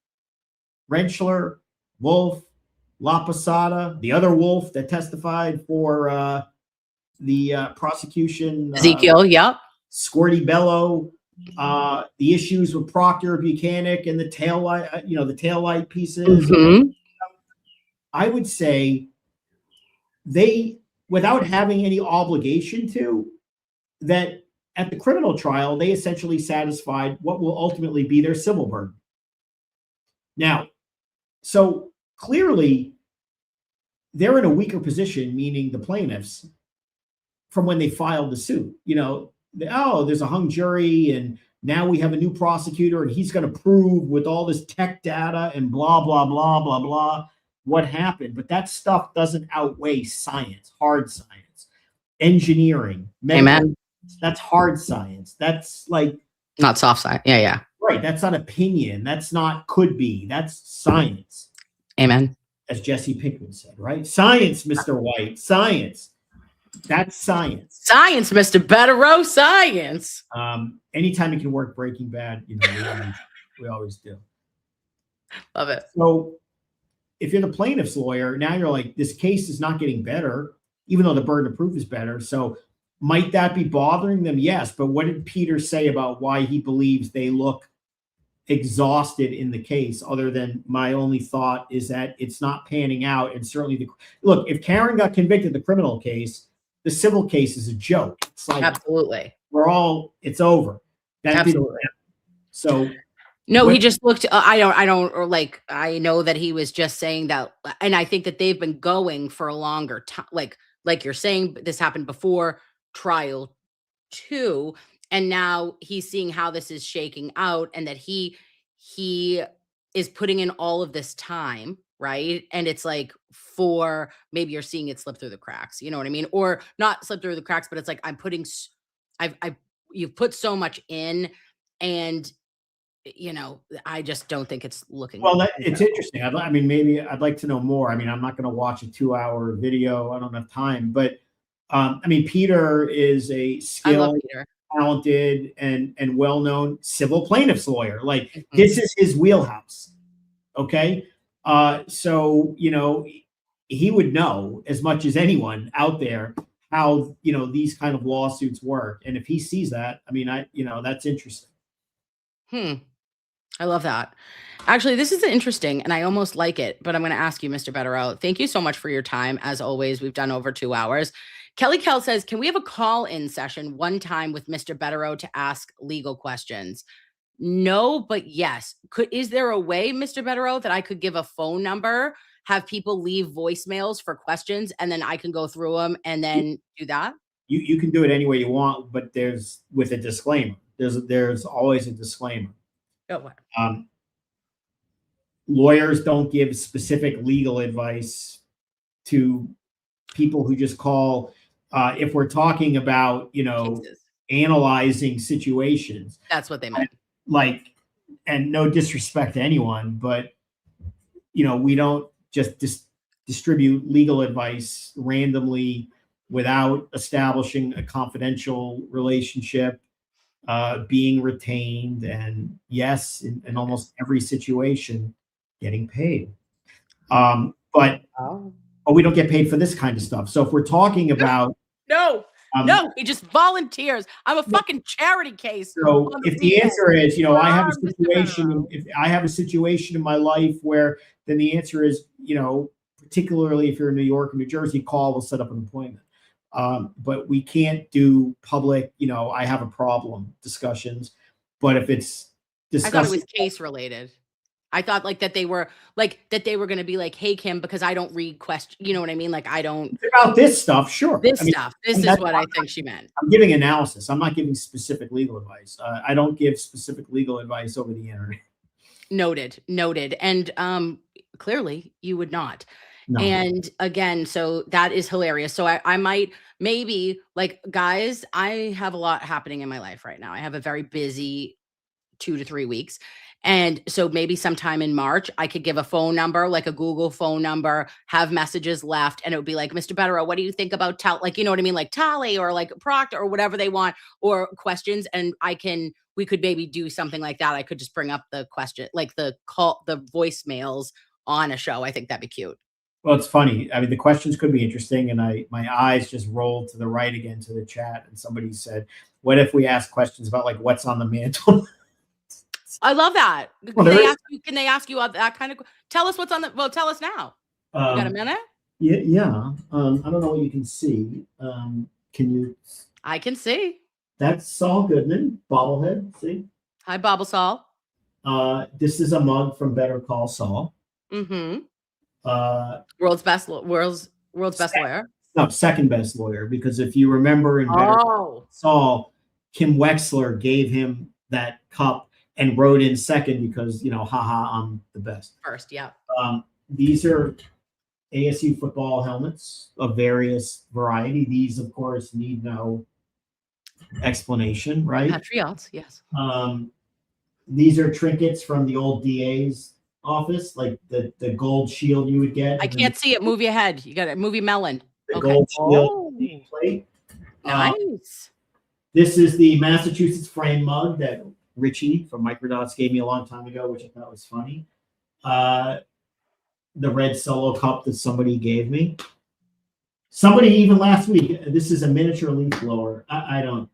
Rentschler, Wolf, La Posada, the other wolf that testified for the prosecution. Ezekiel, yep. Squirty Bello, the issues with Proctor Buchanan and the tail light, the tail light pieces. Mm-hmm. I would say they, without having any obligation to, that at the criminal trial, they essentially satisfied what will ultimately be their civil burden. Now, so clearly they're in a weaker position, meaning the plaintiffs, from when they filed the suit. There's a hung jury and now we have a new prosecutor and he's going to prove with all this tech data and blah, blah, blah, blah, blah, what happened. But that stuff doesn't outweigh science, hard science, engineering. Amen. That's hard science. That's like not soft science. Yeah. Right. That's not opinion. That's not could be. That's science. Amen. As Jesse Pinkman said, right? Science, Mr. White. Science. That's science. Science, Mr. Bederow, science. Anytime you can work Breaking Bad, we always do. Love it. So if you're the plaintiff's lawyer, now you're like, this case is not getting better, even though the burden of proof is better. So might that be bothering them? Yes. But what did Peter say about why he believes they look exhausted in the case, other than my only thought is that it's not panning out? And certainly look, if Karen got convicted in the criminal case, the civil case is a joke. It's like, absolutely, it's over. That absolutely. So no, he just looked, I know that he was just saying that. And I think that they've been going for a longer time. Like you're saying, this happened before trial 2. And now he's seeing how this is shaking out and that he is putting in all of this time, right? And it's like, for maybe you're seeing it slip through the cracks, you know what I mean? Or not slip through the cracks, but it's like, you've put so much in, and I just don't think it's looking well. It's interesting. Maybe I'd like to know more. I'm not going to watch a 2-hour video. I don't have time, but Peter is a skilled, talented, and well-known civil plaintiff's lawyer. Like this is his wheelhouse. Okay. So, he would know as much as anyone out there how, these kind of lawsuits work. And if he sees that, that's interesting. I love that. Actually, this is interesting and I almost like it, but I'm going to ask you, Mr. Bederow, thank you so much for your time. As always, we've done over 2 hours. Kelly Kell says, can we have a call-in session one time with Mr. Bederow to ask legal questions? No, but yes. Is there a way, Mr. Bederow, that I could give a phone number, have people leave voicemails for questions, and then I can go through them and then do that? You can do it any way you want, but there's with a disclaimer. There's always a disclaimer. Oh, lawyers don't give specific legal advice to people who just call. If we're talking about, cases, analyzing situations, that's what they meant. And no disrespect to anyone, but we don't just distribute legal advice randomly without establishing a confidential relationship, being retained, and yes, in almost every situation, getting paid. But we don't get paid for this kind of stuff. So if we're talking about no, he just volunteers. I'm a fucking charity case. So if the answer is, I have a situation, if I have a situation in my life where, then the answer is, particularly if you're in New York or New Jersey, call, we'll set up an appointment. But we can't do public, I have a problem discussions. But if it's discussing, I thought it was case related. I thought that they were going to be like, hey, Kim, because I don't read questions. You know what I mean? Like, I don't. About this stuff, sure. This is what I think she meant. I'm giving analysis. I'm not giving specific legal advice. I don't give specific legal advice over the internet. Noted. And clearly you would not. No. And again, so that is hilarious. So I might maybe guys, I have a lot happening in my life right now. I have a very busy 2 to 3 weeks. And so maybe sometime in March, I could give a phone number, like a Google phone number, have messages left. And it would be like, Mr. Bederow, what do you think about you know what I mean? Like Tally or like Proctor or whatever they want, or questions. And we could maybe do something like that. I could just bring up the question, like the voicemails on a show. I think that'd be cute. Well, it's funny. I mean, the questions could be interesting, and my eyes just rolled to the right again to the chat, and somebody said, "What if we ask questions about like what's on the mantle?" I love that. Well, Can they ask you that kind of? Tell us what's on the. Well, tell us now. You got a minute? Yeah. I don't know what you can see. Can you? I can see. That's Saul Goodman, bobblehead. See? Hi, Bobble Saul. This is a mug from Better Call Saul. Mm-hmm. World's best lawyer. No, second best lawyer, because if you remember in Better Call Saul, Kim Wexler gave him that cup and wrote in second because, haha, I'm the best. First, yeah. These are ASU football helmets of various variety. These, of course, need no explanation, right? Patriots, yes. These are trinkets from the old DA's office, like the gold shield you would get. I can't see it. Move your head. You got to move your melon. The gold shield plate. Nice. This is the Massachusetts frame mug that Richie from Microdots gave me a long time ago, which I thought was funny. The red Solo cup that somebody gave me. Somebody even last week. This is a miniature leaf blower. I don't,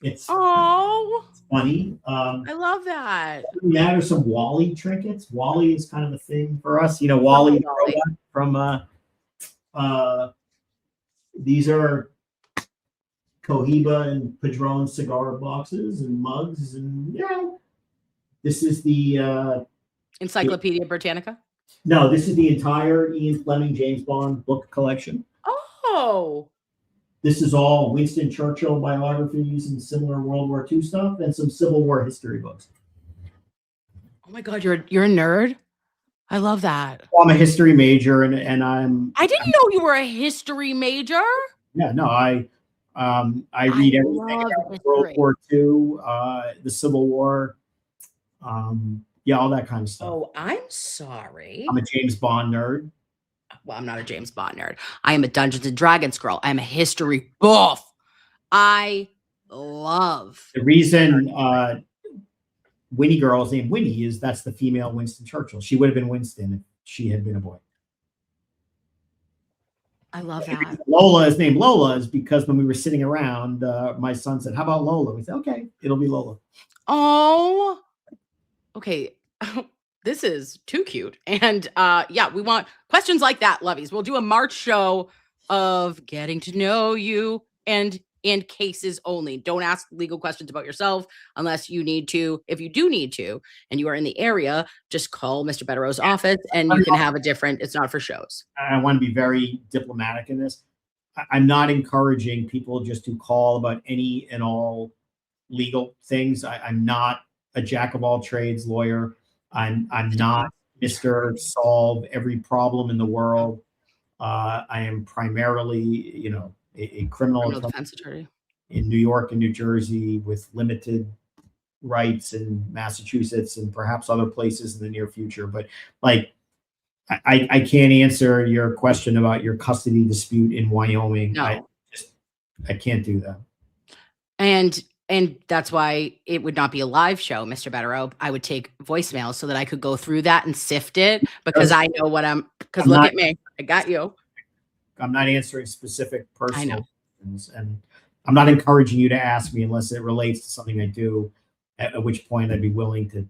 it's funny. I love that. We added some Wally trinkets. Wally is kind of a thing for us. Wally the robot from these are Cohiba and Padron cigar boxes and mugs, and this is the Encyclopedia Britannica. No, this is the entire Ian Fleming James Bond book collection. Oh. This is all Winston Churchill biographies and similar World War II stuff, and some Civil War history books. Oh my God, you're a nerd. I love that. Well, I'm a history major, and I didn't know you were a history major. Yeah, no, I read everything about World War II, the Civil War, all that kind of stuff. Oh, I'm sorry. I'm a James Bond nerd. Well, I'm not a James Bond nerd. I am a Dungeons and Dragons girl. I'm a history buff. I love the reason Winnie Girl is named Winnie is that's the female Winston Churchill. She would have been Winston if she had been a boy. I love that. Lola is named Lola is because when we were sitting around, my son said, "How about Lola?" We said, "Okay, it'll be Lola." Oh, okay. This is too cute. And we want questions like that, lovies. We'll do a March show of getting to know you and cases only. Don't ask legal questions about yourself unless you need to. If you do need to, and you are in the area, just call Mr. Bederow's office and you can have it's not for shows. I want to be very diplomatic in this. I'm not encouraging people just to call about any and all legal things. I'm not a jack of all trades lawyer. I'm not Mr. Solve every problem in the world. I am primarily, a criminal defense attorney in New York and New Jersey with limited rights in Massachusetts and perhaps other places in the near future. But I can't answer your question about your custody dispute in Wyoming. No. I can't do that. And that's why it would not be a live show, Mr. Bederow. I would take voicemails so that I could go through that and sift it because I know because look at me. I got you. I'm not answering specific personal questions, and I'm not encouraging you to ask me unless it relates to something I do, at which point I'd be willing to,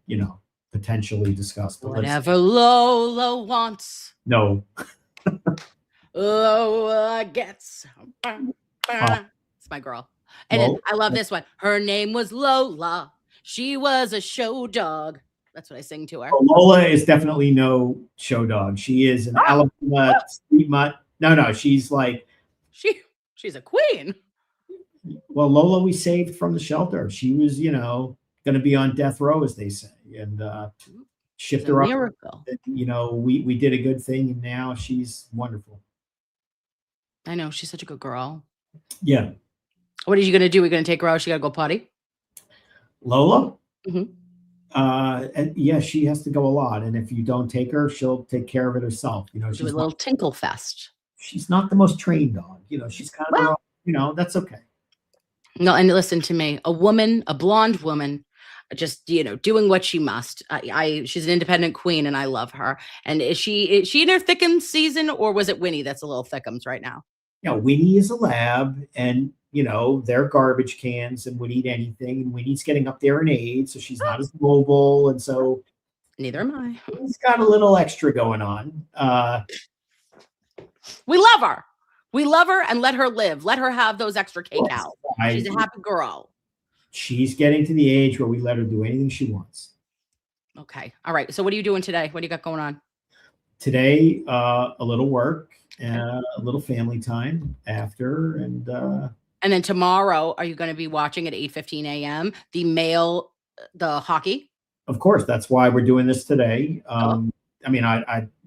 potentially discuss. But whatever Lola wants. No. Lola gets. It's my girl. And then I love this one. Her name was Lola. She was a show dog. That's what I sing to her. Well, Lola is definitely no show dog. She is an Alabama street mutt. No, she's like she's a queen. Well, Lola we saved from the shelter. She was, going to be on death row, as they say, and shipped her up. Miracle. We did a good thing, and now she's wonderful. I know she's such a good girl. Yeah. What are you going to do? We're going to take her out. She got to go potty. Lola? Mm-hmm. And she has to go a lot. And if you don't take her, she'll take care of it herself. She's a little tinkle fest. She's not the most trained dog. She's kind of, that's okay. No, and listen to me. A blonde woman, just, doing what she must. She's an independent queen and I love her. And is she in her thickums season, or was it Winnie that's a little thickums right now? Winnie is a lab, and they're garbage cans and would eat anything. And Winnie's getting up there in age, so she's not as mobile, and so neither am I. He's got a little extra going on. We love her. We love her, and let her live. Let her have those extra cake out. She's a happy girl. She's getting to the age where we let her do anything she wants. Okay. All right. So what are you doing today? What do you got going on? Today, a little work, a little family time after, and then tomorrow, are you going to be watching at 8:15 a.m. the hockey? Of course, that's why we're doing this today. I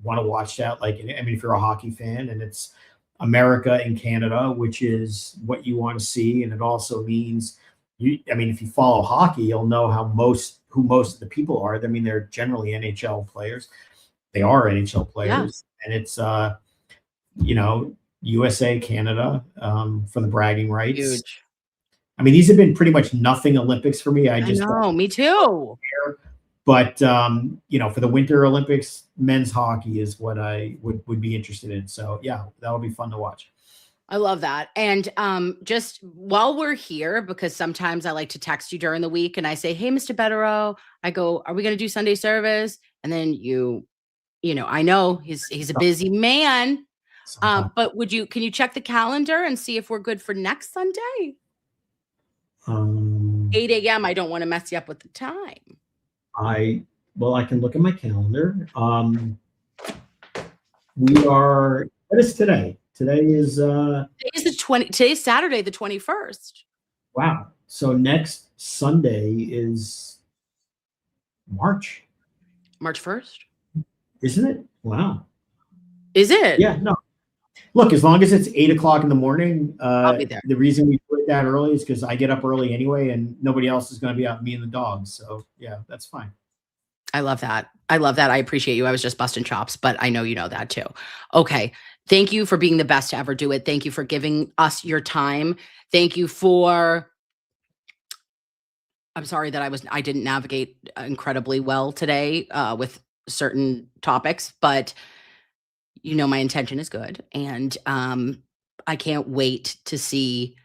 want to watch that. If you're a hockey fan, and it's America and Canada, which is what you want to see, and it also means if you follow hockey, you'll know who most of the people are. They're generally NHL players. They are NHL players, and it's USA, Canada for the bragging rights. Huge. These have been pretty much nothing Olympics for me. I know, me too. But for the Winter Olympics, men's hockey is what I would be interested in. So yeah, that'll be fun to watch. I love that. And just while we're here, because sometimes I like to text you during the week and I say, hey, Mr. Bederow, I go, are we going to do Sunday service? And then I know he's a busy man. But can you check the calendar and see if we're good for next Sunday? 8 a.m. I don't want to mess you up with the time. I can look at my calendar. What is today? Today is today's Saturday, the 21st. Wow. So next Sunday is March 1st. Isn't it? Wow. Is it? Yeah, no. Look, as long as it's 8 o'clock in the morning, I'll be there. The reason we do it that early is because I get up early anyway, and nobody else is going to be out, me and the dogs. So yeah, that's fine. I love that. I appreciate you. I was just busting chops, but I know you know that too. Okay. Thank you for being the best to ever do it. Thank you for giving us your time. Thank you for, I'm sorry that I didn't navigate incredibly well today with certain topics, but my intention is good. And I can't wait to see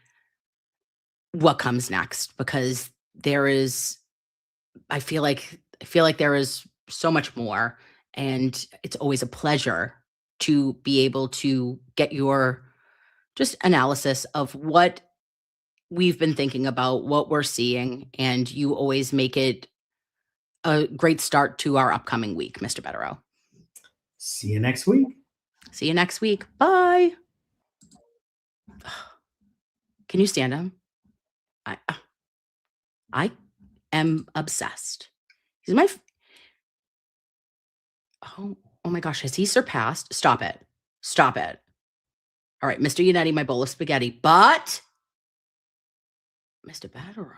what comes next, because I feel like there is so much more, and it's always a pleasure to be able to get your just analysis of what we've been thinking about, what we're seeing, and you always make it a great start to our upcoming week, Mr. Bederow. See you next week. See you next week. Bye. Can you stand him? I am obsessed. He's my oh my gosh, has he surpassed? Stop it. All right, Mr. Yannetti, my bowl of spaghetti, but Mr. Bederow,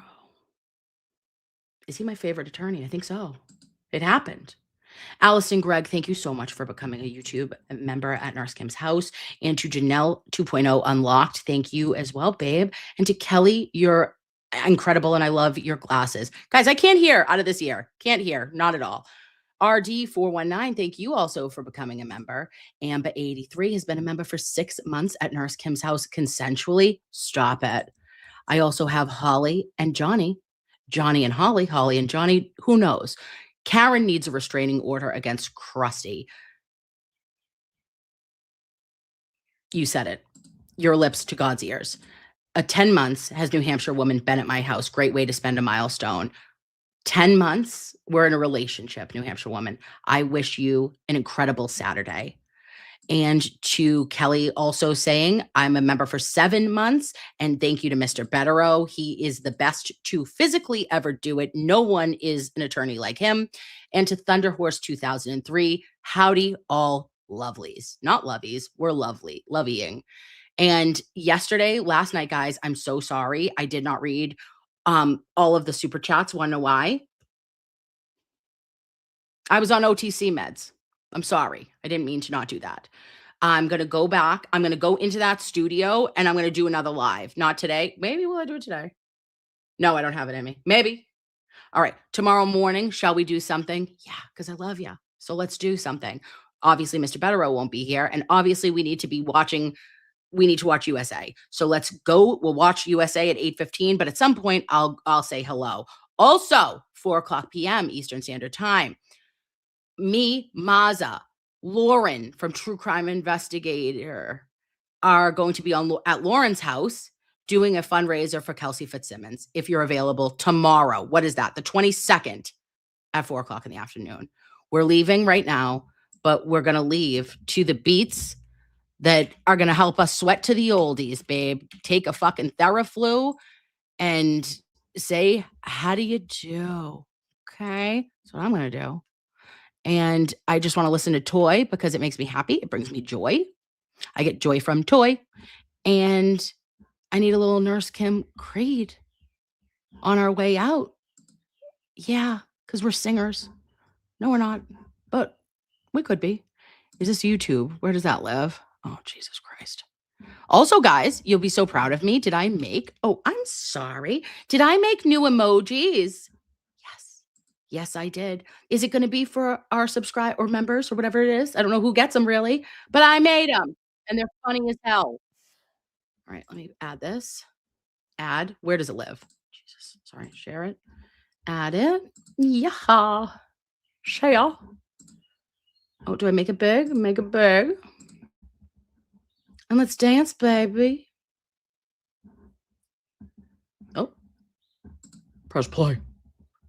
is he my favorite attorney? I think so. It happened. Allison Gregg, thank you so much for becoming a YouTube member at Nurse Kim's house. And to Janelle 2.0 Unlocked, thank you as well, babe. And to Kelly, you're incredible, and I love your glasses. Guys, I can't hear out of this ear. Can't hear, not at all. RD419, thank you also for becoming a member. Amba83 has been a member for 6 months at Nurse Kim's house consensually. Stop it. I also have Holly and Johnny. Johnny and Holly. Holly and Johnny. Who knows? Karen needs a restraining order against Krusty. You said it. Your lips to God's ears. 10 months has New Hampshire woman been at my house. Great way to spend a milestone. 10 months, we're in a relationship, New Hampshire woman. I wish you an incredible Saturday. And to Kelly also saying, I'm a member for 7 months. And thank you to Mr. Bederow. He is the best to physically ever do it. No one is an attorney like him. And to Thunderhorse 2003, howdy all lovelies. Not lovies, we're loveying. And last night, guys, I'm so sorry. I did not read all of the super chats. Want to know why? I was on OTC meds. I'm sorry. I didn't mean to not do that. I'm going to go back. I'm going to go into that studio and I'm going to do another live. Not today. Maybe will I do it today? No, I don't have it in me. Maybe. All right, tomorrow morning, shall we do something? Yeah, because I love you. So let's do something. Obviously, Mr. Bederow won't be here. And obviously, we need to watch USA. So let's go. We'll watch USA at 8:15. But at some point, I'll say hello. Also, 4:00 p.m. Eastern Standard Time. Me, Maza, Lauren from True Crime Investigator are going to be at Lauren's house doing a fundraiser for Kelsey Fitzsimmons. If you're available tomorrow, what is that? The 22nd at 4:00 in the afternoon. We're leaving right now, but we're going to leave to the beats that are going to help us sweat to the oldies, babe. Take a fucking Theraflu and say, how do you do? Okay. That's what I'm going to do. And I just want to listen to Toy because it makes me happy. It brings me joy. I get joy from Toy. And I need a little Nurse Kim Creed on our way out. Yeah, because we're singers. No, we're not. But we could be. Is this YouTube? Where does that live? Oh, Jesus Christ. Also, guys, you'll be so proud of me. Did I make new emojis? Yes, I did. Is it going to be for our subscribe or members or whatever it is? I don't know who gets them really, but I made them and they're funny as hell. All right, let me add this. Add. Where does it live? Jesus. Sorry. Share it. Add it. Yeah. Share. Oh, do I make it big? Make it big. And let's dance, baby. Oh. Press play.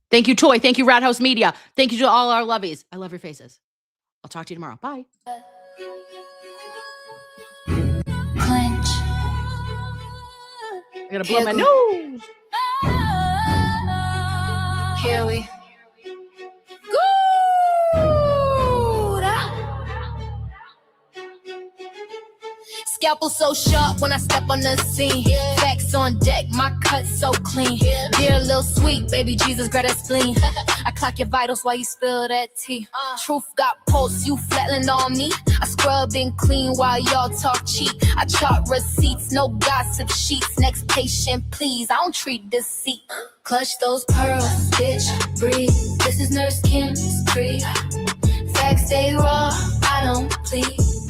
Thank you, Toy. Thank you, Radhouse Media. Thank you to all our lovies. I love your faces. I'll talk to you tomorrow. Bye. Clench. I gotta blow my nose. Here we Scalpel so sharp when I step on the scene. Facts on deck, my cut so clean. Dear little sweet, baby Jesus, grab that spleen. I clock your vitals while you spill that tea. Truth got pulse, you flatlined on me. I scrub and clean while y'all talk cheap. I chart receipts, no gossip sheets. Next patient, please, I don't treat deceit. Clutch those pearls, bitch, breathe. This is Nurse Kim's Creed. Facts stay raw, I don't plead.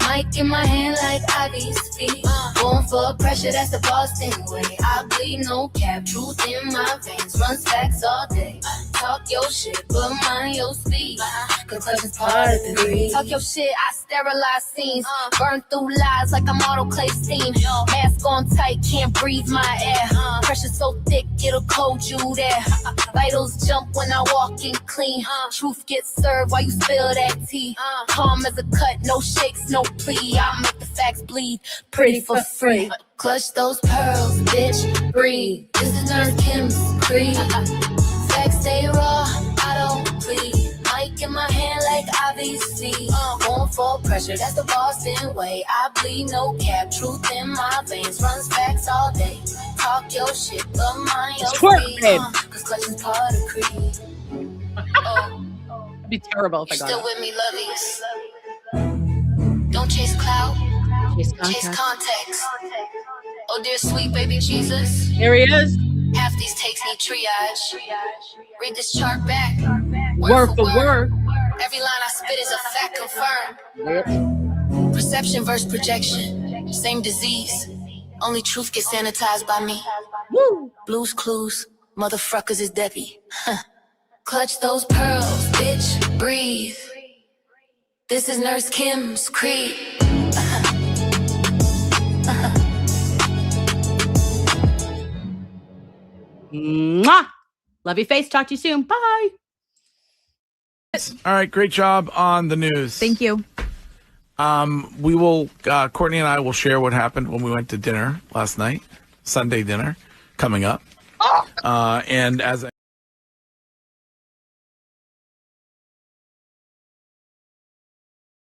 Mic in my hand like Ivy's feet. Going for pressure, that's the Boston way. I bleed no cap, truth in my veins. Runs facts all day. Talk your shit, but mind your speed. Conclusion's part of the degree. Talk your shit, I sterilize scenes. Burn through lies like I'm autoclave steam. Mask on tight, can't breathe my air. Pressure so thick, it'll cold you there. Vitals jump when I walk in clean. Truth gets served while you spill that tea. Calm as a cut, no shakes, no plea. I'll make the facts bleed pretty for free. Clutch those pearls, bitch, breathe. This is Nurse Kim's Creed. Facts stay raw, I don't plead. Mic in my hand like Ivy's feet. Going for pressure, that's the Boston way. I bleed no cap, truth in my veins. Runs facts all day. Talk your shit, but mind your speed. Cause clutch is part of Creed. It'd be terrible if I got Still it. with me, lovies. Don't chase clout, chase context. Oh dear sweet baby Jesus. Here he is. Half these takes need triage. Read this chart back. Word for word. Every line I spit is a fact confirmed. Perception versus projection. Same disease. Only truth gets sanitized by me. Woo. Blues clues. Motherfuckers is Debbie. Clutch those pearls, bitch. Breathe. This is Nurse Kim's Creed. Mwah. Love your face. Talk to you soon. Bye. All right, great job on the news. Thank you. We will, Courtney and I will share what happened when we went to dinner last night, Sunday dinner, coming up. And as